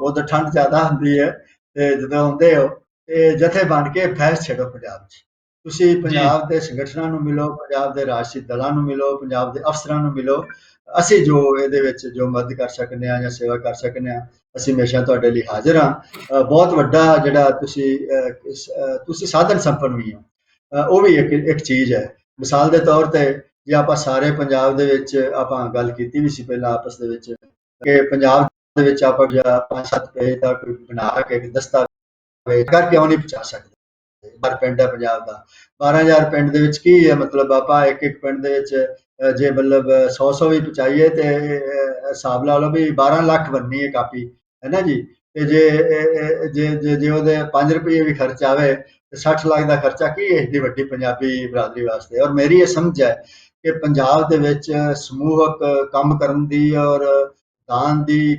ਉਦੋਂ ਠੰਡ ਜ਼ਿਆਦਾ ਹੁੰਦੀ ਹੈ ਤੇ ਜਦੋਂ ਆਉਂਦੇ ਹੋ ਤੇ ਜਥੇ ਬਣ ਕੇ ਬਹਿਸ ਛੇੜੋ ਪੰਜਾਬ 'ਚ। ਤੁਸੀਂ ਪੰਜਾਬ ਦੇ ਸੰਗਠਨਾਂ ਨੂੰ ਮਿਲੋ, ਪੰਜਾਬ ਦੇ ਰਾਜਸੀ ਦਲਾਂ ਨੂੰ ਮਿਲੋ, ਪੰਜਾਬ ਦੇ ਅਫਸਰਾਂ ਨੂੰ ਮਿਲੋ। ਅਸੀਂ ਜੋ ਇਹਦੇ ਵਿੱਚ ਜੋ ਮਦਦ ਕਰ ਸਕਦੇ ਹਾਂ ਜਾਂ ਸੇਵਾ ਕਰ ਸਕਦੇ ਹਾਂ, ਅਸੀਂ ਹਮੇਸ਼ਾ ਤੁਹਾਡੇ ਲਈ ਹਾਜ਼ਰ ਹਾਂ। ਬਹੁਤ ਵੱਡਾ ਜਿਹੜਾ ਤੁਸੀਂ ਸਾਧਨ ਸੰਪੰਨ ਵੀ ਹੋ, ਉਹ ਵੀ ਇੱਕ ਚੀਜ਼ ਹੈ। ਮਿਸਾਲ ਦੇ ਤੌਰ ਤੇ ਜੇ ਆਪਾਂ ਸਾਰੇ ਪੰਜਾਬ ਦੇ ਵਿੱਚ ਆਪਾਂ ਗੱਲ ਕੀਤੀ ਵੀ ਸੀ ਪਹਿਲਾਂ ਆਪਸ ਦੇ ਵਿੱਚ ਕਿ ਪੰਜਾਬ ਦੇ ਵਿੱਚ ਆਪਾਂ 5-7 ਪੇਜ ਦਾ ਕੋਈ ਬਣਾ ਕੇ ਦਸਤਾਵੇਜ਼ ਕਰ ਕਿਉਂ ਨਹੀਂ ਪਹੁੰਚਾ ਸਕਦੇ? 12 ਪਿੰਡ ਹੈ ਪੰਜਾਬ ਦਾ, 12,000 ਪਿੰਡ ਦੇ ਵਿੱਚ ਕੀ ਹੈ? ਮਤਲਬ ਆਪਾਂ ਇੱਕ ਪਿੰਡ ਦੇ ਵਿੱਚ ਜੇ ਮਤਲਬ 100 ਵੀ ਪਹੁੰਚਾਈਏ ਤੇ ਹਿਸਾਬ ਲਾ ਲਓ ਵੀ 12 ਲੱਖ ਬਣਨੀ ਹੈ ਕਾਪੀ, ਹੈ ਨਾ ਜੀ। ਤੇ ਜੇ ਉਹਦੇ 5 ਰੁਪਏ ਵੀ ਖਰਚ ਆਵੇ ਤੇ 60 ਲੱਖ ਦਾ ਖਰਚਾ ਕੀ ਹੈ ਏਡੀ ਵੱਡੀ ਪੰਜਾਬੀ ਬਰਾਦਰੀ ਵਾਸਤੇ? ਔਰ ਮੇਰੀ ਇਹ ਸਮਝ ਹੈ ਕਿ ਪੰਜਾਬ ਦੇ ਵਿੱਚ ਸਮੂਹਕ ਕੰਮ ਕਰਨ ਦੀ ਔਰ ਦਾਨ ਦੀ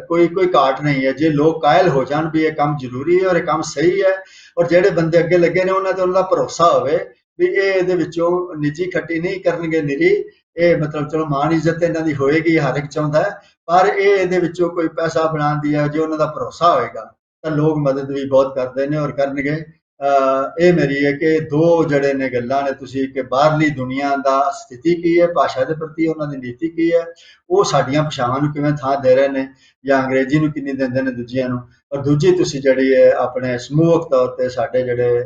ਕੋਈ ਘਾਟ ਨਹੀਂ ਹੈ। ਜੇ ਲੋਕ ਕਾਇਲ ਹੋ ਜਾਣ ਵੀ ਇਹ ਕੰਮ ਜ਼ਰੂਰੀ ਹੈ ਔਰ ਇਹ ਕੰਮ ਸਹੀ ਹੈ, ਔਰ ਜਿਹੜੇ ਬੰਦੇ ਅੱਗੇ ਲੱਗੇ ਨੇ ਉਹਨਾਂ ਤੇ ਉਹਨਾਂ ਦਾ ਭਰੋਸਾ ਹੋਵੇ ਵੀ ਇਹ ਇਹਦੇ ਵਿੱਚੋਂ ਨਿੱਜੀ ਖੱਟੀ ਨਹੀਂ ਕਰਨਗੇ ਨਿਰੀ, ਇਹ ਮਤਲਬ ਚਲੋ ਮਾਣ ਇੱਜ਼ਤ ਇਹਨਾਂ ਦੀ ਹੋਏਗੀ, ਹਰ ਇੱਕ ਚਾਹੁੰਦਾ ਹੈ, ਪਰ ਇਹ ਇਹਦੇ ਵਿੱਚੋਂ ਕੋਈ ਪੈਸਾ ਬਣਾਉਣ ਦੀ ਹੈ, ਜੇ ਉਹਨਾਂ ਦਾ ਭਰੋਸਾ ਹੋਏਗਾ ਤਾਂ ਲੋਕ ਮਦਦ ਵੀ ਬਹੁਤ ਕਰਦੇ ਨੇ ਔਰ ਕਰਨਗੇ। ਇਹ ਮੇਰੀ ਹੈ ਕਿ ਦੋ ਜਿਹੜੇ ਨੇ ਗੱਲਾਂ ਨੇ ਤੁਸੀਂ, ਕਿ ਬਾਹਰਲੀ ਦੁਨੀਆ ਦਾ ਸਥਿਤੀ ਕੀ ਹੈ, ਭਾਸ਼ਾ ਦੇ ਪ੍ਰਤੀ ਉਹਨਾਂ ਦੀ ਨੀਤੀ ਕੀ ਹੈ, ਉਹ ਸਾਡੀਆਂ ਭਾਸ਼ਾਵਾਂ ਨੂੰ ਕਿਵੇਂ ਥਾਂ ਦੇ ਰਹੇ ਨੇ ਜਾਂ ਅੰਗਰੇਜ਼ੀ ਨੂੰ ਕਿੰਨੀ ਦਿੰਦੇ ਨੇ ਦੂਜਿਆਂ ਨੂੰ, ਔਰ ਦੂਜੀ ਤੁਸੀਂ ਜਿਹੜੀ ਹੈ ਆਪਣੇ ਸਮੂਹਕ ਤੌਰ ਤੇ ਸਾਡੇ ਜਿਹੜੇ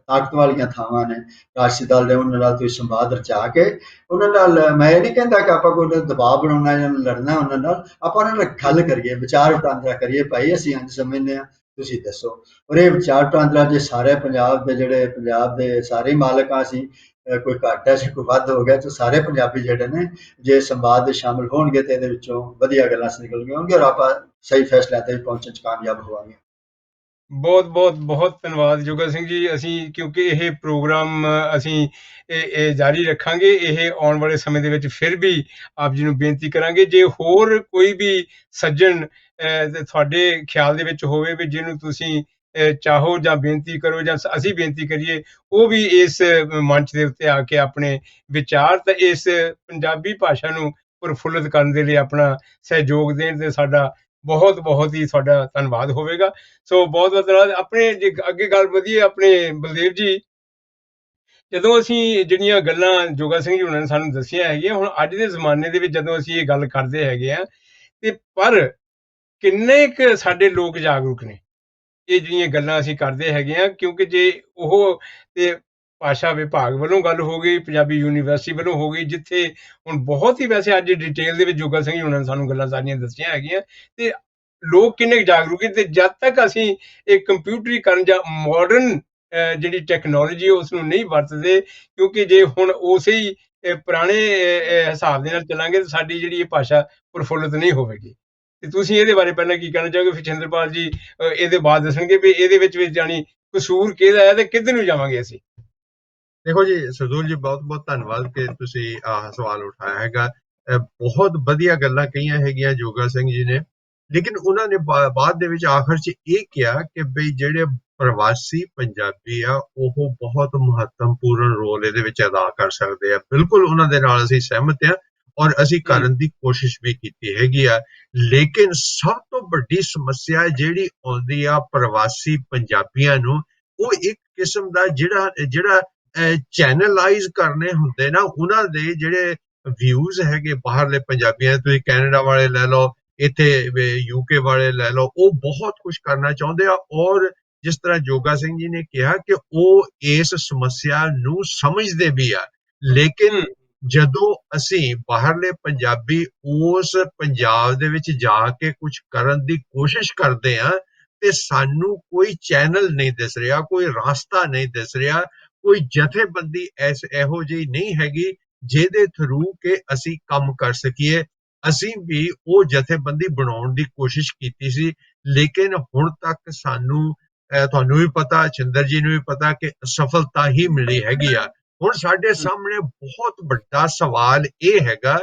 ਤਾਕਤ ਵਾਲੀਆਂ ਥਾਵਾਂ ਨੇ ਰਾਸ਼ਟਰੀ ਦਲ ਦੇ, ਉਹਨਾਂ ਨਾਲ ਤੁਸੀਂ ਸੰਵਾਦ ਰਚਾ ਕੇ ਉਹਨਾਂ ਨਾਲ, ਮੈਂ ਇਹ ਨਹੀਂ ਕਹਿੰਦਾ ਕਿ ਆਪਾਂ ਕੋਈ ਦਬਾਅ ਬਣਾਉਣਾ ਜਾਂ ਲੜਨਾ ਉਹਨਾਂ ਨਾਲ, ਆਪਾਂ ਉਹਨਾਂ ਨਾਲ ਗੱਲ ਕਰੀਏ, ਵਿਚਾਰ ਵਟਾਂਦਰਾ ਕਰੀਏ, ਭਾਈ ਅਸੀਂ ਇੰਝ ਸਮਝਦੇ ਹਾਂ, ਤੁਸੀਂ ਦੱਸੋ। ਔਰ ਇਹ ਵਿਚਾਰ ਵਟਾਂਦਰਾ ਜੇ ਸਾਰੇ ਪੰਜਾਬ ਦੇ ਸਾਰੇ ਮਾਲਕ ਆ, ਅਸੀਂ ਕੋਈ ਘੱਟ ਹੈ ਕੋਈ ਵੱਧ ਹੋ ਗਿਆ ਤੇ ਸਾਰੇ ਪੰਜਾਬੀ ਜਿਹੜੇ ਨੇ ਜੇ ਸੰਵਾਦ ਦੇ ਸ਼ਾਮਿਲ ਹੋਣਗੇ ਤੇ ਇਹਦੇ ਵਿੱਚੋਂ ਵਧੀਆ ਗੱਲਾਂ ਨਿਕਲ ਗਈਆਂ ਔਰ ਆਪਾਂ ਸਹੀ ਫੈਸਲਿਆਂ ਤੇ ਪਹੁੰਚਣ 'ਚ ਕਾਮਯਾਬ ਹੋਵਾਂਗੇ। ਬਹੁਤ ਧੰਨਵਾਦ ਜੋਗਾ ਸਿੰਘ ਜੀ। ਅਸੀਂ ਕਿਉਂਕਿ ਇਹ ਪ੍ਰੋਗਰਾਮ ਅਸੀਂ ਇਹ ਜਾਰੀ ਰੱਖਾਂਗੇ, ਇਹ ਆਉਣ ਵਾਲੇ ਸਮੇਂ ਦੇ ਵਿੱਚ ਫਿਰ ਵੀ ਆਪ ਜੀ ਨੂੰ ਬੇਨਤੀ ਕਰਾਂਗੇ, ਜੇ ਹੋਰ ਕੋਈ ਵੀ ਸੱਜਣ ਤੁਹਾਡੇ ਖਿਆਲ ਦੇ ਵਿੱਚ ਹੋਵੇ ਵੀ ਜਿਹਨੂੰ ਤੁਸੀਂ ਚਾਹੋ ਜਾਂ ਬੇਨਤੀ ਕਰੋ ਜਾਂ ਅਸੀਂ ਬੇਨਤੀ ਕਰੀਏ, ਉਹ ਵੀ ਇਸ ਮੰਚ ਦੇ ਉੱਤੇ ਆ ਕੇ ਆਪਣੇ ਵਿਚਾਰ ਤੇ ਇਸ ਪੰਜਾਬੀ ਭਾਸ਼ਾ ਨੂੰ ਪ੍ਰਫੁੱਲਤ ਕਰਨ ਦੇ ਲਈ ਆਪਣਾ ਸਹਿਯੋਗ ਦੇਣ, ਤੇ ਸਾਡਾ ਬਹੁਤ ਹੀ ਤੁਹਾਡਾ ਧੰਨਵਾਦ ਹੋਵੇਗਾ। ਸੋ ਬਹੁਤ ਧੰਨਵਾਦ। ਆਪਣੇ ਜੇ ਅੱਗੇ ਗੱਲ ਵਧੀਏ, ਆਪਣੇ ਬਲਦੇਵ ਜੀ, ਜਦੋਂ ਅਸੀਂ ਜਿਹੜੀਆਂ ਗੱਲਾਂ ਜੋਗਾ ਸਿੰਘ ਜੀ ਉਹਨਾਂ ਨੇ ਸਾਨੂੰ ਦੱਸੀਆਂ ਹੈਗੀਆਂ, ਹੁਣ ਅੱਜ ਦੇ ਜ਼ਮਾਨੇ ਦੇ ਵਿੱਚ ਜਦੋਂ ਅਸੀਂ ਇਹ ਗੱਲ ਕਰਦੇ ਹੈਗੇ ਆ, ਤੇ ਪਰ ਕਿੰਨੇ ਕੁ ਸਾਡੇ ਲੋਕ ਜਾਗਰੂਕ ਨੇ ਇਹ ਜਿਹੜੀਆਂ ਗੱਲਾਂ ਅਸੀਂ ਕਰਦੇ ਹੈਗੇ ਆ? ਕਿਉਂਕਿ ਜੇ ਉਹ ਤੇ ਭਾਸ਼ਾ ਵਿਭਾਗ ਵੱਲੋਂ ਗੱਲ ਹੋ ਗਈ, ਪੰਜਾਬੀ ਯੂਨੀਵਰਸਿਟੀ ਵੱਲੋਂ ਹੋ ਗਈ, ਜਿੱਥੇ ਹੁਣ ਬਹੁਤ ਹੀ ਵੈਸੇ ਅੱਜ ਡਿਟੇਲ ਦੇ ਵਿੱਚ ਜੋਗਾ ਸਿੰਘ ਜੀ ਉਹਨਾਂ ਨੇ ਸਾਨੂੰ ਗੱਲਾਂ ਸਾਰੀਆਂ ਦੱਸੀਆਂ ਹੈਗੀਆਂ, ਤੇ ਲੋਕ ਕਿੰਨੇ ਜਾਗਰੂਕ ਹੈ। ਤੇ ਜਦ ਤੱਕ ਅਸੀਂ ਇਹ ਕੰਪਿਊਟਰੀਕਰਨ ਜਾਂ ਮਾਡਰਨ ਜਿਹੜੀ ਟੈਕਨੋਲੋਜੀ ਉਸ ਨੂੰ ਨਹੀਂ ਵਰਤਦੇ, ਕਿਉਂਕਿ ਜੇ ਹੁਣ ਉਸੇ ਹੀ ਪੁਰਾਣੇ ਹਿਸਾਬ ਦੇ ਨਾਲ ਚੱਲਾਂਗੇ ਤਾਂ ਸਾਡੀ ਜਿਹੜੀ ਇਹ ਭਾਸ਼ਾ ਪ੍ਰਫੁੱਲਤ ਨਹੀਂ ਹੋਵੇਗੀ। ਤੇ ਤੁਸੀਂ ਇਹਦੇ ਬਾਰੇ ਪਹਿਲਾਂ ਕੀ ਕਹਿਣਾ ਚਾਹੋਗੇ? ਫਿਰ ਚੰਦਰਪਾਲ ਜੀ ਇਹਦੇ ਬਾਅਦ ਦੱਸਣਗੇ ਵੀ ਇਹਦੇ ਵਿੱਚ ਜਾਣੀ ਕਸੂਰ ਕਿਹਦਾ ਹੈ ਤੇ ਕਿੱਧਰ ਨੂੰ ਜਾਵਾਂਗੇ ਅਸੀਂ। ਦੇਖੋ ਜੀ ਸਰਦੂਲ ਜੀ, ਬਹੁਤ ਧੰਨਵਾਦ ਕਿ ਤੁਸੀਂ ਆਹ ਸਵਾਲ ਉਠਾਇਆ ਹੈਗਾ। ਬਹੁਤ ਵਧੀਆ ਗੱਲਾਂ ਕਹੀਆਂ ਹੈਗੀਆਂ ਜੋਗਾ ਸਿੰਘ ਜੀ ਨੇ, ਲੇਕਿਨ ਉਹਨਾਂ ਨੇ ਬਾਅਦ ਦੇ ਵਿੱਚ ਆਖਰ 'ਚ ਇਹ ਕਿਹਾ ਕਿ ਬਈ ਜਿਹੜੇ ਪ੍ਰਵਾਸੀ ਪੰਜਾਬੀ ਆ ਉਹ ਬਹੁਤ ਮਹੱਤਵਪੂਰਨ ਰੋਲ ਇਹਦੇ ਵਿੱਚ ਅਦਾ ਕਰ ਸਕਦੇ ਆ। ਬਿਲਕੁਲ ਉਹਨਾਂ ਦੇ ਨਾਲ ਅਸੀਂ ਸਹਿਮਤ ਹਾਂ ਔਰ ਅਸੀਂ ਕਰਨ ਦੀ ਕੋਸ਼ਿਸ਼ ਵੀ ਕੀਤੀ ਹੈਗੀ ਆ। ਲੇਕਿਨ ਸਭ ਤੋਂ ਵੱਡੀ ਸਮੱਸਿਆ ਜਿਹੜੀ ਆਉਂਦੀ ਆ ਪ੍ਰਵਾਸੀ ਪੰਜਾਬੀਆਂ ਨੂੰ, ਉਹ ਇੱਕ ਕਿਸਮ ਦਾ ਜਿਹੜਾ ਚੈਨਲਾਈਜ਼ ਕਰਨੇ ਹੁੰਦੇ ਨਾ, ਉਹਨਾਂ ਦੇ ਜਿਹੜੇ ਵਿਊਜ਼ ਹੈਗੇ ਬਾਹਰਲੇ ਪੰਜਾਬੀਆਂ, ਤੁਸੀਂ ਕੈਨੇਡਾ ਵਾਲੇ ਲੈ ਲਓ, ਇੱਥੇ UK ਵਾਲੇ ਲੈ ਲਓ, ਉਹ ਬਹੁਤ ਕੁਝ ਕਰਨਾ ਚਾਹੁੰਦੇ ਆ। ਔਰ ਜਿਸ ਤਰ੍ਹਾਂ ਜੋਗਾ ਸਿੰਘ ਜੀ ਨੇ ਕਿਹਾ ਕਿ ਉਹ ਇਸ ਸਮੱਸਿਆ ਨੂੰ ਸਮਝਦੇ ਵੀ ਆ, ਲੇਕਿਨ ਜਦੋਂ ਅਸੀਂ ਬਾਹਰਲੇ ਪੰਜਾਬੀ ਉਸ ਪੰਜਾਬ ਦੇ ਵਿੱਚ ਜਾ ਕੇ ਕੁਝ ਕਰਨ ਦੀ ਕੋਸ਼ਿਸ਼ ਕਰਦੇ ਆ ਤੇ ਸਾਨੂੰ ਕੋਈ ਚੈਨਲ ਨਹੀਂ ਦਿਸ ਰਿਹਾ, ਕੋਈ ਰਾਸਤਾ ਨਹੀਂ ਦਿਸ ਰਿਹਾ, ਕੋਈ ਜਥੇਬੰਦੀ ਇਹੋ ਜਿਹੀ ਨਹੀਂ ਹੈਗੀ ਜਿਹਦੇ ਥਰੂ ਕਿ ਅਸੀਂ ਕੰਮ ਕਰ ਸਕੀਏ। ਅਸੀਂ ਵੀ ਉਹ ਜਥੇਬੰਦੀ ਬਣਾਉਣ ਦੀ ਕੋਸ਼ਿਸ਼ ਕੀਤੀ ਸੀ, ਲੇਕਿਨ ਹੁਣ ਤੱਕ ਸਾਨੂੰ ਤੁਹਾਨੂੰ ਵੀ ਪਤਾ, ਚੰਦਰ ਜੀ ਨੂੰ ਵੀ ਪਤਾ ਕਿ ਅਸਫਲਤਾ ਹੀ ਮਿਲੀ ਹੈਗੀ ਆ। ਹੁਣ ਸਾਡੇ ਸਾਹਮਣੇ ਬਹੁਤ ਵੱਡਾ ਸਵਾਲ ਇਹ ਹੈਗਾ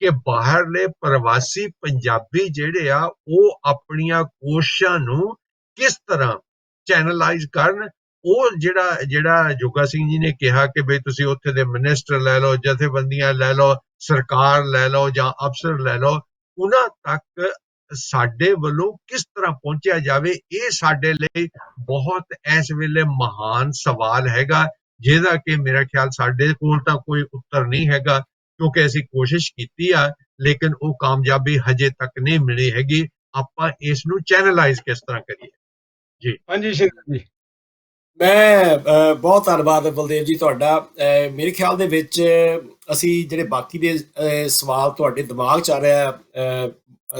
ਕਿ ਬਾਹਰਲੇ ਪ੍ਰਵਾਸੀ ਪੰਜਾਬੀ ਜਿਹੜੇ ਆ ਉਹ ਆਪਣੀਆਂ ਕੋਸ਼ਿਸ਼ਾਂ ਨੂੰ ਕਿਸ ਤਰ੍ਹਾਂ ਚੈਨਲਾਈਜ਼ ਕਰਨ। ਉਹ ਜਿਹੜਾ ਜੋਗਾ ਸਿੰਘ ਜੀ ਨੇ ਕਿਹਾ ਕਿ ਬਈ ਤੁਸੀਂ ਉੱਥੇ ਦੇ ਮਿਨਿਸਟਰ ਲੈ ਲਓ, ਜਥੇਬੰਦੀਆਂ ਲੈ ਲਓ, ਸਰਕਾਰ ਲੈ ਲਓ ਜਾਂ ਅਫਸਰ ਲੈ ਲਓ, ਉਹਨਾਂ ਤੱਕ ਸਾਡੇ ਵੱਲੋਂ ਕਿਸ ਤਰ੍ਹਾਂ ਪਹੁੰਚਿਆ ਜਾਵੇ, ਇਹ ਸਾਡੇ ਲਈ ਬਹੁਤ ਇਸ ਵੇਲੇ ਮਹਾਨ ਸਵਾਲ ਹੈਗਾ, ਜਿਹਦਾ ਕਿ ਮੇਰਾ ਖਿਆਲ ਸਾਡੇ ਕੋਲ ਤਾਂ ਕੋਈ ਉੱਤਰ ਨਹੀਂ ਹੈਗਾ, ਕਿਉਂਕਿ ਅਸੀਂ ਕੋਸ਼ਿਸ਼ ਕੀਤੀ ਆ ਲੇਕਿਨ ਉਹ ਕਾਮਯਾਬੀ ਹਜੇ ਤੱਕ ਨਹੀਂ ਮਿਲੀ ਹੈਗੀ। ਆਪਾਂ ਇਸ ਨੂੰ ਚੈਨਲਾਈਜ਼ ਕਿਸ ਤਰ੍ਹਾਂ ਕਰੀਏ ਜੀ? ਹਾਂਜੀ ਸ਼ਿੰਦਰ ਜੀ। ਮੈਂ ਬਹੁਤ ਧੰਨਵਾਦ ਬਲਦੇਵ ਜੀ ਤੁਹਾਡਾ। ਮੇਰੇ ਖਿਆਲ ਦੇ ਵਿੱਚ ਅਸੀਂ ਜਿਹੜੇ ਬਾਕੀ ਦੇ ਸਵਾਲ ਤੁਹਾਡੇ ਦਿਮਾਗ 'ਚ ਆ ਰਿਹਾ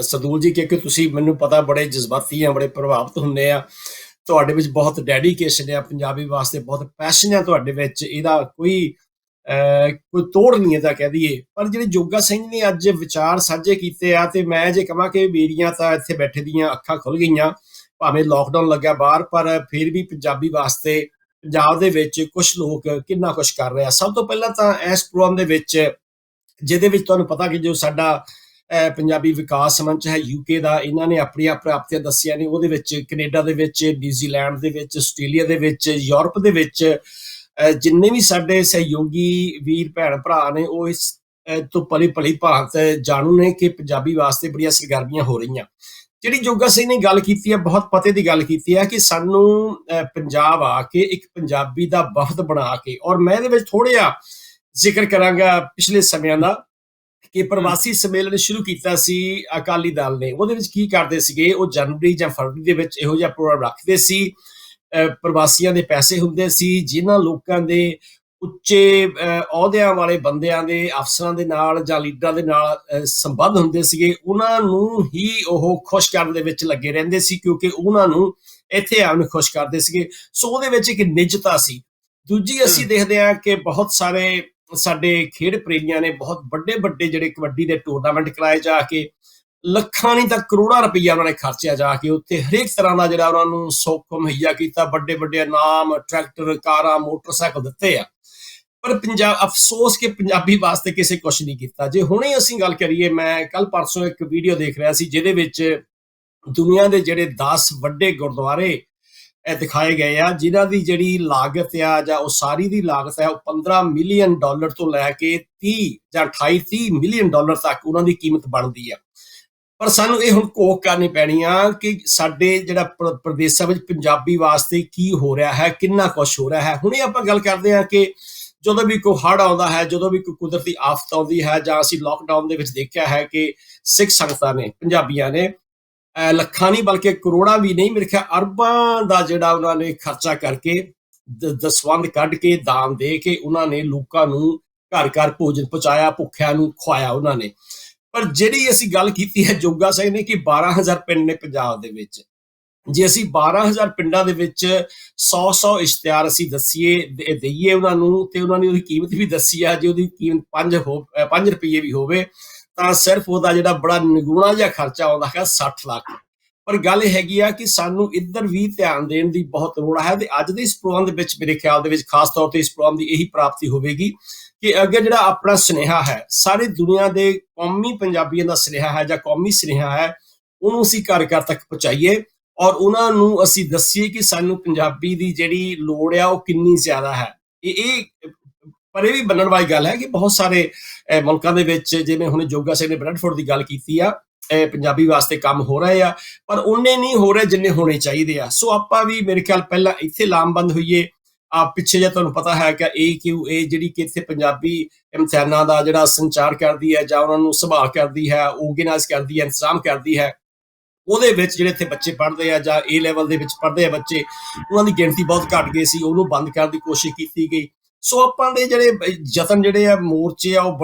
ਸਰਦੂਲ ਜੀ, ਕਿਉਂਕਿ ਤੁਸੀਂ ਮੈਨੂੰ ਪਤਾ ਬੜੇ ਜਜ਼ਬਾਤੀ ਆ, ਬੜੇ ਪ੍ਰਭਾਵਿਤ ਹੁੰਦੇ ਆ, ਤੁਹਾਡੇ ਵਿੱਚ ਬਹੁਤ ਡੈਡੀਕੇਸ਼ਨ ਆ ਪੰਜਾਬੀ ਵਾਸਤੇ, ਬਹੁਤ ਪੈਸ਼ਨ ਆ ਤੁਹਾਡੇ ਵਿੱਚ, ਇਹਦਾ ਕੋਈ ਤੋੜ ਨਹੀਂ ਹੈ ਤਾਂ ਕਹਿ ਦਈਏ। ਪਰ ਜਿਹੜੇ ਜੋਗਾ ਸਿੰਘ ਨੇ ਅੱਜ ਵਿਚਾਰ ਸਾਂਝੇ ਕੀਤੇ ਆ, ਤੇ ਮੈਂ ਜੇ ਕਹਾਂ ਕਿ ਮੇਰੀਆਂ ਤਾਂ ਇੱਥੇ ਬੈਠੇ ਦੀਆਂ ਅੱਖਾਂ ਖੁੱਲ ਗਈਆਂ, ਭਾਵੇਂ ਲੋਕਡਾਊਨ ਲੱਗਿਆ ਬਾਹਰ, ਪਰ ਫਿਰ ਵੀ ਪੰਜਾਬੀ ਵਾਸਤੇ ਪੰਜਾਬ ਦੇ ਵਿੱਚ ਕੁਝ ਲੋਕ ਕਿੰਨਾ ਕੁਛ ਕਰ ਰਹੇ ਆ। ਸਭ ਤੋਂ ਪਹਿਲਾਂ ਤਾਂ ਇਸ ਪ੍ਰੋਗਰਾਮ ਦੇ ਵਿੱਚ, ਜਿਹਦੇ ਵਿੱਚ ਤੁਹਾਨੂੰ ਪਤਾ ਕਿ ਜੋ ਸਾਡਾ ਪੰਜਾਬੀ ਵਿਕਾਸ ਮੰਚ ਹੈ UK ਦਾ, ਇਹਨਾਂ ਨੇ ਆਪਣੀਆਂ ਪ੍ਰਾਪਤੀਆਂ ਦੱਸੀਆਂ ਨੇ। ਉਹਦੇ ਵਿੱਚ ਕੈਨੇਡਾ ਦੇ ਵਿੱਚ, ਨਿਊਜ਼ੀਲੈਂਡ ਦੇ ਵਿੱਚ, ਆਸਟ੍ਰੇਲੀਆ ਦੇ ਵਿੱਚ, ਯੂਰਪ ਦੇ ਵਿੱਚ ਜਿੰਨੇ ਵੀ ਸਾਡੇ ਸਹਿਯੋਗੀ ਵੀਰ ਭੈਣ ਭਰਾ ਨੇ, ਉਹ ਇਸ ਤੋਂ ਭਲੀ ਭਾਂਤ ਜਾਣੂ ਨੇ ਕਿ ਪੰਜਾਬੀ ਵਾਸਤੇ ਬੜੀਆਂ ਸਰਗਰਮੀਆਂ ਹੋ ਰਹੀਆਂ। ਜਿਹੜੀ ਜੋਗਾ ਸਿੰਘ ਨੇ ਗੱਲ ਕੀਤੀ ਹੈ, ਬਹੁਤ ਪਤੇ ਦੀ ਗੱਲ ਕੀਤੀ ਹੈ ਕਿ ਸਾਨੂੰ ਪੰਜਾਬ ਆ ਕੇ ਇੱਕ ਪੰਜਾਬੀ ਦਾ ਵਫਦ ਬਣਾ ਕੇ, ਔਰ ਮੈਂ ਇਹਦੇ ਵਿੱਚ ਥੋੜ੍ਹਾ ਜਿਹਾ ਜ਼ਿਕਰ ਕਰਾਂਗਾ ਪਿਛਲੇ ਸਮਿਆਂ ਦਾ, ਕਿ ਪ੍ਰਵਾਸੀ ਸੰਮੇਲਨ ਸ਼ੁਰੂ ਕੀਤਾ ਸੀ ਅਕਾਲੀ ਦਲ ਨੇ। ਉਹਦੇ ਵਿੱਚ ਕੀ ਕਰਦੇ ਸੀਗੇ, ਉਹ ਜਨਵਰੀ ਜਾਂ ਫਰਵਰੀ ਦੇ ਵਿੱਚ ਇਹੋ ਜਿਹਾ ਪ੍ਰੋਗਰਾਮ ਰੱਖਦੇ ਸੀ। ਪ੍ਰਵਾਸੀਆਂ ਦੇ ਪੈਸੇ ਹੁੰਦੇ ਸੀ, ਜਿਨ੍ਹਾਂ ਲੋਕਾਂ ਦੇ ਉੱਚੇ ਅਹੁਦਿਆਂ ਵਾਲੇ ਬੰਦਿਆਂ ਦੇ, ਅਫਸਰਾਂ ਦੇ ਨਾਲ ਜਾਂ ਲੀਡਰਾਂ ਦੇ ਨਾਲ ਸੰਬੰਧ ਹੁੰਦੇ ਸੀਗੇ, ਉਹਨਾਂ ਨੂੰ ਹੀ ਉਹ ਖੁਸ਼ ਕਰਨ ਦੇ ਵਿੱਚ ਲੱਗੇ ਰਹਿੰਦੇ ਸੀ, ਕਿਉਂਕਿ ਉਹਨਾਂ ਨੂੰ ਇੱਥੇ ਆਉਣ ਨੂੰ ਖੁਸ਼ ਕਰਦੇ ਸੀਗੇ। ਸੋ ਉਹਦੇ ਵਿੱਚ ਇੱਕ ਨਿੱਜਤਾ ਸੀ। ਦੂਜੀ ਅਸੀਂ ਦੇਖਦੇ ਹਾਂ ਕਿ ਬਹੁਤ ਸਾਰੇ ਸਾਡੇ ਖੇਡ ਪ੍ਰੇਮੀਆਂ ਨੇ ਬਹੁਤ ਵੱਡੇ ਜਿਹੜੇ ਕਬੱਡੀ ਦੇ ਟੂਰਨਾਮੈਂਟ ਕਰਾਏ ਜਾ ਕੇ, ਲੱਖਾਂ ਨਹੀਂ ਤਾਂ ਕਰੋੜਾਂ ਰੁਪਈਆ ਉਹਨਾਂ ਨੇ ਖਰਚਿਆ ਜਾ ਕੇ ਉੱਥੇ, ਹਰੇਕ ਤਰ੍ਹਾਂ ਦਾ ਜਿਹੜਾ ਉਹਨਾਂ ਨੂੰ ਸੁੱਖ ਮੁਹੱਈਆ ਕੀਤਾ, ਵੱਡੇ ਇਨਾਮ, ਟਰੈਕਟਰ, ਕਾਰਾਂ, ਮੋਟਰਸਾਈਕਲ ਦਿੱਤੇ ਆ। ਪਰ ਅਫਸੋਸ ਕਿ ਪੰਜਾਬੀ ਵਾਸਤੇ ਕਿਸੇ ਕੁਛ ਨਹੀਂ ਕੀਤਾ। ਜੇ ਹੁਣੇ ਅਸੀਂ ਗੱਲ ਕਰੀਏ, ਮੈਂ ਕੱਲ ਪਰਸੋਂ ਇੱਕ ਵੀਡੀਓ ਦੇਖ ਰਿਹਾ ਸੀ ਜਿਹਦੇ ਵਿੱਚ ਦੁਨੀਆ ਦੇ ਜਿਹੜੇ 10 ਵੱਡੇ ਗੁਰਦੁਆਰੇ ਦਿਖਾਏ ਗਏ ਆ, ਜਿਨ੍ਹਾਂ ਦੀ ਜਿਹੜੀ ਲਾਗਤ ਆ ਜਾਂ ਉਸਾਰੀ ਦੀ ਲਾਗਤ ਹੈ, ਉਹ $15 ਮਿਲੀਅਨ ਤੋਂ ਲੈ ਕੇ 30 ਜਾਂ 28-30 ਮਿਲੀਅਨ ਤੱਕ ਉਹਨਾਂ ਦੀ ਕੀਮਤ ਬਣਦੀ ਆ। ਪਰ ਸਾਨੂੰ ਇਹ ਹੁਣ ਘੋਖ ਕਰਨੀ ਪੈਣੀ ਆ ਕਿ ਸਾਡੇ ਜਿਹੜਾ ਪ੍ਰਦੇਸ਼ਾਂ ਵਿੱਚ ਪੰਜਾਬੀ ਵਾਸਤੇ ਕੀ ਹੋ ਰਿਹਾ ਹੈ, ਕਿੰਨਾ ਕੁਛ ਹੋ ਰਿਹਾ ਹੈ। ਹੁਣੇ ਆਪਾਂ ਗੱਲ ਕਰਦੇ ਹਾਂ ਕਿ ਜਦੋਂ ਵੀ ਕੋਈ ਹੜ੍ਹ ਆਉਂਦਾ ਹੈ, ਜਦੋਂ ਵੀ ਕੋਈ ਕੁਦਰਤੀ ਆਫਤ ਆਉਂਦੀ ਹੈ, ਜਾਂ ਅਸੀਂ ਲੋਕਡਾਊਨ ਦੇ ਵਿੱਚ ਦੇਖਿਆ ਹੈ ਕਿ ਸਿੱਖ ਸੰਗਤਾਂ ਨੇ, ਪੰਜਾਬੀਆਂ ਨੇ ਲੱਖਾਂ ਨਹੀਂ ਬਲਕਿ ਕਰੋੜਾਂ ਵੀ ਨਹੀਂ, ਮੇਰੇ ਖਿਆਲ ਅਰਬਾਂ ਦਾ ਜਿਹੜਾ ਉਹਨਾਂ ਨੇ ਖਰਚਾ ਕਰਕੇ, ਦਸਵੰਧ ਕੱਢ ਕੇ, ਦਾਨ ਦੇ ਕੇ, ਉਹਨਾਂ ਨੇ ਲੋਕਾਂ ਨੂੰ ਘਰ ਭੋਜਨ ਪਹੁੰਚਾਇਆ, ਭੁੱਖਿਆਂ ਨੂੰ ਖਵਾਇਆ ਉਹਨਾਂ ਨੇ। ਪਰ ਜਿਹੜੀ ਅਸੀਂ ਗੱਲ ਕੀਤੀ ਹੈ ਜੋਗਾ ਸਿੰਘ ਨੇ ਕਿ 12,000 ਪਿੰਡ ਨੇ ਪੰਜਾਬ ਦੇ ਵਿੱਚ, ਜੇ ਅਸੀਂ 12,000 ਪਿੰਡਾਂ ਦੇ ਵਿੱਚ 100 ਇਸ਼ਤਿਹਾਰ ਅਸੀਂ ਦਈਏ ਉਹਨਾਂ ਨੂੰ, ਤੇ ਉਹਨਾਂ ਨੇ ਉਹਦੀ ਕੀਮਤ ਵੀ ਦੱਸੀ ਆ, ਜੇ ਉਹਦੀ ਕੀਮਤ 5 ਰੁਪਏ ਵੀ ਹੋਵੇ ਤਾਂ ਸਿਰਫ ਉਹਦਾ ਜਿਹੜਾ ਬੜਾ ਨਿਗੂਣਾ ਜਿਹਾ ਖਰਚਾ ਆਉਂਦਾ ਹੈ 60 ਲੱਖ। ਪਰ ਗੱਲ ਇਹ ਹੈਗੀ ਆ ਕਿ ਸਾਨੂੰ ਇੱਧਰ ਵੀ ਧਿਆਨ ਦੇਣ ਦੀ ਬਹੁਤ ਲੋੜ ਹੈ। ਤੇ ਅੱਜ ਦੇ ਇਸ ਪ੍ਰੋਗਰਾਮ ਦੇ ਵਿੱਚ ਮੇਰੇ ਖਿਆਲ ਦੇ ਵਿੱਚ ਖਾਸ ਤੌਰ ਤੇ ਇਸ ਪ੍ਰੋਗਰਾਮ ਦੀ ਇਹੀ ਪ੍ਰਾਪਤੀ ਹੋਵੇਗੀ ਕਿ ਅੱਗੇ ਜਿਹੜਾ ਆਪਣਾ ਸੁਨੇਹਾ ਹੈ, ਸਾਰੀ ਦੁਨੀਆ ਦੇ ਕੌਮੀ ਪੰਜਾਬੀਆਂ ਦਾ ਸੁਨੇਹਾ ਹੈ ਜਾਂ ਕੌਮੀ ਸੁਨੇਹਾ ਹੈ, ਉਹਨੂੰ ਅਸੀਂ ਘਰ ਤੱਕ ਪਹੁੰਚਾਈਏ, ਔਰ ਉਹਨਾਂ ਨੂੰ ਅਸੀਂ ਦੱਸੀਏ ਕਿ ਸਾਨੂੰ ਪੰਜਾਬੀ ਦੀ ਜਿਹੜੀ ਲੋੜ ਆ ਉਹ ਕਿੰਨੀ ਜ਼ਿਆਦਾ ਹੈ। ਪਰ ਇਹ ਵੀ ਮੰਨਣ ਵਾਲੀ ਗੱਲ ਹੈ ਕਿ ਬਹੁਤ ਸਾਰੇ ਮੁਲਕਾਂ ਦੇ ਵਿੱਚ, ਜਿਵੇਂ ਹੁਣ ਜੋਗਾ ਸਿੰਘ ਨੇ ਬ੍ਰੈਡਫੋਰਡ ਦੀ ਗੱਲ ਕੀਤੀ ਆ, ਪੰਜਾਬੀ ਵਾਸਤੇ ਕੰਮ ਹੋ ਰਹੇ ਆ, ਪਰ ਉਹਨੇ ਨਹੀਂ ਹੋ ਰਹੇ ਜਿੰਨੇ ਹੋਣੇ ਚਾਹੀਦੇ ਆ। ਸੋ ਆਪਾਂ ਵੀ ਮੇਰੇ ਖਿਆਲ ਪਹਿਲਾਂ ਇੱਥੇ ਲਾਮਬੰਦ ਹੋਈਏ। ਪਿੱਛੇ ਜੇ ਤੁਹਾਨੂੰ ਪਤਾ ਹੈ ਕਿ AQA ਜਿਹੜੀ ਕਿ ਇੱਥੇ ਪੰਜਾਬੀ ਇਮਤਿਹਾਨਾਂ ਦਾ ਜਿਹੜਾ ਸੰਚਾਰ ਕਰਦੀ ਹੈ ਜਾਂ ਉਹਨਾਂ ਨੂੰ ਸੰਭਾਲ ਕਰਦੀ ਹੈ, ਆਰਗੇਨਾਈਜ਼ ਕਰਦੀ ਹੈ, ਇੰਤਜ਼ਾਮ ਕਰਦੀ ਹੈ, ਉਹਦੇ ਵਿੱਚ ਜਿਹੜੇ ਇੱਥੇ ਬੱਚੇ ਪੜ੍ਹਦੇ ਆ ਜਾਂ A ਲੈਵਲ ਦੇ ਵਿੱਚ ਪੜ੍ਹਦੇ ਆ ਬੱਚੇ, ਉਹਨਾਂ ਦੀ ਗਿਣਤੀ ਬਹੁਤ ਘੱਟ ਗਈ ਸੀ, ਉਹਨੂੰ ਬੰਦ ਕਰਨ ਦੀ ਕੋਸ਼ਿਸ਼ ਕੀਤੀ ਗਈ। ਸੋ ਆਪਾਂ ਦੇ ਜਿਹੜੇ ਯਤਨ ਜਿਹੜੇ ਆ, ਮੋਰਚੇ ਆ, ਉਹ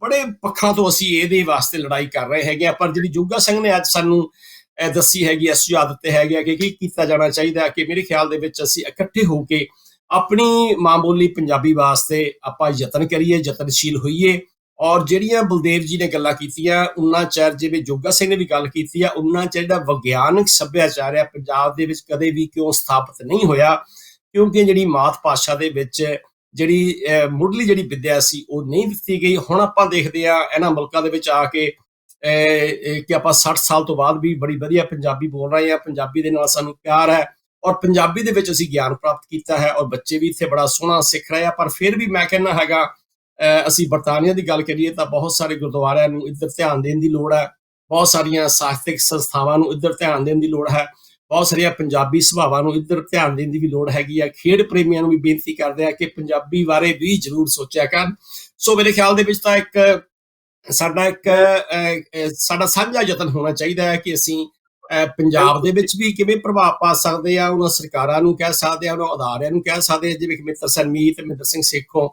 ਬੜੇ ਪੱਖਾਂ ਤੋਂ ਅਸੀਂ ਇਹਦੇ ਵਾਸਤੇ ਲੜਾਈ ਕਰ ਰਹੇ ਹੈਗੇ ਆ। ਪਰ ਜਿਹੜੀ ਜੋਗਾ ਸਿੰਘ ਨੇ ਅੱਜ ਸਾਨੂੰ ਦੱਸੀ ਹੈਗੀ ਹੈ, ਸੁਝਾਅ ਦਿੱਤੇ ਹੈਗੇ ਆ ਕਿ ਕੀ ਕੀਤਾ ਜਾਣਾ ਚਾਹੀਦਾ, ਕਿ ਮੇਰੇ ਖਿਆਲ ਦੇ ਵਿੱਚ ਅਸੀਂ ਇਕੱਠੇ ਹੋ ਕੇ ਆਪਣੀ ਮਾਂ ਬੋਲੀ ਪੰਜਾਬੀ ਵਾਸਤੇ ਆਪਾਂ ਯਤਨ ਕਰੀਏ, ਯਤਨਸ਼ੀਲ ਹੋਈਏ। ਔਰ ਜਿਹੜੀਆਂ ਬਲਦੇਵ ਜੀ ਨੇ ਗੱਲਾਂ ਕੀਤੀਆਂ, ਉਹਨਾਂ ਚਿਰ ਜਿਵੇਂ ਜੋਗਾ ਸਿੰਘ ਨੇ ਵੀ ਗੱਲ ਕੀਤੀ ਆ, ਉਹਨਾਂ ਚਿਰ ਜਿਹੜਾ ਵਿਗਿਆਨਕ ਸੱਭਿਆਚਾਰ ਆ ਪੰਜਾਬ ਦੇ ਵਿੱਚ ਕਦੇ ਵੀ ਕਿਉਂ ਸਥਾਪਿਤ ਨਹੀਂ ਹੋਇਆ, ਕਿਉਂਕਿ ਜਿਹੜੀ ਮਾਤ ਭਾਸ਼ਾ ਦੇ ਵਿੱਚ ਜਿਹੜੀ ਮੁੱਢਲੀ ਜਿਹੜੀ ਵਿੱਦਿਆ ਸੀ ਉਹ ਨਹੀਂ ਦਿੱਤੀ ਗਈ। ਹੁਣ ਆਪਾਂ ਦੇਖਦੇ ਆ ਇਹਨਾਂ ਮੁਲਕਾਂ ਦੇ ਵਿੱਚ ਆ ਕੇ ਕਿ ਆਪਾਂ 60 ਸਾਲ ਤੋਂ ਬਾਅਦ ਵੀ ਬੜੀ ਵਧੀਆ ਪੰਜਾਬੀ ਬੋਲ ਰਹੇ ਹਾਂ, ਪੰਜਾਬੀ ਦੇ ਨਾਲ ਸਾਨੂੰ ਪਿਆਰ ਹੈ ਔਰ ਪੰਜਾਬੀ ਦੇ ਵਿੱਚ ਅਸੀਂ ਗਿਆਨ ਪ੍ਰਾਪਤ ਕੀਤਾ ਹੈ ਔਰ ਬੱਚੇ ਵੀ ਇੱਥੇ ਬੜਾ ਸੋਹਣਾ ਸਿੱਖ ਰਹੇ ਆ। ਪਰ ਫਿਰ ਵੀ ਮੈਂ ਕਹਿੰਦਾ ਹੈਗਾ, ਅਸੀਂ ਬਰਤਾਨੀਆ ਦੀ ਗੱਲ ਕਰੀਏ ਤਾਂ ਬਹੁਤ ਸਾਰੇ ਗੁਰਦੁਆਰਿਆਂ ਨੂੰ ਇੱਧਰ ਧਿਆਨ ਦੇਣ ਦੀ ਲੋੜ ਹੈ, ਬਹੁਤ ਸਾਰੀਆਂ ਸਾਹਿਤਕ ਸੰਸਥਾਵਾਂ ਨੂੰ ਇੱਧਰ ਧਿਆਨ ਦੇਣ ਦੀ ਲੋੜ ਹੈ, ਬਹੁਤ ਸਾਰੀਆਂ ਪੰਜਾਬੀ ਸਭਾਵਾਂ ਨੂੰ ਇੱਧਰ ਧਿਆਨ ਦੇਣ ਦੀ ਵੀ ਲੋੜ ਹੈਗੀ ਆ। ਖੇਡ ਪ੍ਰੇਮੀਆਂ ਨੂੰ ਵੀ ਬੇਨਤੀ ਕਰਦੇ ਆ ਕਿ ਪੰਜਾਬੀ ਬਾਰੇ ਵੀ ਜ਼ਰੂਰ ਸੋਚਿਆ ਕਰਨ। ਸੋ ਮੇਰੇ ਖਿਆਲ ਦੇ ਵਿੱਚ ਤਾਂ ਸਾਡਾ ਸਾਂਝਾ ਯਤਨ ਹੋਣਾ ਚਾਹੀਦਾ ਹੈ ਕਿ ਅਸੀਂ ਪੰਜਾਬ ਦੇ ਵਿੱਚ ਵੀ ਕਿਵੇਂ ਪ੍ਰਭਾਵ ਪਾ ਸਕਦੇ ਆ। ਉਹਨਾਂ ਸਰਕਾਰਾਂ ਨੂੰ ਕਹਿ ਸਕਦੇ ਆ, ਉਹਨਾਂ ਅਦਾਰਿਆਂ ਨੂੰ ਕਹਿ ਸਕਦੇ ਆ, ਜਿਵੇਂ ਕਿ ਮਿੱਤਰ ਸਰਮੀਤ, ਮਿੰਦਰ ਸਿੰਘ ਸੇਖੋਂ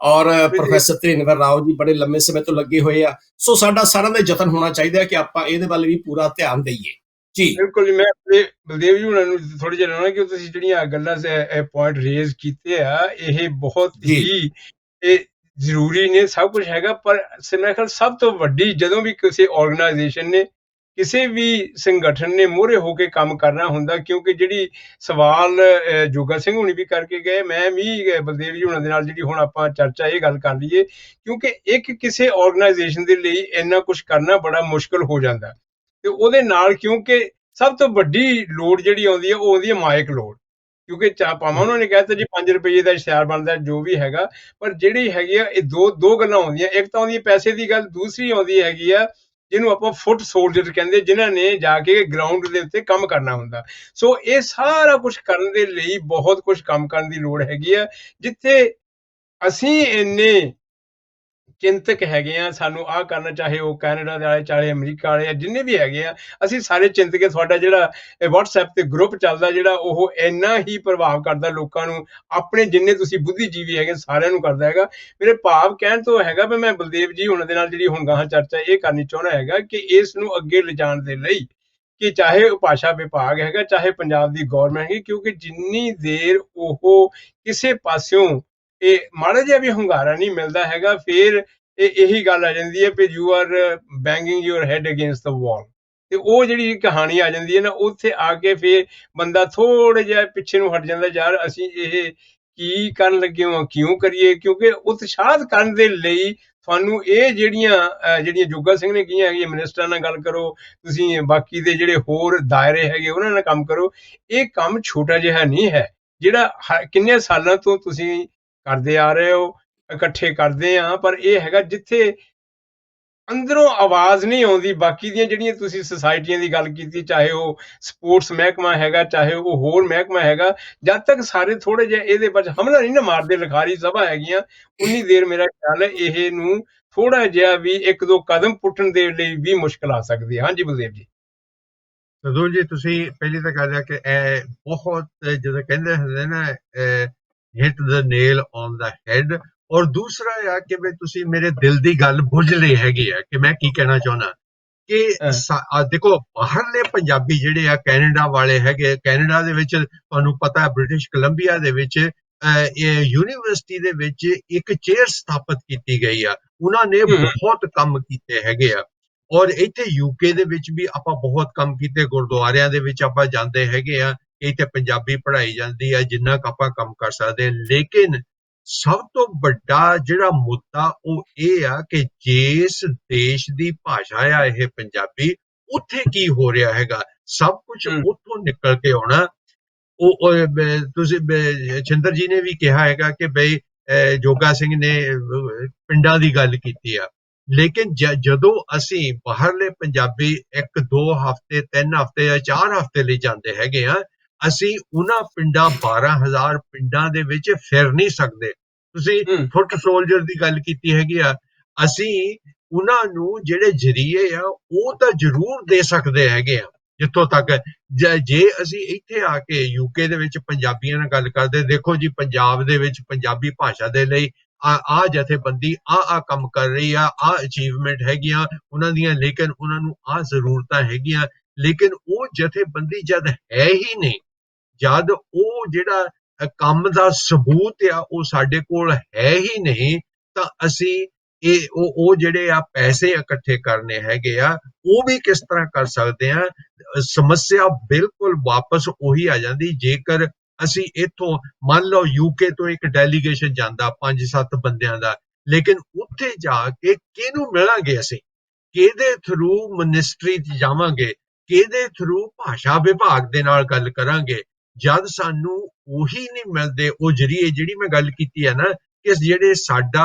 ਔਰ ਪ੍ਰੋਫੈਸਰ ਧਿਰੇਂਦਰ ਰਾਓ ਜੀ ਬੜੇ ਲੰਮੇ ਸਮੇਂ ਤੋਂ ਲੱਗੇ ਹੋਏ ਆ। ਸੋ ਸਾਡਾ ਸਾਰਿਆਂ ਦਾ ਯਤਨ ਹੋਣਾ ਚਾਹੀਦਾ ਕਿ ਆਪਾਂ ਇਹਦੇ ਵੱਲ ਵੀ ਪੂਰਾ ਧਿਆਨ ਦਈਏ ਜੀ। ਬਿਲਕੁਲ ਜੀ, ਮੈਂ ਬਲਦੇਵ ਜੀ ਉਹਨਾਂ ਨੂੰ ਥੋੜੀ ਜਿਹਾ ਲਾਉਣਾ ਕਿ ਤੁਸੀਂ ਜਿਹੜੀਆਂ ਗੱਲਾਂ ਪੁਆਇੰਟ ਰੇਜ਼ ਕੀਤੇ ਆ, ਇਹ ਬਹੁਤ ਹੀ ਜ਼ਰੂਰੀ ਨੇ, ਸਭ ਕੁਝ ਹੈਗਾ। ਪਰ ਮੇਰੇ ਖਿਆਲ ਸਭ ਤੋਂ ਵੱਡੀ, ਜਦੋਂ ਵੀ ਕਿਸੇ ਆਰਗੇਨਾਈਜੇਸ਼ਨ ਨੇ, ਕਿਸੇ ਵੀ ਸੰਗਠਨ ਨੇ ਮੋਹਰੇ ਹੋ ਕੇ ਕੰਮ ਕਰਨਾ ਹੁੰਦਾ, ਕਿਉਂਕਿ ਜਿਹੜੀ ਸਵਾਲ ਜੋਗਾ ਸਿੰਘ ਹੁਣੀ ਵੀ ਕਰਕੇ ਗਏ, ਮੈਂ ਵੀ ਬਲਦੇਵ ਜੀ ਹੁਣਾਂ ਦੇ ਨਾਲ ਜਿਹੜੀ ਹੁਣ ਆਪਾਂ ਚਰਚਾ ਇਹ ਗੱਲ ਕਰ ਲਈਏ, ਕਿਉਂਕਿ ਇੱਕ ਕਿਸੇ ਆਰਗੇਨਾਈਜੇਸ਼ਨ ਦੇ ਲਈ ਇੰਨਾ ਕੁਝ ਕਰਨਾ ਬੜਾ ਮੁਸ਼ਕਲ ਹੋ ਜਾਂਦਾ। ਤੇ ਉਹਦੇ ਨਾਲ ਕਿਉਂਕਿ ਸਭ ਤੋਂ ਵੱਡੀ ਲੋੜ ਜਿਹੜੀ ਆਉਂਦੀ ਹੈ, ਉਹ ਆਉਂਦੀ ਹੈ ਮਾਇਕ ਲੋੜ, ਕਿਉਂਕਿ ਭਾਵੇਂ ਉਹਨਾਂ ਨੇ ਕਹਿਤਾ ਜੀ 5 ਰੁਪਏ ਦਾ ਇਸ਼ਤਿਹਾਰ ਬਣਦਾ, ਜੋ ਵੀ ਹੈਗਾ, ਪਰ ਜਿਹੜੀ ਹੈਗੀ ਆ ਇਹ ਦੋ ਗੱਲਾਂ ਆਉਂਦੀਆਂ। ਇੱਕ ਤਾਂ ਆਉਂਦੀ ਹੈ ਪੈਸੇ ਦੀ ਗੱਲ, ਦੂਸਰੀ ਆਉਂਦੀ ਹੈਗੀ ਆ ਜਿਹਨੂੰ ਆਪਾਂ ਫੁੱਟ ਸੋਲਜਰ ਕਹਿੰਦੇ, ਜਿਨ੍ਹਾਂ ਨੇ ਜਾ ਕੇ ਗਰਾਊਂਡ ਦੇ ਉੱਤੇ ਕੰਮ ਕਰਨਾ ਹੁੰਦਾ। ਸੋ ਇਹ ਸਾਰਾ ਕੁਝ ਕਰਨ ਦੇ ਲਈ ਬਹੁਤ ਕੁਝ ਕੰਮ ਕਰਨ ਦੀ ਲੋੜ ਹੈਗੀ ਆ। ਜਿੱਥੇ ਅਸੀਂ ਇੰਨੇ ਚਿੰਤਕ ਹੈਗੇ ਆ, ਸਾਨੂੰ ਆਹ ਕਰਨਾ, ਚਾਹੇ ਉਹ ਕੈਨੇਡਾ ਦੇ ਵਾਲੇ, ਚਾਹੇ ਅਮਰੀਕਾ ਵਾਲੇ ਆ, ਜਿੰਨੇ ਵੀ ਹੈਗੇ ਆ, ਅਸੀਂ ਸਾਰੇ ਚਿੰਤਕ। ਤੁਹਾਡਾ ਜਿਹੜਾ WhatsApp ਤੇ ਗਰੁੱਪ ਚੱਲਦਾ, ਜਿਹੜਾ ਉਹ ਇੰਨਾ ਹੀ ਪ੍ਰਭਾਵ ਕਰਦਾ ਲੋਕਾਂ ਨੂੰ, ਆਪਣੇ ਜਿੰਨੇ ਤੁਸੀਂ ਬੁੱਧੀਜੀਵੀ ਹੈਗੇ ਸਾਰਿਆਂ ਨੂੰ ਕਰਦਾ ਹੈਗਾ। ਮੇਰੇ ਭਾਵ ਕਹਿਣ ਤੋਂ ਹੈਗਾ ਵੀ ਮੈਂ ਬਲਦੇਵ ਜੀ ਉਹਨਾਂ ਦੇ ਨਾਲ ਜਿਹੜੀ ਹੁਣ ਗਾਹਾਂ ਚਰਚਾ ਇਹ ਕਰਨੀ ਚਾਹੁੰਦਾ ਹੈਗਾ ਕਿ ਇਸ ਨੂੰ ਅੱਗੇ ਲਿਜਾਣ ਦੇ ਲਈ, ਕਿ ਚਾਹੇ ਉਹ ਭਾਸ਼ਾ ਵਿਭਾਗ ਹੈਗਾ, ਚਾਹੇ ਪੰਜਾਬ ਦੀ ਗੌਰਮੈਂਟ ਹੈਗੀ, ਕਿਉਂਕਿ ਜਿੰਨੀ ਦੇਰ ਉਹ ਕਿਸੇ ਪਾਸਿਓਂ ਇਹ ਮਾੜਾ ਜਿਹਾ ਵੀ ਹੁੰਗਾਰਾ ਨਹੀਂ ਮਿਲਦਾ ਹੈਗਾ, ਫਿਰ ਇਹੀ ਗੱਲ ਆ ਜਾਂਦੀ ਹੈ ਵੀ you are banging your head against the wall. ਤੇ ਉਹ ਜਿਹੜੀ ਕਹਾਣੀ ਆ ਜਾਂਦੀ ਹੈ ਨਾ, ਉੱਥੇ ਆ ਕੇ ਫਿਰ ਬੰਦਾ ਥੋੜਾ ਜਿਹਾ ਪਿੱਛੇ ਨੂੰ ਹਟ ਜਾਂਦਾ, ਯਾਰ ਅਸੀਂ ਇਹ ਕੀ ਕਰਨ ਲੱਗੇ ਹਾਂ, ਕਿਉਂ ਕਰੀਏ। ਕਿਉਂਕਿ ਉਤਸ਼ਾਹਤ ਕਰਨ ਦੇ ਲਈ ਤੁਹਾਨੂੰ ਇਹ ਜਿਹੜੀਆਂ ਜੋਗਾ ਸਿੰਘ ਨੇ ਕਹੀਆਂ ਹੈਗੀਆਂ, ਮਿਨਿਸਟਰਾਂ ਨਾਲ ਗੱਲ ਕਰੋ, ਤੁਸੀਂ ਬਾਕੀ ਦੇ ਜਿਹੜੇ ਹੋਰ ਦਾਇਰੇ ਹੈਗੇ ਉਹਨਾਂ ਨਾਲ ਕੰਮ ਕਰੋ। ਇਹ ਕੰਮ ਛੋਟਾ ਜਿਹਾ ਨਹੀਂ ਹੈ, ਜਿਹੜਾ ਕਿੰਨੇ ਸਾਲਾਂ ਤੋਂ ਤੁਸੀਂ ਕਰਦੇ ਆ ਰਹੇ ਹੋ, ਇਕੱਠੇ ਕਰਦੇ ਆ। ਪਰ ਇਹ ਹੈਗਾ ਜਿੱਥੇ ਅੰਦਰੋਂ ਆਵਾਜ਼ ਨਹੀਂ ਆਉਂਦੀ, ਬਾਕੀ ਦੀਆਂ ਜਿਹੜੀਆਂ ਤੁਸੀਂ ਸੁਸਾਇਟੀਆਂ ਦੀ ਗੱਲ ਕੀਤੀ, ਚਾਹੇ ਉਹ ਸਪੋਰਟਸ ਮਹਿਕਮਾ ਹੈਗਾ, ਚਾਹੇ ਉਹ ਹੋਰ ਮਹਿਕਮਾ ਹੈਗਾ, ਜਦ ਤੱਕ ਸਾਰੇ ਥੋੜੇ ਜਿਹਾ ਇਹਦੇ ਵਿੱਚ ਹਮਲਾ ਨਹੀਂ ਨਾ ਮਾਰਦੇ, ਲਿਖਾਰੀ ਸਭਾ ਹੈਗੀਆਂ, ਉਨੀ ਦੇਰ ਮੇਰਾ ਖਿਆਲ ਹੈ ਇਹ ਨੂੰ ਥੋੜਾ ਜਿਹਾ ਵੀ 1-2 ਕਦਮ ਪੁੱਟਣ ਦੇ ਲਈ ਵੀ ਮੁਸ਼ਕਲ ਆ ਸਕਦੀ ਹੈ। ਹਾਂਜੀ ਬਲਦੇਵ ਜੀ। ਸਦੂਲ ਜੀ, ਤੁਸੀਂ ਪਹਿਲੀ ਤਾਂ ਗੱਲ ਹੈ ਕਿ ਇਹ ਬਹੁਤ, ਜਦੋਂ ਕਹਿੰਦੇ ਹੁੰਦੇ ਨਾ, hit the nail on the head. ਔਰ ਦੂਸਰਾ ਆ ਕਿ ਵੀ ਤੁਸੀਂ ਮੇਰੇ ਦਿਲ ਦੀ ਗੱਲ ਬੁੱਝ ਲਈ ਹੈਗੀ ਆ ਕਿ ਮੈਂ ਕੀ ਕਹਿਣਾ ਚਾਹੁੰਦਾ ਕਿ ਦੇਖੋ, ਬਾਹਰਲੇ ਪੰਜਾਬੀ ਜਿਹੜੇ ਆ, ਕੈਨੇਡਾ ਵਾਲੇ ਹੈਗੇ, ਕੈਨੇਡਾ ਦੇ ਵਿੱਚ ਤੁਹਾਨੂੰ ਪਤਾ ਬ੍ਰਿਟਿਸ਼ ਕੋਲੰਬੀਆ ਦੇ ਵਿੱਚ ਯੂਨੀਵਰਸਿਟੀ ਦੇ ਵਿੱਚ ਇੱਕ ਚੇਅਰ ਸਥਾਪਿਤ ਕੀਤੀ ਗਈ ਆ, ਉਹਨਾਂ ਨੇ ਬਹੁਤ ਕੰਮ ਕੀਤੇ ਹੈਗੇ ਆ। ਔਰ ਇੱਥੇ UK ਦੇ ਵਿੱਚ ਵੀ ਆਪਾਂ ਬਹੁਤ ਕੰਮ ਕੀਤੇ, ਗੁਰਦੁਆਰਿਆਂ ਦੇ ਵਿੱਚ ਆਪਾਂ ਜਾਂਦੇ ਹੈਗੇ ਆ, ਇੱਥੇ ਪੰਜਾਬੀ ਪੜ੍ਹਾਈ ਜਾਂਦੀ ਆ, ਜਿੰਨਾ ਕੁ ਆਪਾਂ ਕੰਮ ਕਰ ਸਕਦੇ। ਲੇਕਿਨ ਸਭ ਤੋਂ ਵੱਡਾ ਜਿਹੜਾ ਮੁੱਦਾ ਉਹ ਇਹ ਆ ਕਿ ਜਿਸ ਦੇਸ਼ ਦੀ ਭਾਸ਼ਾ ਆ ਇਹ ਪੰਜਾਬੀ, ਉੱਥੇ ਕੀ ਹੋ ਰਿਹਾ ਹੈਗਾ, ਸਭ ਕੁਝ ਉੱਥੋਂ ਨਿਕਲ ਕੇ ਆਉਣਾ। ਉਹ ਤੁਸੀਂ ਛਿੰਦਰ ਜੀ ਨੇ ਵੀ ਕਿਹਾ ਹੈਗਾ ਕਿ ਬਈ ਜੋਗਾ ਸਿੰਘ ਨੇ ਪਿੰਡਾਂ ਦੀ ਗੱਲ ਕੀਤੀ ਆ, ਲੇਕਿਨ ਜਦੋਂ ਅਸੀਂ ਬਾਹਰਲੇ ਪੰਜਾਬੀ 1-2 ਹਫ਼ਤੇ, 3 ਹਫ਼ਤੇ ਜਾਂ 4 ਹਫ਼ਤੇ ਲਈ ਜਾਂਦੇ ਹੈਗੇ ਆ, ਅਸੀਂ ਉਹਨਾਂ ਪਿੰਡਾਂ 12,000 ਪਿੰਡਾਂ ਦੇ ਵਿੱਚ ਫਿਰ ਨਹੀਂ ਸਕਦੇ। ਤੁਸੀਂ ਫੁੱਟ ਸੋਲਜਰ ਦੀ ਗੱਲ ਕੀਤੀ ਹੈਗੀ ਆ, ਅਸੀਂ ਉਹਨਾਂ ਨੂੰ ਜਿਹੜੇ ਜ਼ਰੀਏ ਆ ਉਹ ਤਾਂ ਜ਼ਰੂਰ ਦੇ ਸਕਦੇ ਹੈਗੇ ਆ। ਜਿੱਥੋਂ ਤੱਕ ਜੇ ਅਸੀਂ ਇੱਥੇ ਆ ਕੇ UK ਦੇ ਵਿੱਚ ਪੰਜਾਬੀਆਂ ਨਾਲ ਗੱਲ ਕਰਦੇ, ਦੇਖੋ ਜੀ ਪੰਜਾਬ ਦੇ ਵਿੱਚ ਪੰਜਾਬੀ ਭਾਸ਼ਾ ਦੇ ਲਈ ਆ ਜਥੇਬੰਦੀ ਆ ਕੰਮ ਕਰ ਰਹੀ ਆ, ਅਚੀਵਮੈਂਟ ਹੈਗੀਆਂ ਉਹਨਾਂ ਦੀਆਂ, ਲੇਕਿਨ ਉਹਨਾਂ ਨੂੰ ਆ ਜ਼ਰੂਰਤਾਂ ਹੈਗੀਆਂ ਲੇਕਿਨ ਉਹ ਜਥੇਬੰਦੀ ਜਦ ਹੈ ਹੀ ਨਹੀਂ, ਜਦ ਉਹ ਜਿਹੜਾ ਕੰਮ ਦਾ ਸਬੂਤ ਆ ਉਹ ਸਾਡੇ ਕੋਲ ਹੈ ਹੀ ਨਹੀਂ, ਤਾਂ ਅਸੀਂ ਉਹ ਜਿਹੜੇ ਆ ਪੈਸੇ ਇਕੱਠੇ ਕਰਨੇ ਹੈਗੇ ਆ, ਉਹ ਵੀ ਕਿਸ ਤਰ੍ਹਾਂ ਕਰ ਸਕਦੇ ਆ। ਸਮੱਸਿਆ ਬਿਲਕੁਲ ਵਾਪਸ ਉਹੀ ਆ ਜਾਂਦੀ, ਜੇਕਰ ਅਸੀਂ ਇੱਥੋਂ ਮੰਨ ਲਓ ਯੂਕੇ ਤੋਂ ਇੱਕ ਡੈਲੀਗੇਸ਼ਨ ਜਾਂਦਾ 5-7 ਬੰਦਿਆਂ ਦਾ, ਲੇਕਿਨ ਉੱਥੇ ਜਾ ਕੇ ਕਿਹਨੂੰ ਮਿਲਾਂਗੇ ਅਸੀਂ, ਕਿਹਦੇ ਥਰੂ ਮਿਨਿਸਟਰੀ 'ਚ ਜਾਵਾਂਗੇ, ਕਿਹਦੇ ਥਰੂ ਭਾਸ਼ਾ ਵਿਭਾਗ ਦੇ ਨਾਲ ਗੱਲ ਕਰਾਂਗੇ, ਜਦ ਸਾਨੂੰ ਉਹੀ ਨਹੀਂ ਮਿਲਦੇ ਉਹ ਜਰੀਏ, ਜਿਹੜੀ ਮੈਂ ਗੱਲ ਕੀਤੀ ਹੈ ਨਾ, ਕਿ ਜਿਹੜੇ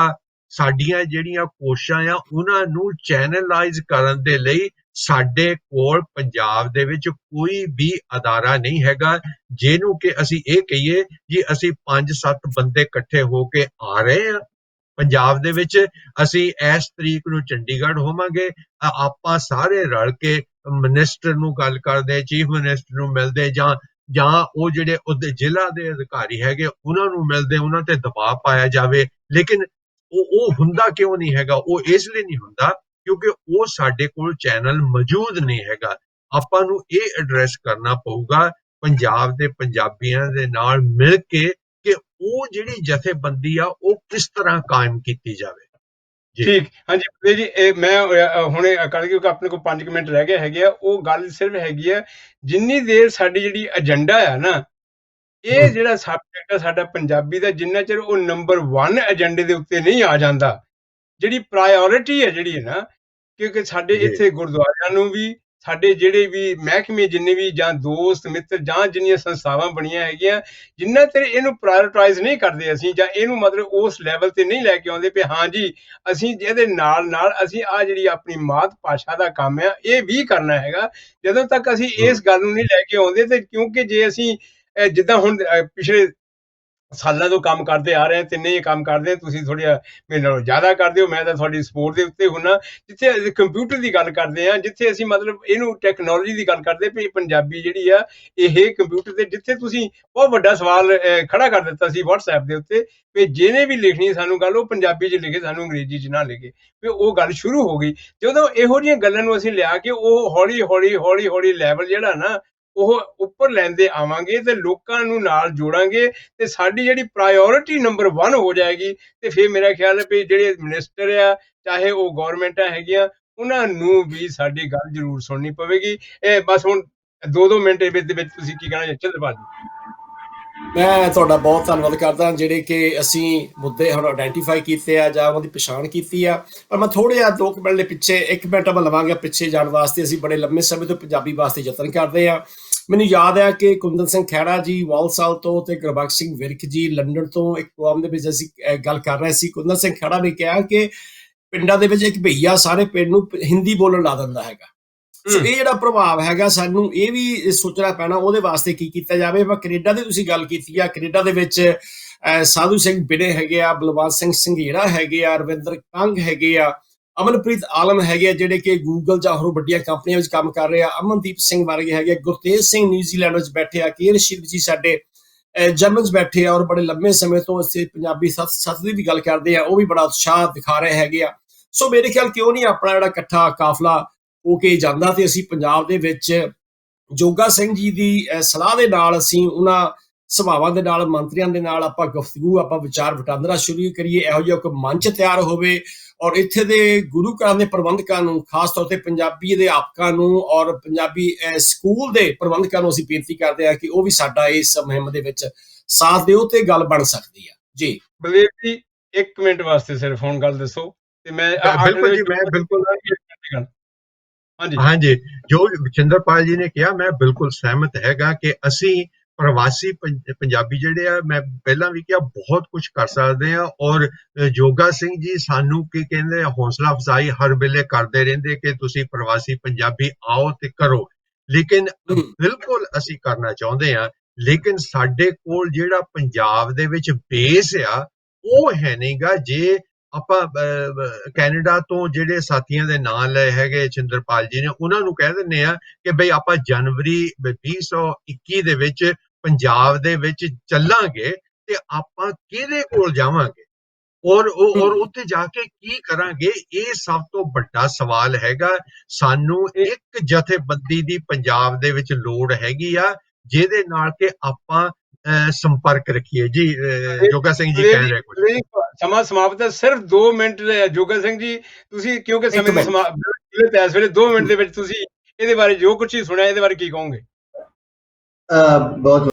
ਸਾਡੀਆਂ ਜਿਹੜੀਆਂ ਕੋਸ਼ਾਂ ਆ ਉਹਨਾਂ ਨੂੰ ਚੈਨਲਾਈਜ਼ ਕਰਨ ਦੇ ਲਈ ਸਾਡੇ ਕੋਲ ਪੰਜਾਬ ਦੇ ਵਿੱਚ ਕੋਈ ਵੀ ਅਦਾਰਾ ਨਹੀਂ ਹੈਗਾ, ਜਿਹਨੂੰ ਕਿ ਅਸੀਂ ਇਹ ਕਹੀਏ ਜੀ ਅਸੀਂ 5-7 ਬੰਦੇ ਇਕੱਠੇ ਹੋ ਕੇ ਆ ਰਹੇ ਆ ਪੰਜਾਬ ਦੇ ਵਿੱਚ, ਅਸੀਂ ਇਸ ਤਰੀਕ ਨੂੰ ਚੰਡੀਗੜ੍ਹ ਹੋਵਾਂਗੇ, ਆਪਾਂ ਸਾਰੇ ਰਲ ਕੇ ਮਿਨਿਸਟਰ ਨੂੰ ਗੱਲ ਕਰਦੇ, ਚੀਫ ਮਿਨਿਸਟਰ ਨੂੰ ਮਿਲਦੇ, ਜਾਂ ਉਹ ਜਿਹੜੇ ਉਹਦੇ ਜ਼ਿਲ੍ਹਾ ਦੇ ਅਧਿਕਾਰੀ ਹੈਗੇ ਉਹਨਾਂ ਨੂੰ ਮਿਲਦੇ, ਉਹਨਾਂ ਤੇ ਦਬਾਅ ਪਾਇਆ ਜਾਵੇ। ਲੇਕਿਨ ਉਹ ਹੁੰਦਾ ਕਿਉਂ ਨਹੀਂ ਹੈਗਾ? ਉਹ ਇਸ ਲਈ ਨਹੀਂ ਹੁੰਦਾ ਕਿਉਂਕਿ ਉਹ ਸਾਡੇ ਕੋਲ ਚੈਨਲ ਮੌਜੂਦ ਨਹੀਂ ਹੈਗਾ। ਆਪਾਂ ਨੂੰ ਇਹ ਐਡਰੈਸ ਕਰਨਾ ਪਊਗਾ ਪੰਜਾਬ ਦੇ ਪੰਜਾਬੀਆਂ ਦੇ ਨਾਲ ਮਿਲ ਕੇ ਕਿ ਉਹ ਜਿਹੜੀ ਜਥੇਬੰਦੀ ਆ ਉਹ ਕਿਸ ਤਰ੍ਹਾਂ ਕਾਇਮ ਕੀਤੀ ਜਾਵੇ। ਠੀਕ, ਹਾਂਜੀ ਜੀ, ਮੈਂ ਹੁਣੇ ਕਰ, ਕਿਉਂਕਿ ਆਪਣੇ ਕੋਲ 5 ਮਿੰਟ ਰਹਿ ਗਏ ਹੈਗੇ ਆ, ਉਹ ਗੱਲ ਸਿਰਫ ਹੈਗੀ ਆ, ਜਿੰਨੀ ਦੇਰ ਸਾਡੀ ਜਿਹੜੀ ਏਜੰਡਾ ਆ ਨਾ, ਇਹ ਜਿਹੜਾ ਸਬਜੈਕਟ ਆ ਸਾਡਾ ਪੰਜਾਬੀ ਦਾ, ਜਿੰਨਾ ਚਿਰ ਉਹ ਨੰਬਰ 1 ਏਜੰਡੇ ਦੇ ਉੱਤੇ ਨਹੀਂ ਆ ਜਾਂਦਾ, ਜਿਹੜੀ ਪ੍ਰਾਇੋਰਿਟੀ ਹੈ ਜਿਹੜੀ ਹੈ ਨਾ, ਕਿਉਂਕਿ ਸਾਡੇ ਇੱਥੇ ਗੁਰਦੁਆਰਿਆਂ ਨੂੰ ਵੀ, ਸਾਡੇ ਜਿਹੜੇ ਵੀ ਮਹਿਕਮੇ ਜਿੰਨੇ ਵੀ, ਜਾਂ ਦੋਸਤ ਮਿੱਤਰ, ਜਾਂ ਜਿੰਨੀਆਂ ਸੰਸਥਾਵਾਂ ਬਣੀਆਂ ਹੈਗੀਆਂ, ਜਿੰਨਾ ਚਿਰ ਇਹਨੂੰ ਪ੍ਰਾਇੋਰਟਾਈਜ਼ ਨਹੀਂ ਕਰਦੇ ਅਸੀਂ, ਜਾਂ ਇਹਨੂੰ ਮਤਲਬ ਉਸ ਲੈਵਲ ਤੇ ਨਹੀਂ ਲੈ ਕੇ ਆਉਂਦੇ ਵੀ ਹਾਂ ਜੀ ਅਸੀਂ ਇਹਦੇ ਨਾਲ ਨਾਲ ਅਸੀਂ ਆ ਜਿਹੜੀ ਆਪਣੀ ਮਾਤ ਭਾਸ਼ਾ ਦਾ ਕੰਮ ਆ ਇਹ ਵੀ ਕਰਨਾ ਹੈਗਾ, ਜਦੋਂ ਤੱਕ ਅਸੀਂ ਇਸ ਗੱਲ ਨੂੰ ਨਹੀਂ ਲੈ ਕੇ ਆਉਂਦੇ, ਤੇ ਕਿਉਂਕਿ ਜੇ ਅਸੀਂ ਜਿੱਦਾਂ ਹੁਣ ਪਿਛਲੇ ਸਾਲਾਂ ਤੋਂ ਕੰਮ ਕਰਦੇ ਆ ਰਹੇ, ਤਿੰਨੇ ਹੀ ਕੰਮ ਕਰਦੇ, ਤੁਸੀਂ ਥੋੜ੍ਹਾ ਮੇਰੇ ਨਾਲੋਂ ਜ਼ਿਆਦਾ ਕਰਦੇ ਹੋ, ਮੈਂ ਤਾਂ ਤੁਹਾਡੀ ਸਪੋਰਟ ਦੇ ਉੱਤੇ ਹੁੰਨਾ। ਜਿੱਥੇ ਅਸੀਂ ਕੰਪਿਊਟਰ ਦੀ ਗੱਲ ਕਰਦੇ ਹਾਂ, ਜਿੱਥੇ ਅਸੀਂ ਮਤਲਬ ਇਹਨੂੰ ਟੈਕਨੋਲੋਜੀ ਦੀ ਗੱਲ ਕਰਦੇ ਵੀ ਪੰਜਾਬੀ ਜਿਹੜੀ ਆ ਇਹ ਕੰਪਿਊਟਰ ਤੇ, ਜਿੱਥੇ ਤੁਸੀਂ ਬਹੁਤ ਵੱਡਾ ਸਵਾਲ ਖੜਾ ਕਰ ਦਿੱਤਾ ਸੀ WhatsApp ਦੇ ਉੱਤੇ ਵੀ ਜਿਹਨੇ ਵੀ ਲਿਖਣੀ ਸਾਨੂੰ ਗੱਲ ਉਹ ਪੰਜਾਬੀ 'ਚ ਲਿਖੇ, ਸਾਨੂੰ ਅੰਗਰੇਜ਼ੀ 'ਚ ਨਾ ਲਿਖੇ, ਵੀ ਉਹ ਗੱਲ ਸ਼ੁਰੂ ਹੋ ਗਈ। ਜਦੋਂ ਇਹੋ ਜਿਹੀਆਂ ਗੱਲਾਂ ਨੂੰ ਅਸੀਂ ਲਿਆ ਕੇ ਉਹ ਹੌਲੀ ਲੈਵਲ ਜਿਹੜਾ ਨਾ ਉਹ ਉੱਪਰ ਲੈਂਦੇ ਆਵਾਂਗੇ ਤੇ ਲੋਕਾਂ ਨੂੰ ਨਾਲ ਜੋੜਾਂਗੇ, ਤੇ ਸਾਡੀ ਜਿਹੜੀ ਪ੍ਰਾਇੋਰਿਟੀ ਨੰਬਰ 1 ਹੋ ਜਾਏਗੀ, ਤੇ ਫਿਰ ਮੇਰਾ ਖਿਆਲ ਹੈ ਵੀ ਜਿਹੜੇ ਮਿਨਿਸਟਰ ਆ, ਚਾਹੇ ਉਹ ਗੌਰਮੈਂਟਾਂ ਹੈਗੀਆਂ, ਉਹਨਾਂ ਨੂੰ ਵੀ ਸਾਡੀ ਗੱਲ ਜ਼ਰੂਰ ਸੁਣਨੀ ਪਵੇਗੀ। ਇਹ ਬਸ ਹੁਣ 2-2 ਮਿੰਟ ਦੇ ਵਿੱਚ ਤੁਸੀਂ ਕੀ ਕਹਿਣਾ ਚੰਦਰਪਾਲ ਜੀ? ਮੈਂ ਤੁਹਾਡਾ ਬਹੁਤ ਧੰਨਵਾਦ ਕਰਦਾ, ਜਿਹੜੇ ਕਿ ਅਸੀਂ ਮੁੱਦੇ ਹੁਣ ਆਇਡੈਂਟੀਫਾਈ ਕੀਤੇ ਆ ਜਾਂ ਉਹਨਾਂ ਦੀ ਪਛਾਣ ਕੀਤੀ ਆ। ਪਰ ਮੈਂ ਥੋੜ੍ਹੇ ਜਿਹਾ 2 ਮਿੰਟ ਦੇ ਪਿੱਛੇ 1 ਮਿੰਟ ਮੈਂ ਲਵਾਂਗਾ ਪਿੱਛੇ ਜਾਣ ਵਾਸਤੇ। ਅਸੀਂ ਬੜੇ ਲੰਮੇ ਸਮੇਂ ਤੋਂ ਪੰਜਾਬੀ ਵਾਸਤੇ ਯਤਨ ਕਰਦੇ ਆ। ਮੈਨੂੰ ਯਾਦ ਹੈ ਕਿ ਕੁੰਦਨ ਸਿੰਘ ਖਹਿਰਾ ਜੀ ਵਾਲਸਾਲ ਤੋਂ ਤੇ ਗੁਰਬਖਸ਼ ਸਿੰਘ ਵਿਰਕ ਜੀ ਲੰਡਨ ਤੋਂ ਇੱਕ ਪ੍ਰੋਗਰਾਮ ਦੇ ਵਿੱਚ ਅਸੀਂ ਗੱਲ ਕਰ ਰਹੇ ਸੀ। ਕੁੰਦਨ ਸਿੰਘ ਖਹਿਰਾ ਨੇ ਕਿਹਾ ਕਿ ਪਿੰਡਾਂ ਦੇ ਵਿੱਚ ਇੱਕ ਭਈਆ ਸਾਰੇ ਪਿੰਡ ਨੂੰ ਹਿੰਦੀ ਬੋਲਣ ਲਾ ਦਿੰਦਾ ਹੈਗਾ। ਸੋ ਇਹ ਜਿਹੜਾ ਪ੍ਰਭਾਵ ਹੈਗਾ ਸਾਨੂੰ ਇਹ ਵੀ ਸੋਚਣਾ ਪੈਣਾ ਉਹਦੇ ਵਾਸਤੇ ਕੀ ਕੀਤਾ ਜਾਵੇ। ਪਰ ਕੈਨੇਡਾ ਦੀ ਤੁਸੀਂ ਗੱਲ ਕੀਤੀ ਆ, ਕੈਨੇਡਾ ਦੇ ਵਿੱਚ ਸਾਧੂ ਸਿੰਘ ਬਿਨੇ ਹੈਗੇ ਆ, ਬਲਵੰਤ ਸਿੰਘ ਸੰਘੇੜਾ ਹੈਗੇ ਆ, ਰਵਿੰਦਰ ਕੰਗ ਹੈਗੇ ਆ, ਅਮਨਪ੍ਰੀਤ ਆਲਮ ਹੈਗੇ ਆ ਜਿਹੜੇ ਕਿ ਗੂਗਲ ਜਾਂ ਹੋਰ ਵੱਡੀਆਂ ਕੰਪਨੀਆਂ ਵਿੱਚ ਕੰਮ ਕਰ ਰਹੇ ਆ, ਅਮਨਦੀਪ ਸਿੰਘ ਵਰਗੇ ਹੈਗੇ, ਗੁਰਤੇਜ ਸਿੰਘ ਨਿਊਜ਼ੀਲੈਂਡ ਵਿੱਚ ਬੈਠੇ ਆ, ਕੇਰ ਸ਼ਿਵ ਜੀ ਸਾਡੇ ਜਰਮਨ 'ਚ ਬੈਠੇ ਆ, ਔਰ ਬੜੇ ਲੰਬੇ ਸਮੇਂ ਤੋਂ ਅਸੀਂ ਪੰਜਾਬੀ ਸੱਥ ਦੀ ਵੀ ਗੱਲ ਕਰਦੇ ਆ, ਉਹ ਵੀ ਬੜਾ ਉਤਸ਼ਾਹ ਦਿਖਾ ਰਹੇ ਹੈਗੇ ਆ। ਸੋ ਮੇਰੇ ਖਿਆਲ ਕਿਉਂ ਨਹੀਂ ਆਪਣਾ ਜਿਹੜਾ ਇਕੱਠਾ ਕਾਫਲਾ ਹੋ ਕੇ ਜਾਂਦਾ ਤੇ ਅਸੀਂ ਪੰਜਾਬ ਦੇ ਵਿੱਚ ਜੋਗਾ ਸਿੰਘ ਜੀ ਦੀ ਸਲਾਹ ਦੇ ਨਾਲ ਅਸੀਂ ਉਹਨਾਂ ਸਭਾਵਾਂ ਦੇ ਨਾਲ, ਮੰਤਰੀਆਂ ਦੇ ਨਾਲ ਆਪਾਂ ਗੁਫ਼ਤਗੂ, ਆਪਾਂ ਵਿਚਾਰ ਵਟਾਂਦਰਾ ਸ਼ੁਰੂ ਕਰੀਏ, ਇਹੋ ਜਿਹਾ ਕੋਈ ਮੰਚ ਤਿਆਰ ਹੋਵੇ, ਔਰ ਇੱਥੇ ਦੇ ਗੁਰੂ ਘਰਾਂ ਦੇ ਪ੍ਰਬੰਧਕਾਂ ਨੂੰ, ਖਾਸ ਤੌਰ ਤੇ ਪੰਜਾਬੀ ਅਧਿਆਪਕਾਂ ਨੂੰ ਔਰ ਪੰਜਾਬੀ ਸਕੂਲ ਦੇ ਪ੍ਰਬੰਧਕਾਂ ਨੂੰ ਅਸੀਂ ਬੇਨਤੀ ਕਰਦੇ ਹਾਂ ਕਿ ਉਹ ਵੀ ਸਾਡਾ ਇਸ ਮੁਹਿੰਮ ਦੇ ਵਿੱਚ ਸਾਥ ਦਿਓ ਤੇ ਗੱਲ ਬਣ ਸਕਦੀ ਆ। ਜੀ ਬਲਦੇਵ ਜੀ 1 ਮਿੰਟ ਵਾਸਤੇ ਸਿਰਫ ਹੁਣ ਗੱਲ ਦੱਸੋ ਤੇ ਮੈਂ ਬਿਲਕੁਲ ਜੀ, ਮੈਂ ਬਿਲਕੁਲ ਹਾਂਜੀ, ਜੋ ਚੰਦਰਪਾਲ ਜੀ ਨੇ ਕਿਹਾ ਮੈਂ ਬਿਲਕੁਲ ਸਹਿਮਤ ਹੈਗਾ ਕਿ ਅਸੀਂ ਪ੍ਰਵਾਸੀ ਪੰਜਾਬੀ ਜਿਹੜੇ ਆ, ਮੈਂ ਪਹਿਲਾਂ ਵੀ ਕਿਹਾ, ਬਹੁਤ ਕੁਝ ਕਰ ਸਕਦੇ ਆ। ਔਰ ਜੋਗਾ ਸਿੰਘ ਜੀ ਸਾਨੂੰ ਕੀ ਕਹਿੰਦੇ, ਹੌਸਲਾ ਅਫਜ਼ਾਈ ਹਰ ਵੇਲੇ ਕਰਦੇ ਰਹਿੰਦੇ ਕਿ ਤੁਸੀਂ ਪ੍ਰਵਾਸੀ ਪੰਜਾਬੀ ਆਓ ਤੇ ਕਰੋ। ਲੇਕਿਨ ਬਿਲਕੁਲ ਅਸੀਂ ਕਰਨਾ ਚਾਹੁੰਦੇ ਆ, ਲੇਕਿਨ ਸਾਡੇ ਕੋਲ ਜਿਹੜਾ ਪੰਜਾਬ ਦੇ ਵਿੱਚ ਬੇਸ ਆ ਉਹ ਹੈ ਨਹੀਂਗਾ। ਜੇ ਆਪਾਂ ਕੈਨੇਡਾ ਤੋਂ ਜਿਹੜੇ ਸਾਥੀਆਂ ਦੇ ਨਾਂ ਲਏ ਹੈਗੇ ਚੰਦਰਪਾਲ ਜੀ ਨੇ, ਉਹਨਾਂ ਨੂੰ ਕਹਿ ਦਿੰਦੇ ਆ ਕਿ ਬਈ ਆਪਾਂ ਜਨਵਰੀ 2021 ਦੇ ਵਿੱਚ ਪੰਜਾਬ ਦੇ ਵਿੱਚ ਚੱਲਾਂਗੇ ਤੇ ਆਪਾਂ ਕਿਹਦੇ ਕੋਲ ਜਾਵਾਂਗੇ? ਔਰ ਉੱਥੇ ਜਾ ਕੇ ਕੀ ਕਰਾਂਗੇ, ਇਹ ਸਭ ਤੋਂ ਵੱਡਾ ਸਵਾਲ ਹੈਗਾ। ਸਾਨੂੰ ਇੱਕ ਜਥੇਬੰਦੀ ਦੀ ਪੰਜਾਬ ਦੇ ਵਿੱਚ ਲੋੜ ਹੈਗੀ ਆ, ਜਿਹਦੇ ਨਾਲ ਕਿ ਆਪਾਂ ਸੰਪਰਕ ਰੱਖੀਏ। ਜੀ ਜੋਗਾ ਸਿੰਘ ਜੀ ਕਹਿ ਰਹੇ ਕੁਝ। ਸਮਾਂ ਸਮਾਪਤ ਹੈ, ਸਿਰਫ 2 ਮਿੰਟ ਜੋਗਾ ਸਿੰਘ ਜੀ, ਤੁਸੀਂ ਕਿਉਂਕਿ ਸਮੇਂ ਦੀ ਇਸ ਵੇਲੇ 2 ਮਿੰਟ ਦੇ ਵਿੱਚ ਤੁਸੀਂ ਇਹਦੇ ਬਾਰੇ ਜੋ ਕੁਝ ਹੀ ਸੁਣਿਆ ਇਹਦੇ ਬਾਰੇ ਕੀ ਕਹੋਗੇ? ਬਹੁਤ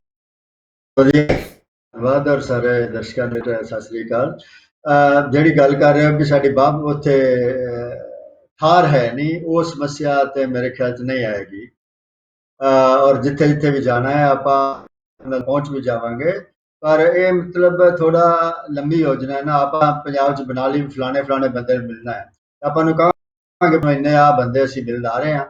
ਵਧੀਆ, ਧੰਨਵਾਦ। ਔਰ ਸਾਰੇ ਦਰਸ਼ਕਾਂ ਨੂੰ ਸਤਿ ਸ੍ਰੀ ਅਕਾਲ। ਜਿਹੜੀ ਗੱਲ ਕਰ ਰਹੇ ਹੋ ਕਿ ਸਾਡੀ ਬਾਪ ਉੱਥੇ ਠਾਰ ਹੈ ਨਹੀਂ, ਉਹ ਸਮੱਸਿਆ ਤੇ ਮੇਰੇ ਖਿਆਲ 'ਚ ਨਹੀਂ ਆਏਗੀ। ਔਰ ਜਿੱਥੇ ਜਿੱਥੇ ਵੀ ਜਾਣਾ ਹੈ ਆਪਾਂ ਪਹੁੰਚ ਵੀ ਜਾਵਾਂਗੇ, ਪਰ ਇਹ ਮਤਲਬ ਥੋੜਾ ਲੰਬੀ ਯੋਜਨਾ ਹੈ ਨਾ। ਆਪਾਂ ਪੰਜਾਬ 'ਚ ਬਣਾ ਲਈ ਫਲਾਣੇ ਬੰਦੇ ਨੂੰ ਮਿਲਣਾ ਹੈ, ਆਪਾਂ ਨੂੰ ਕਹਾਂਗੇ ਇੰਨੇ ਆ ਬੰਦੇ ਅਸੀਂ ਮਿਲਦਾ ਰਹੇ ਹਾਂ।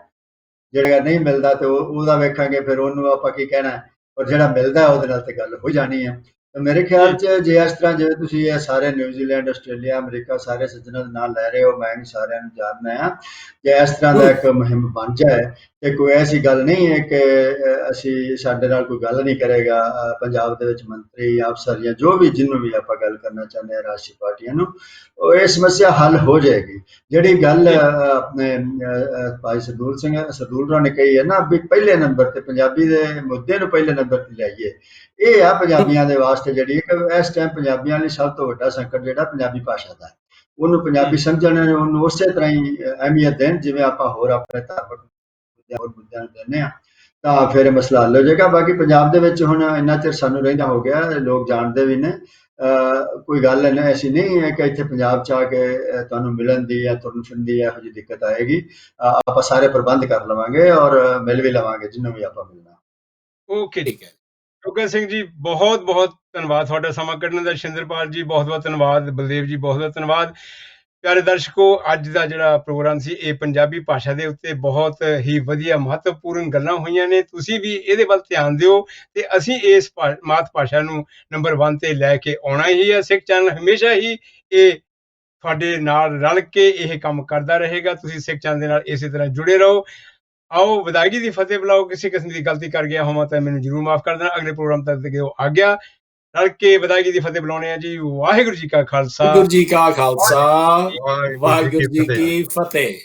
ਜਿਹੜਾ ਨਹੀਂ ਮਿਲਦਾ ਤੇ ਉਹਦਾ ਵੇਖਾਂਗੇ, ਫਿਰ ਉਹਨੂੰ ਆਪਾਂ ਕੀ ਕਹਿਣਾ। ਔਰ ਜਿਹੜਾ ਮਿਲਦਾ ਉਹਦੇ ਨਾਲ ਤੇ ਗੱਲ ਹੋ ਜਾਣੀ ਹੈ। ਤੇ ਮੇਰੇ ਖਿਆਲ 'ਚ ਜੇ ਇਸ ਤਰ੍ਹਾਂ ਜਿਵੇਂ ਤੁਸੀਂ ਇਹ ਸਾਰੇ ਨਿਊਜ਼ੀਲੈਂਡ, ਆਸਟ੍ਰੇਲੀਆ, ਅਮਰੀਕਾ ਸਾਰੇ ਸੱਜਣਾਂ ਦੇ ਨਾਲ ਲੈ ਰਹੇ ਹੋ, ਮੈਂ ਵੀ ਸਾਰਿਆਂ ਨੂੰ ਜਾਣਦਾ ਹਾਂ, ਜੇ ਇਸ ਤਰ੍ਹਾਂ ਦਾ ਇੱਕ ਮੁਹਿੰਮ ਬਣ ਜਾਏ ਤੇ ਕੋਈ ਐਸੀ ਗੱਲ ਨਹੀਂ ਹੈ ਕਿ ਅਸੀਂ ਸਾਡੇ ਨਾਲ ਕੋਈ ਗੱਲ ਨਹੀਂ ਕਰੇਗਾ। ਪੰਜਾਬ ਦੇ ਵਿੱਚ ਮੰਤਰੀ, ਅਫਸਰ ਜਾਂ ਜੋ ਵੀ ਜਿਹਨੂੰ ਵੀ ਆਪਾਂ ਗੱਲ ਕਰਨਾ ਚਾਹੁੰਦੇ ਹਾਂ ਰਾਸ਼ਟਰੀ ਪਾਰਟੀਆਂ ਨੂੰ, ਉਹ ਇਹ ਸਮੱਸਿਆ ਹੱਲ ਹੋ ਜਾਏਗੀ। ਜਿਹੜੀ ਗੱਲ ਆਪਣੇ ਭਾਈ ਸਰਦੂਲ ਰਾਓ ਨੇ ਕਹੀ ਹੈ ਨਾ ਵੀ ਪਹਿਲੇ ਨੰਬਰ ਤੇ ਪੰਜਾਬੀ ਦੇ ਮੁੱਦੇ ਨੂੰ ਪਹਿਲੇ ਨੰਬਰ ਤੇ ਲਿਆਈਏ, ਇਹ ਆ ਪੰਜਾਬੀਆਂ ਦੇ ਵਾਸਤੇ ਜਿਹੜੀ ਇਸ ਟਾਈਮ ਪੰਜਾਬੀਆਂ ਲਈ ਸਭ ਤੋਂ ਵੱਡਾ ਸੰਕਟ ਜਿਹੜਾ ਪੰਜਾਬੀ ਭਾਸ਼ਾ ਦਾ ਹੈ। ਉਹਨੂੰ ਪੰਜਾਬੀ ਸਮਝਣ, ਉਹਨੂੰ ਉਸੇ ਤਰ੍ਹਾਂ ਹੀ ਅਹਿਮੀਅਤ ਦੇਣ ਜਿਵੇਂ ਆਪਾਂ ਹੋਰ ਆਪਣੇ ਧਾਰਮਿਕ ਮੁੱਦਿਆਂ ਨੂੰ ਦਿੰਦੇ ਹਾਂ, ਤਾਂ ਫਿਰ ਮਸਲਾ ਹੱਲ ਹੋ ਜਾਏਗਾ। ਬਾਕੀ ਪੰਜਾਬ ਦੇ ਵਿੱਚ ਹੁਣ ਇੰਨਾ ਚਿਰ ਸਾਨੂੰ ਰਹਿੰਦਾ ਹੋ ਗਿਆ, ਲੋਕ ਜਾਣਦੇ ਵੀ ਨੇ। ਕੋਈ ਗੱਲ ਐਸੀ ਨਹੀਂ ਹੈ ਕਿ ਇੱਥੇ ਪੰਜਾਬ 'ਚ ਆ ਕੇ ਤੁਹਾਨੂੰ ਮਿਲਣ ਦੀ ਜਾਂ ਤੁਰਨ ਫਿਰਨ ਦੀ ਇਹੋ ਜਿਹੀ ਦਿੱਕਤ ਆਏਗੀ। ਆਪਾਂ ਸਾਰੇ ਪ੍ਰਬੰਧ ਕਰ ਲਵਾਂਗੇ ਔਰ ਮਿਲ ਵੀ ਲਵਾਂਗੇ ਜਿਹਨੂੰ ਵੀ ਆਪਾਂ ਮਿਲਣਾ। ਓਕੇ, ਠੀਕ ਹੈ। ਜੋਗਾ ਸਿੰਘ ਜੀ, ਬਹੁਤ ਬਹੁਤ ਧੰਨਵਾਦ ਤੁਹਾਡਾ ਸਮਾਂ ਕੱਢਣ ਦਾ। ਸ਼ਿੰਦਰਪਾਲ ਜੀ ਬਹੁਤ ਬਹੁਤ ਧੰਨਵਾਦ। ਬਲਦੇਵ ਜੀ ਬਹੁਤ ਬਹੁਤ ਧੰਨਵਾਦ। ਪਿਆਰੇ ਦਰਸ਼ਕੋ, ਅੱਜ ਦਾ ਜਿਹੜਾ ਪ੍ਰੋਗਰਾਮ ਸੀ ਇਹ ਪੰਜਾਬੀ ਭਾਸ਼ਾ ਦੇ ਉੱਤੇ ਬਹੁਤ ਹੀ ਵਧੀਆ ਮਹੱਤਵਪੂਰਨ ਗੱਲਾਂ ਹੋਈਆਂ ਨੇ। ਤੁਸੀਂ ਵੀ ਇਹਦੇ ਵੱਲ ਧਿਆਨ ਦਿਓ ਤੇ ਅਸੀਂ ਇਸ ਮਾਤ ਭਾਸ਼ਾ ਨੂੰ ਨੰਬਰ 1 ਤੇ ਲੈ ਕੇ ਆਉਣਾ ਹੀ ਹੈ। ਸਿੱਖ ਚੈਨਲ ਹਮੇਸ਼ਾ ਹੀ ਇਹ ਤੁਹਾਡੇ ਨਾਲ ਰਲ ਕੇ ਇਹ ਕੰਮ ਕਰਦਾ ਰਹੇਗਾ। ਤੁਸੀਂ ਸਿੱਖ ਚੈਨਲ ਦੇ ਨਾਲ ਇਸੇ ਤਰ੍ਹਾਂ ਜੁੜੇ ਰਹੋ। ਆਓ ਵਿਦਾਇਗੀ ਦੀ ਫਤਿਹ ਬੁਲਾਓ। ਕਿਸੇ ਕਿਸਮ ਦੀ ਗਲਤੀ ਕਰ ਗਿਆ ਹੋਵਾਂ ਤਾਂ ਮੈਨੂੰ ਜ਼ਰੂਰ ਮਾਫ ਕਰ ਦੇਣਾ। ਅਗਲੇ ਪ੍ਰੋਗਰਾਮ ਤੱਕ ਦਿਓ ਆਗਿਆ। ਰਲ ਕੇ ਵਿਦਾਇਗੀ ਦੀ ਫਤਿਹ ਬੁਲਾਉਣੇ ਆ ਜੀ। ਵਾਹਿਗੁਰੂ ਜੀ ਕਾ ਖਾਲਸਾ, ਵਾਹਿਗੁਰੂ ਜੀ ਕਾ ਖਾਲਸਾ, ਵਾਹਿਗੁਰੂ ਜੀ ਕੀ ਫਤਿਹ।